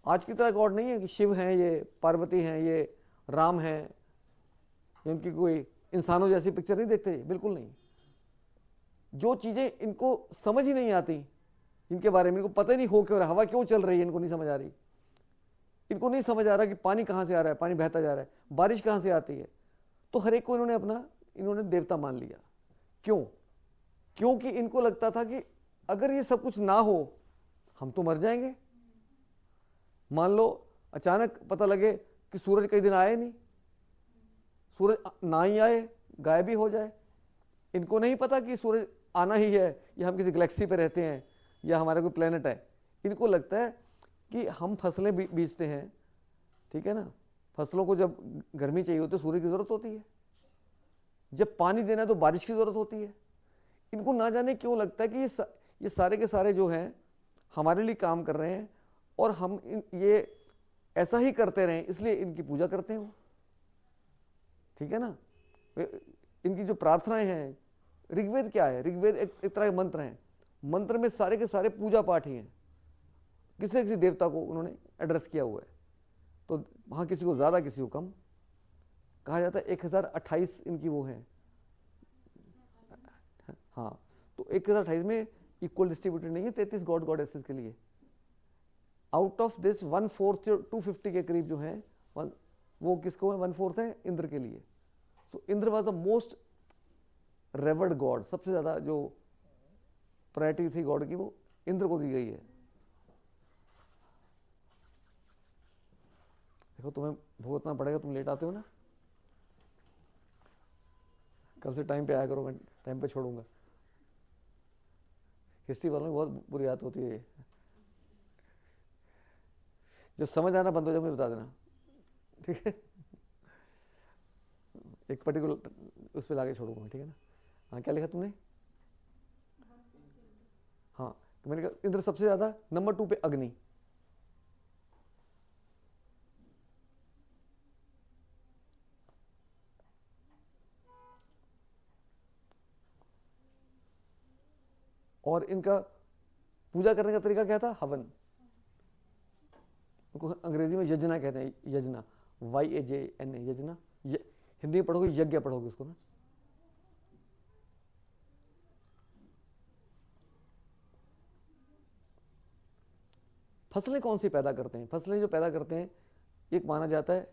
S1: आज की तरह गॉड नहीं है कि शिव हैं, ये पार्वती हैं, ये राम हैं, ये उनकी कोई इंसानों जैसी पिक्चर नहीं देखते, बिल्कुल नहीं। जो चीजें इनको समझ ही नहीं आती, जिनके बारे में इनको पता ही नहीं हो क्यों, हवा क्यों चल रही है इनको नहीं समझ आ रही, इनको नहीं समझ आ रहा कि पानी कहाँ से आ रहा है, पानी बहता जा रहा है, बारिश कहाँ से आती है, तो हर एक को इन्होंने देवता मान लिया। क्यों? क्योंकि इनको लगता था कि अगर ये सब कुछ ना हो हम तो मर जाएंगे। मान लो अचानक पता लगे कि सूरज कई दिन आए नहीं, सूरज ना ही आए, गायब ही हो जाए। इनको नहीं पता कि सूरज आना ही है, या हम किसी गैलेक्सी पे रहते हैं, या हमारा कोई प्लेनेट है। इनको लगता है कि हम फसलें बीजते हैं, ठीक है ना, फसलों को जब गर्मी चाहिए होती है सूर्य की ज़रूरत होती है, जब पानी देना है तो बारिश की ज़रूरत होती है। इनको ना जाने क्यों लगता है कि ये सारे के सारे जो हैं हमारे लिए काम कर रहे हैं, और हम ये ऐसा ही करते रहें, इसलिए इनकी पूजा करते हैं। ठीक है ना। इनकी जो प्रार्थनाएं हैं, ऋग्वेद क्या है, ऋग्वेद एक तरह के मंत्र हैं। मंत्र में सारे के सारे पूजा पाठ ही हैं, किसी न किसी देवता को उन्होंने एड्रेस किया हुआ है। तो वहाँ किसी को ज़्यादा किसी को कम कहा जाता है। 1028 इनकी वो है, हाँ। तो 1028 में इक्वल डिस्ट्रीब्यूटेड नहीं है 33 गॉड गॉडेसेस के लिए। आउट ऑफ दिस 1/4 250 के करीब जो है वो किसको है, 1/4 है इंद्र के लिए। So Indra was the most revered god, सबसे ज़्यादा जो प्रायोरिटी थी गॉड की वो इंद्र को दी गई है। देखो तुम्हें भुगतना पड़ेगा, तुम लेट आते हो ना। कल से टाइम पे आया करो, मैं टाइम पे छोड़ूंगा। हिस्ट्री वालों की बहुत बुरी आदत होती है। जब समझ आना बंद हो जाए मुझे बता देना, ठीक है। एक पर्टिकुलर उस पर लाके छोड़ूंगा, ठीक है ना। हाँ, क्या लिखा तुमने? हाँ, तो मैंने कहा इंद्र सबसे ज्यादा, नंबर 2 पे अग्नि। और इनका पूजा करने का तरीका क्या था? हवन। उनको अंग्रेजी में यजना कहते हैं, यजना, YAJNA, यजना। हिंदी में पढ़ोगे यज्ञ पढ़ोगे उसको ना। फसलें कौन सी पैदा करते हैं? फसलें जो पैदा करते हैं, एक माना जाता है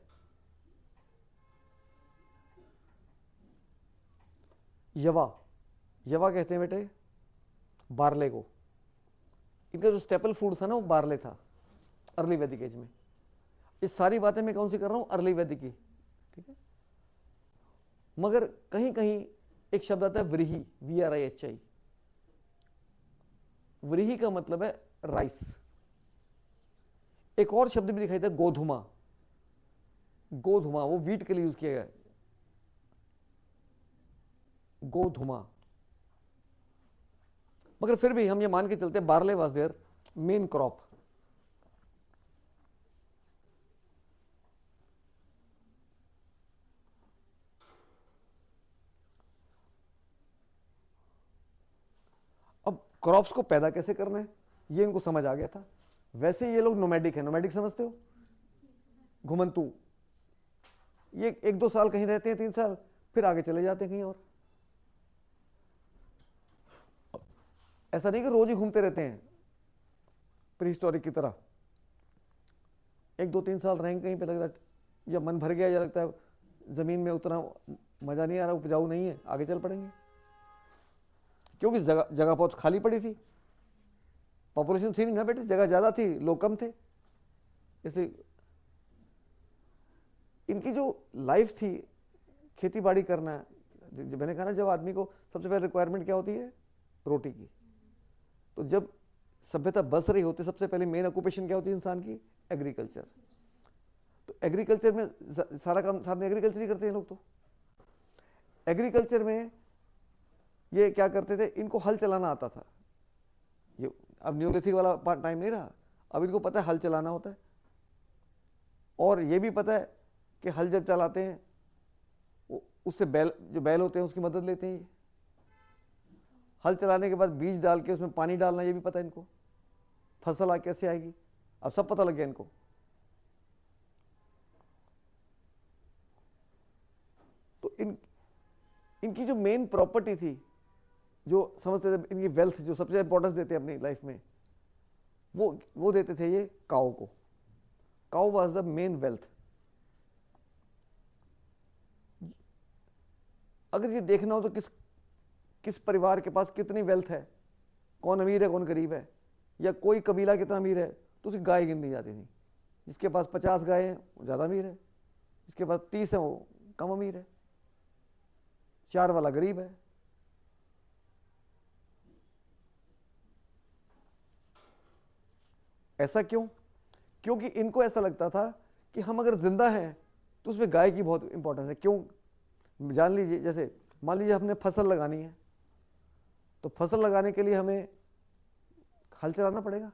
S1: यवा। यवा कहते हैं बेटे बार्ले को। इनका जो स्टेपल फूड था ना वो बार्ले था अर्ली वैदिक एज में। ये सारी बातें मैं कौन सी कर रहा हूं? अर्ली वैदिक की, ठीक है। मगर कहीं कहीं एक शब्द आता है व्रीहि, VRIHI। व्रीहि का मतलब है राइस। एक और शब्द भी दिखाई देता है गोधुमा। गोधुमा वो वीट के लिए यूज किया गया है, गोधुमा। मगर फिर भी हम ये मान के चलते barley was their main crop. अब क्रॉप्स को पैदा कैसे करना है ये इनको समझ आ गया था। वैसे ये लोग नोमैडिक है। नोमैडिक समझते हो? घुमंतू। ये 1-2 साल कहीं रहते हैं, 3 साल, फिर आगे चले जाते हैं कहीं और। ऐसा नहीं कि रोज ही घूमते रहते हैं प्रीहिस्टोरिक की तरह। 1-2-3 साल रहेंगे कहीं पे, लगता है या मन भर गया, या लगता है जमीन में उतना मजा नहीं आ रहा, उपजाऊ नहीं है, आगे चल पड़ेंगे। क्योंकि जगह बहुत खाली पड़ी थी, पॉपुलेशन थी नहीं ना बेटे, जगह ज्यादा थी, लोग कम थे। इसलिए इनकी जो लाइफ थी खेती बाड़ी करना। मैंने कहा ना, जब आदमी को सबसे पहले रिक्वायरमेंट क्या होती है? रोटी की। तो जब सभ्यता बस रही होती, सबसे पहले मेन ऑक्यूपेशन क्या होती है इंसान की? एग्रीकल्चर। तो एग्रीकल्चर में सारा काम साथ में एग्रीकल्चर ही करते हैं लोग। तो एग्रीकल्चर में ये क्या करते थे? इनको हल चलाना आता था। ये अब न्यूलिथिक वाला टाइम नहीं रहा, अब इनको पता है हल चलाना होता है। और ये भी पता है कि हल जब चलाते हैं उससे जो बैल होते हैं उसकी मदद लेते हैं। हल चलाने के बाद बीज डाल के उसमें पानी डालना, ये भी पता है इनको। फसल कैसे आएगी अब सब पता लग गया इनको। तो इनकी जो मेन प्रॉपर्टी थी, जो समझते थे इनकी वेल्थ, जो सबसे इंपॉर्टेंस देते हैं अपनी लाइफ में, वो देते थे ये काऊ को। काऊ वाज द मेन वेल्थ। अगर ये देखना हो तो किस परिवार के पास कितनी वेल्थ है, कौन अमीर है कौन गरीब है, या कोई कबीला कितना अमीर है, तो उसकी गाय गिन दी जाती थी। जिसके पास 50 गाय हैं वो ज़्यादा अमीर है, जिसके पास 30 है वो कम अमीर है, 4 वाला गरीब है। ऐसा क्यों? क्योंकि इनको ऐसा लगता था कि हम अगर जिंदा हैं तो उसमें गाय की बहुत इंपॉर्टेंस है। क्यों? जान लीजिए, जैसे मान लीजिए हमने फसल लगानी है, तो फसल लगाने के लिए हमें हल चलाना पड़ेगा।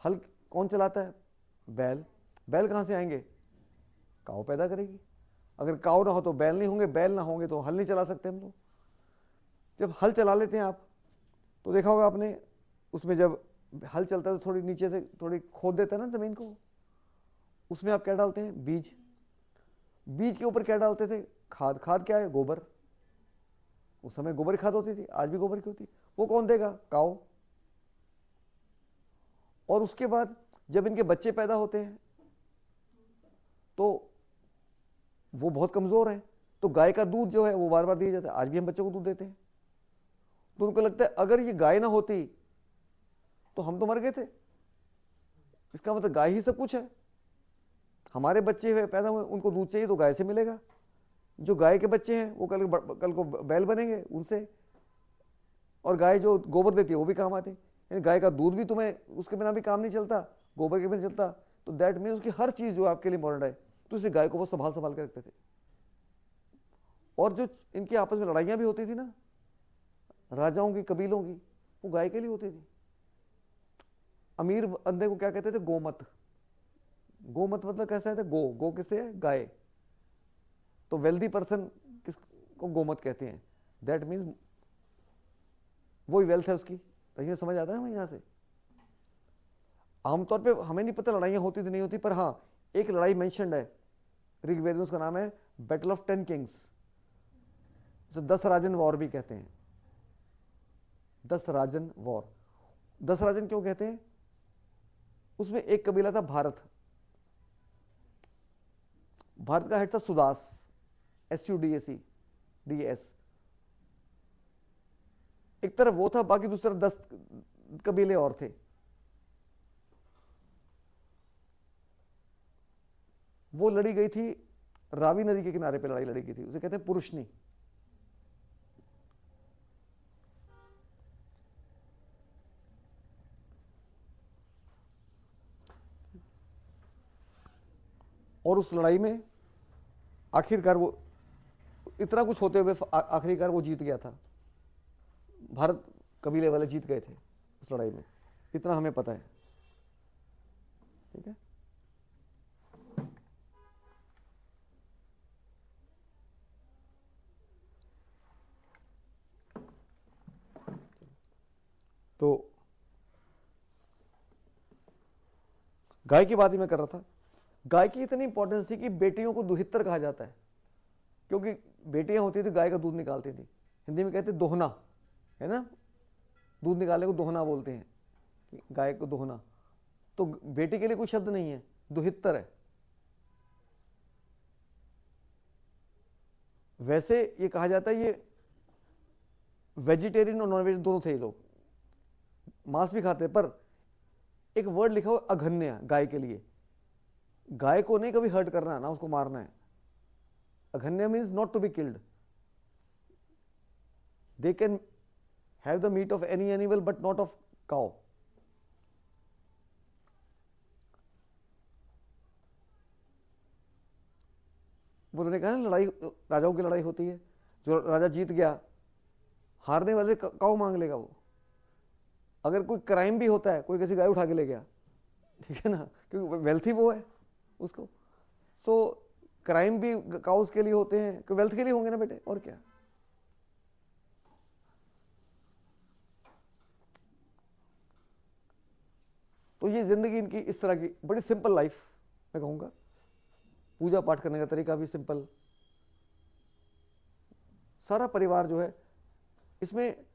S1: हल कौन चलाता है? बैल। बैल कहाँ से आएंगे? काऊ पैदा करेगी। अगर काऊ ना हो तो बैल नहीं होंगे, बैल ना होंगे तो हल नहीं चला सकते हम लोग। जब हल चला लेते हैं आप, तो देखा होगा आपने, उसमें जब हल चलता है तो थोड़ी नीचे से थोड़ी खोद देता है ना ज़मीन को, उसमें आप क्या डालते हैं? बीज। बीज के ऊपर क्या डालते थे? खाद। खाद क्या है? गोबर। उस समय गोबर खाद होती थी, आज भी गोबर की होती। वो कौन देगा? काऊ। और उसके बाद जब इनके बच्चे पैदा होते हैं तो वो बहुत कमज़ोर हैं, तो गाय का दूध जो है वो बार बार दिया जाता है। आज भी हम बच्चों को दूध देते हैं। तो उनको लगता है अगर ये गाय ना होती तो हम तो मर गए थे। इसका मतलब गाय ही सब कुछ है। हमारे बच्चे हुए पैदा हुए, उनको दूध चाहिए तो गाय से मिलेगा। जो गाय के बच्चे हैं वो कल को बैल बनेंगे उनसे, और गाय जो गोबर देती है वो भी काम आती है। यानी गाय का दूध भी तुम्हें, उसके बिना भी काम नहीं चलता, गोबर के बिना चलता। तो दैट मीन्स उसकी हर चीज़ जो आपके लिए इंपॉर्टेंट है, तो इसलिए गाय को बहुत संभाल संभाल के रखते थे। और जो इनकी आपस में लड़ाइयाँ भी होती थी ना, राजाओं की, कबीलों की, वो गाय के लिए होती थी। अमीर बंदे को क्या कहते थे? गोमत। गोमत मतलब कैसा है? गो। गो किससे है? गाय। तो वेल्दी पर्सन किसको गोमत कहते हैं? दैट मीन्स वही वेल्थ है उसकी। तो ये समझ आता है हमें यहाँ से। आमतौर पे हमें नहीं पता लड़ाइयाँ होती थी नहीं होती, पर हाँ एक लड़ाई मेंशन्ड है ऋग्वेद में, उसका नाम है बैटल ऑफ 10 किंग्स। उसे 10 राजन वॉर भी कहते हैं। 10 राजन वॉर। 10 राजन क्यों कहते हैं? उसमें एक कबीला था भारत। भारत का हेड था सुदास, SUDAC, DAS। एक तरफ वो था, बाकी दूसरी तरफ 10 कबीले और थे। वो लड़ी गई थी रावी नदी के किनारे पे, लड़ाई लड़ी गई थी। उसे कहते हैं पुरुषनी। और उस लड़ाई में आखिरकार वो, इतना कुछ होते हुए आखिरकार वो जीत गया था। भारत कबीले वाले जीत गए थे उस लड़ाई में, इतना हमें पता है। ठीक है। तो गाय की बात ही मैं कर रहा था। गाय की इतनी इंपॉर्टेंस थी कि बेटियों को दुहितर कहा जाता है, क्योंकि बेटियां होती थी गाय का दूध निकालती थी। हिंदी में कहते हैं दोहना, है ना? दूध निकालने को दोहना बोलते हैं, गाय को दोहना। तो बेटी के लिए कोई शब्द नहीं है, दुहितर है। वैसे ये कहा जाता है, ये वेजिटेरियन और नॉन वेज दोनों थे ये लोग, मांस भी खाते, पर एक वर्ड लिखा हुआ अघन्य गाय के लिए। गाय को नहीं कभी हर्ट करना, ना उसको मारना है। अघन्य means not to be killed. They can have the meat of any animal but not of cow. उन्होंने कहा ना, लड़ाई राजाओं की लड़ाई होती है, जो राजा जीत गया, हारने वाले काउ मांग लेगा वो। अगर कोई क्राइम भी होता है, कोई किसी गाय उठा के ले गया, ठीक है ना, क्योंकि वेल्थ ही वो है उसको। सो क्राइम भी काउस के लिए होते हैं, क्योंकि वेल्थ के लिए होंगे ना बेटे, और क्या। तो ये जिंदगी इनकी इस तरह की बड़ी सिंपल लाइफ मैं कहूँगा। पूजा पाठ करने का तरीका भी सिंपल। सारा परिवार जो है इसमें,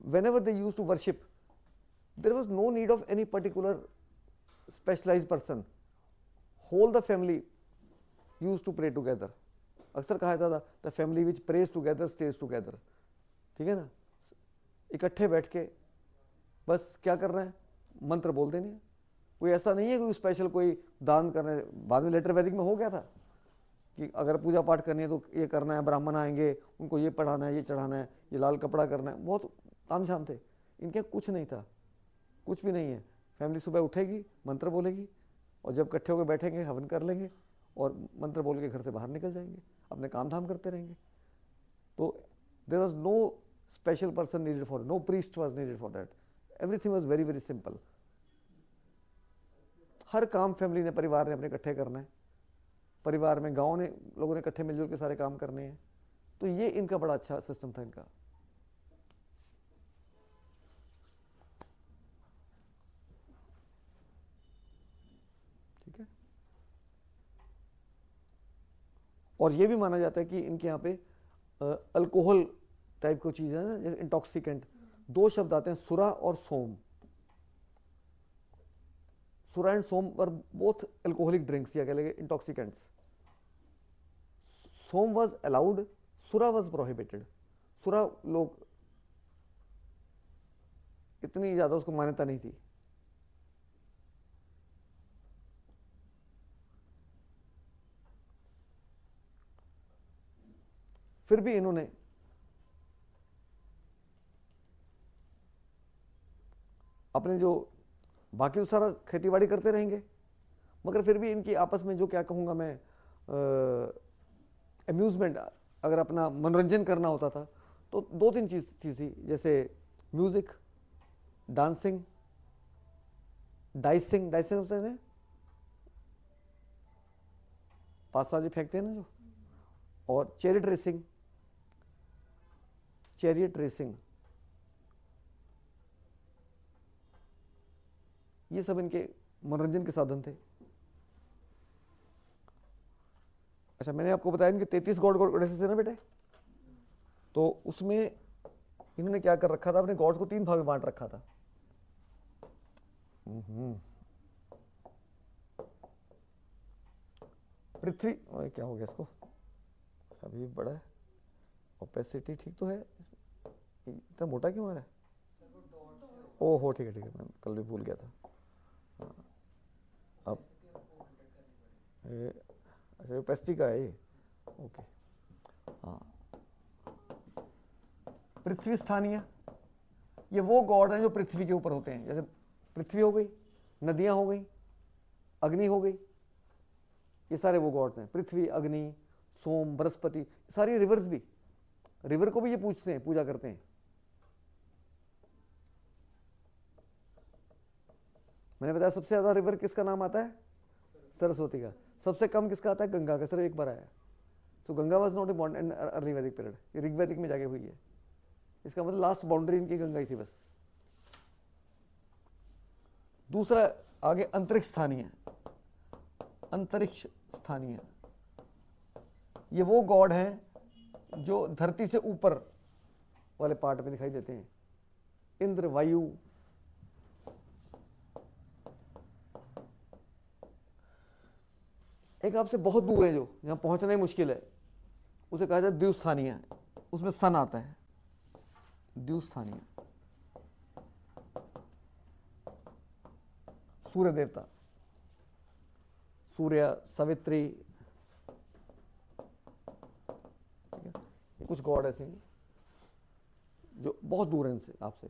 S1: whenever they used to worship, there was no need of any particular specialized person. Whole the family used to pray together. अक्सर कहा जाता था, the family which prays together stays together. ठीक है ना? इकट्ठे बैठ के बस क्या करना है, मंत्र बोल देने हैं। कोई ऐसा नहीं है कोई स्पेशल कोई दान करना है। बाद में लेटर वैदिक में हो गया था कि अगर पूजा पाठ करनी है तो ये करना है, ब्राह्मण आएंगे, उनको ये पढ़ाना है, ये चढ़ाना है, ये लाल कपड़ा करना है, बहुत तामझाम थे। इनके यहाँ कुछ नहीं था, कुछ भी नहीं है। फैमिली सुबह उठेगी, मंत्र बोलेगी, और जब इकट्ठे होकर बैठेंगे हवन कर लेंगे और मंत्र बोल के घर से बाहर निकल जाएंगे, अपने काम धाम करते रहेंगे। तो there was no special person needed for, no priest was needed for that, everything was very very simple. हर काम फैमिली ने, परिवार ने अपने इकट्ठे करना है, परिवार में गांव ने लोगों ने इकट्ठे मिलजुल के सारे काम करने हैं। तो ये इनका बड़ा अच्छा सिस्टम था इनका। ठीक है। और ये भी माना जाता है कि इनके यहाँ पे अल्कोहल टाइप की चीज़ है ना, जैसे इंटॉक्सिकेंट, दो शब्द आते हैं, सुरा और सोम। Sura and Soma were both alcoholic drinks या कह लेंगे intoxicants. Soma was allowed, Sura was prohibited. सुरा लोग इतनी ज्यादा उसको मान्यता नहीं थी। फिर भी इन्होंने अपने जो बाकी तो सारा खेतीबाड़ी करते रहेंगे, मगर फिर भी इनकी आपस में जो क्या कहूँगा मैं, अम्यूज़मेंट, अगर अपना मनोरंजन करना होता था तो दो तीन चीज़ थी, जैसे म्यूज़िक, डांसिंग, डाइसिंग, डाइसिंग होता है पासाजी फेंकते हैं ना जो, और चैरियट रेसिंग, चैरियट रेसिंग, ये सब इनके मनोरंजन के साधन थे। अच्छा, मैंने आपको बताया इनके 33 गॉड गॉडेसेस है ना बेटे, तो उसमें इन्होंने क्या कर रखा था, अपने गॉड्स को 3 भाग में बांट रखा था। पृथ्वी, क्या हो गया इसको, अभी बड़ा है, ओपेसिटी ठीक तो है, इतना मोटा क्यों आ रहा है? ओहो ठीक है, मैं कल भी भूल गया था। अब अच्छा ओपेसिटी का है ये, ओके। हाँ, पृथ्वी स्थानीय, ये वो गॉड हैं जो पृथ्वी के ऊपर होते हैं। जैसे पृथ्वी हो गई, नदियां हो गई, अग्नि हो गई, ये सारे वो गॉड्स हैं। पृथ्वी, अग्नि, सोम, बृहस्पति, सारी रिवर्स भी, रिवर को भी ये पूजते हैं, पूजा करते हैं। मैंने बताया सबसे ज्यादा रिवर किसका नाम आता है? सरस्वती का। सबसे कम किसका आता है? गंगा का, सिर्फ एक बार आया। So Ganga was not a bond in early Vedic period, ये ऋग्वैदिक में जाके हुई है। इसका मतलब लास्ट बाउंड्री इनकी गंगा ही थी बस। दूसरा आगे अंतरिक्ष स्थानीय, अंतरिक्ष स्थानीय, ये वो गॉड हैं जो धरती से ऊपर वाले पार्ट में दिखाई देते हैं। इंद्र, वायु, एक आपसे बहुत दूर है जो जहां पहुंचना ही मुश्किल है, उसे कहा जाता है द्विस्थानीय, उसमें सन आता है, द्विस्थानीय। सूर्य देवता, सूर्य, सवित्री, ये कुछ गॉड ऐसे हैं जो बहुत दूर हैं इनसे, आपसे।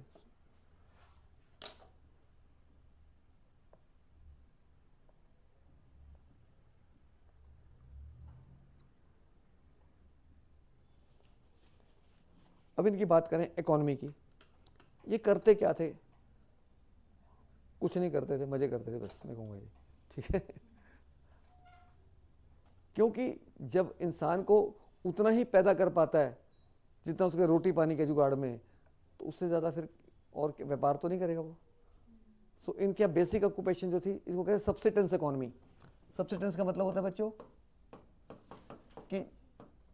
S1: अब इनकी बात करें इकोनॉमी की, ये करते क्या थे? कुछ नहीं करते थे, मजे करते थे बस, मैं कहूँगा ये, ठीक है। क्योंकि जब इंसान को उतना ही पैदा कर पाता है जितना उसके रोटी पानी के जुगाड़ में, तो उससे ज़्यादा फिर और व्यापार तो नहीं करेगा वो। सो इनके बेसिक ऑक्यूपेशन जो थी, इसको कहते हैं सब्सिस्टेंस इकोनॉमी। सब्सिस्टेंस का मतलब होता है बच्चों कि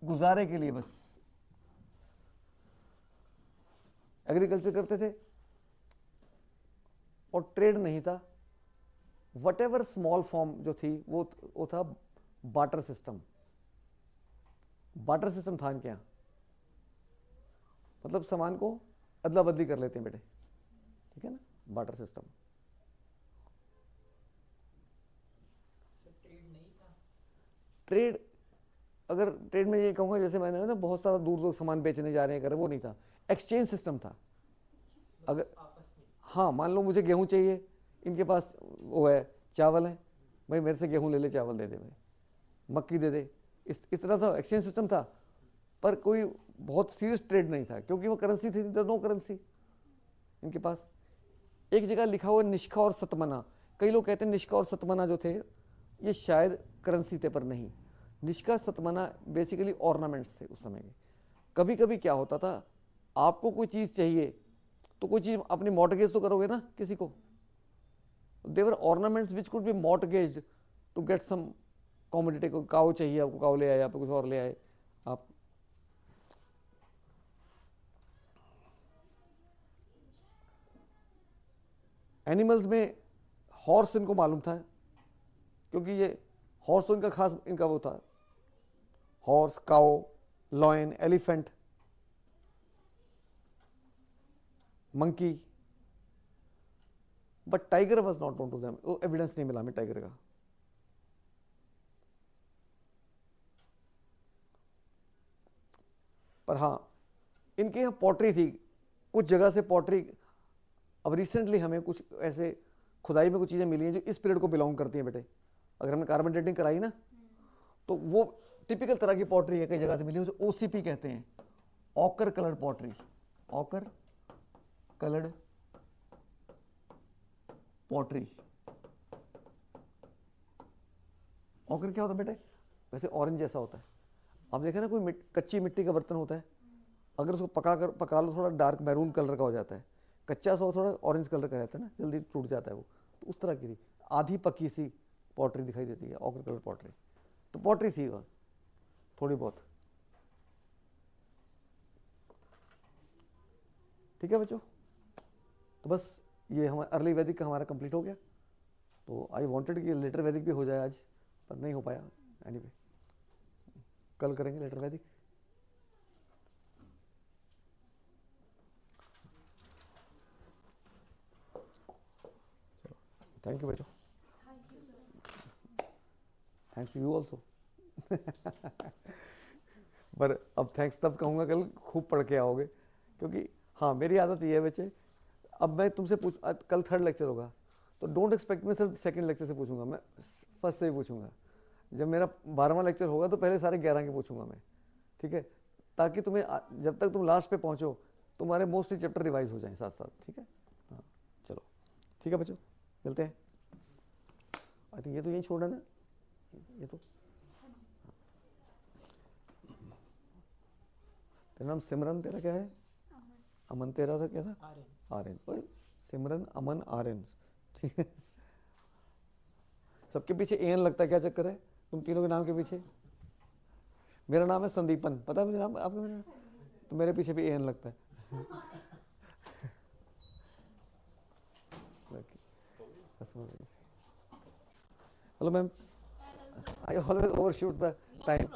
S1: गुजारे के लिए बस। एग्रीकल्चर करते थे और ट्रेड नहीं था। वट एवर स्मॉल फॉर्म जो थी वो था बार्टर सिस्टम। बार्टर सिस्टम था इनके यहाँ, मतलब सामान को अदला बदली कर लेते हैं बेटे, ठीक है ना, बार्टर सिस्टम।
S3: ट्रेड नहीं था।
S1: ट्रेड, अगर ट्रेड में ये कहूँगा जैसे मैंने ना बहुत सारा दूर दूर सामान बेचने जा रहे हैं, कर वो नहीं था, एक्सचेंज सिस्टम था। अगर
S3: आपस में
S1: हाँ मान लो मुझे गेहूं चाहिए, इनके पास वो है चावल है, भाई मेरे से गेहूं ले ले, चावल दे दे भाई, मक्की दे दे, इस तरह था, एक्सचेंज सिस्टम था। पर कोई बहुत सीरियस ट्रेड नहीं था, क्योंकि वो करेंसी थी, तो नो करेंसी इनके पास। एक जगह लिखा हुआ निष्का और सतमना, कई लोग कहते हैं निष्का और सतमना जो थे ये शायद करेंसी थे, पर नहीं, निष्का सतमना बेसिकली ऑर्नामेंट्स थे उस समय के। कभी कभी क्या होता था, आपको कोई चीज़ चाहिए तो कोई चीज़ अपनी मॉर्टगेज तो करोगे ना किसी को, there were ornaments which could be mortgaged to get some commodity. को काऊ चाहिए आपको, काऊ ले आए, आप कुछ और ले आए आप। एनिमल्स में हॉर्स इनको मालूम था, क्योंकि ये हॉर्स तो इनका खास इनका वो था, horse, cow, lion, elephant, monkey. But tiger was not known to them, वो एविडेंस नहीं मिला हमें टाइगर का। पर हाँ इनके यहाँ पॉटरी थी, कुछ जगह से पॉटरी, अब रिसेंटली हमें कुछ ऐसे खुदाई में कुछ चीज़ें मिली हैं जो इस पीरियड को बिलोंग करती हैं बेटे। अगर हमने कार्बन डेटिंग कराई ना, तो वो टिपिकल तरह की पॉटरी है, कई जगह से मिली है, उसे ओसीपी कहते हैं, occur coloured pottery, occur coloured pottery. Occur क्या होता है बेटे, वैसे ऑरेंज जैसा होता है। आप देखें ना कोई कच्ची मिट्टी का बर्तन होता है, अगर उसको पका लो, थोड़ा डार्क मैरून कलर का हो जाता है, कच्चा सा थोड़ा ऑरेंज कलर का रहता है ना, जल्दी टूट जाता है वो, तो उस तरह की थी, आधी पकी सी पॉटरी दिखाई देती है, ऑकर कलर पॉटरी। तो पॉटरी थी वह थोड़ी बहुत। ठीक है बच्चों, तो बस ये हमारा अर्ली वैदिक का हमारा कंप्लीट हो गया। तो आई वांटेड कि लेटर वैदिक भी हो जाए आज, पर नहीं हो पाया। एनीवे कल करेंगे लेटर वैदिक। थैंक यू बच्चों, थैंक्स टू यू ऑल्सो। पर अब थैंक्स तब कहूँगा कल खूब पढ़ के आओगे, क्योंकि हाँ मेरी आदत ये है बच्चे, अब मैं तुमसे कल थर्ड लेक्चर होगा, तो डोंट एक्सपेक्ट मैं सिर्फ सेकंड लेक्चर से पूछूंगा, मैं फर्स्ट से ही पूछूंगा। जब मेरा 12वां लेक्चर होगा तो पहले सारे 11 के पूछूंगा मैं, ठीक है, ताकि तुम्हें जब तक तुम लास्ट पे पहुँचो तुम्हारे मोस्टली चैप्टर रिवाइज हो जाएं साथ साथ। ठीक है, हाँ चलो ठीक है बच्चों, मिलते हैं। आई थिंक ये तो यहीं छोड़ना ना, ये तो तेरा नाम सिमरन, तेरा क्या है? अमन। तेरा था क्या था? आर्यन। और सिमरन, अमन, आर्यन, ठीक है। सबके पीछे एन लगता है, क्या चक्कर है तुम तीनों के नाम के पीछे? मेरा नाम है संदीपन, पता है मुझे नाम आपका? मेरा तो मेरे पीछे भी एन लगता है। Hello ma'am, I always overshoot the time.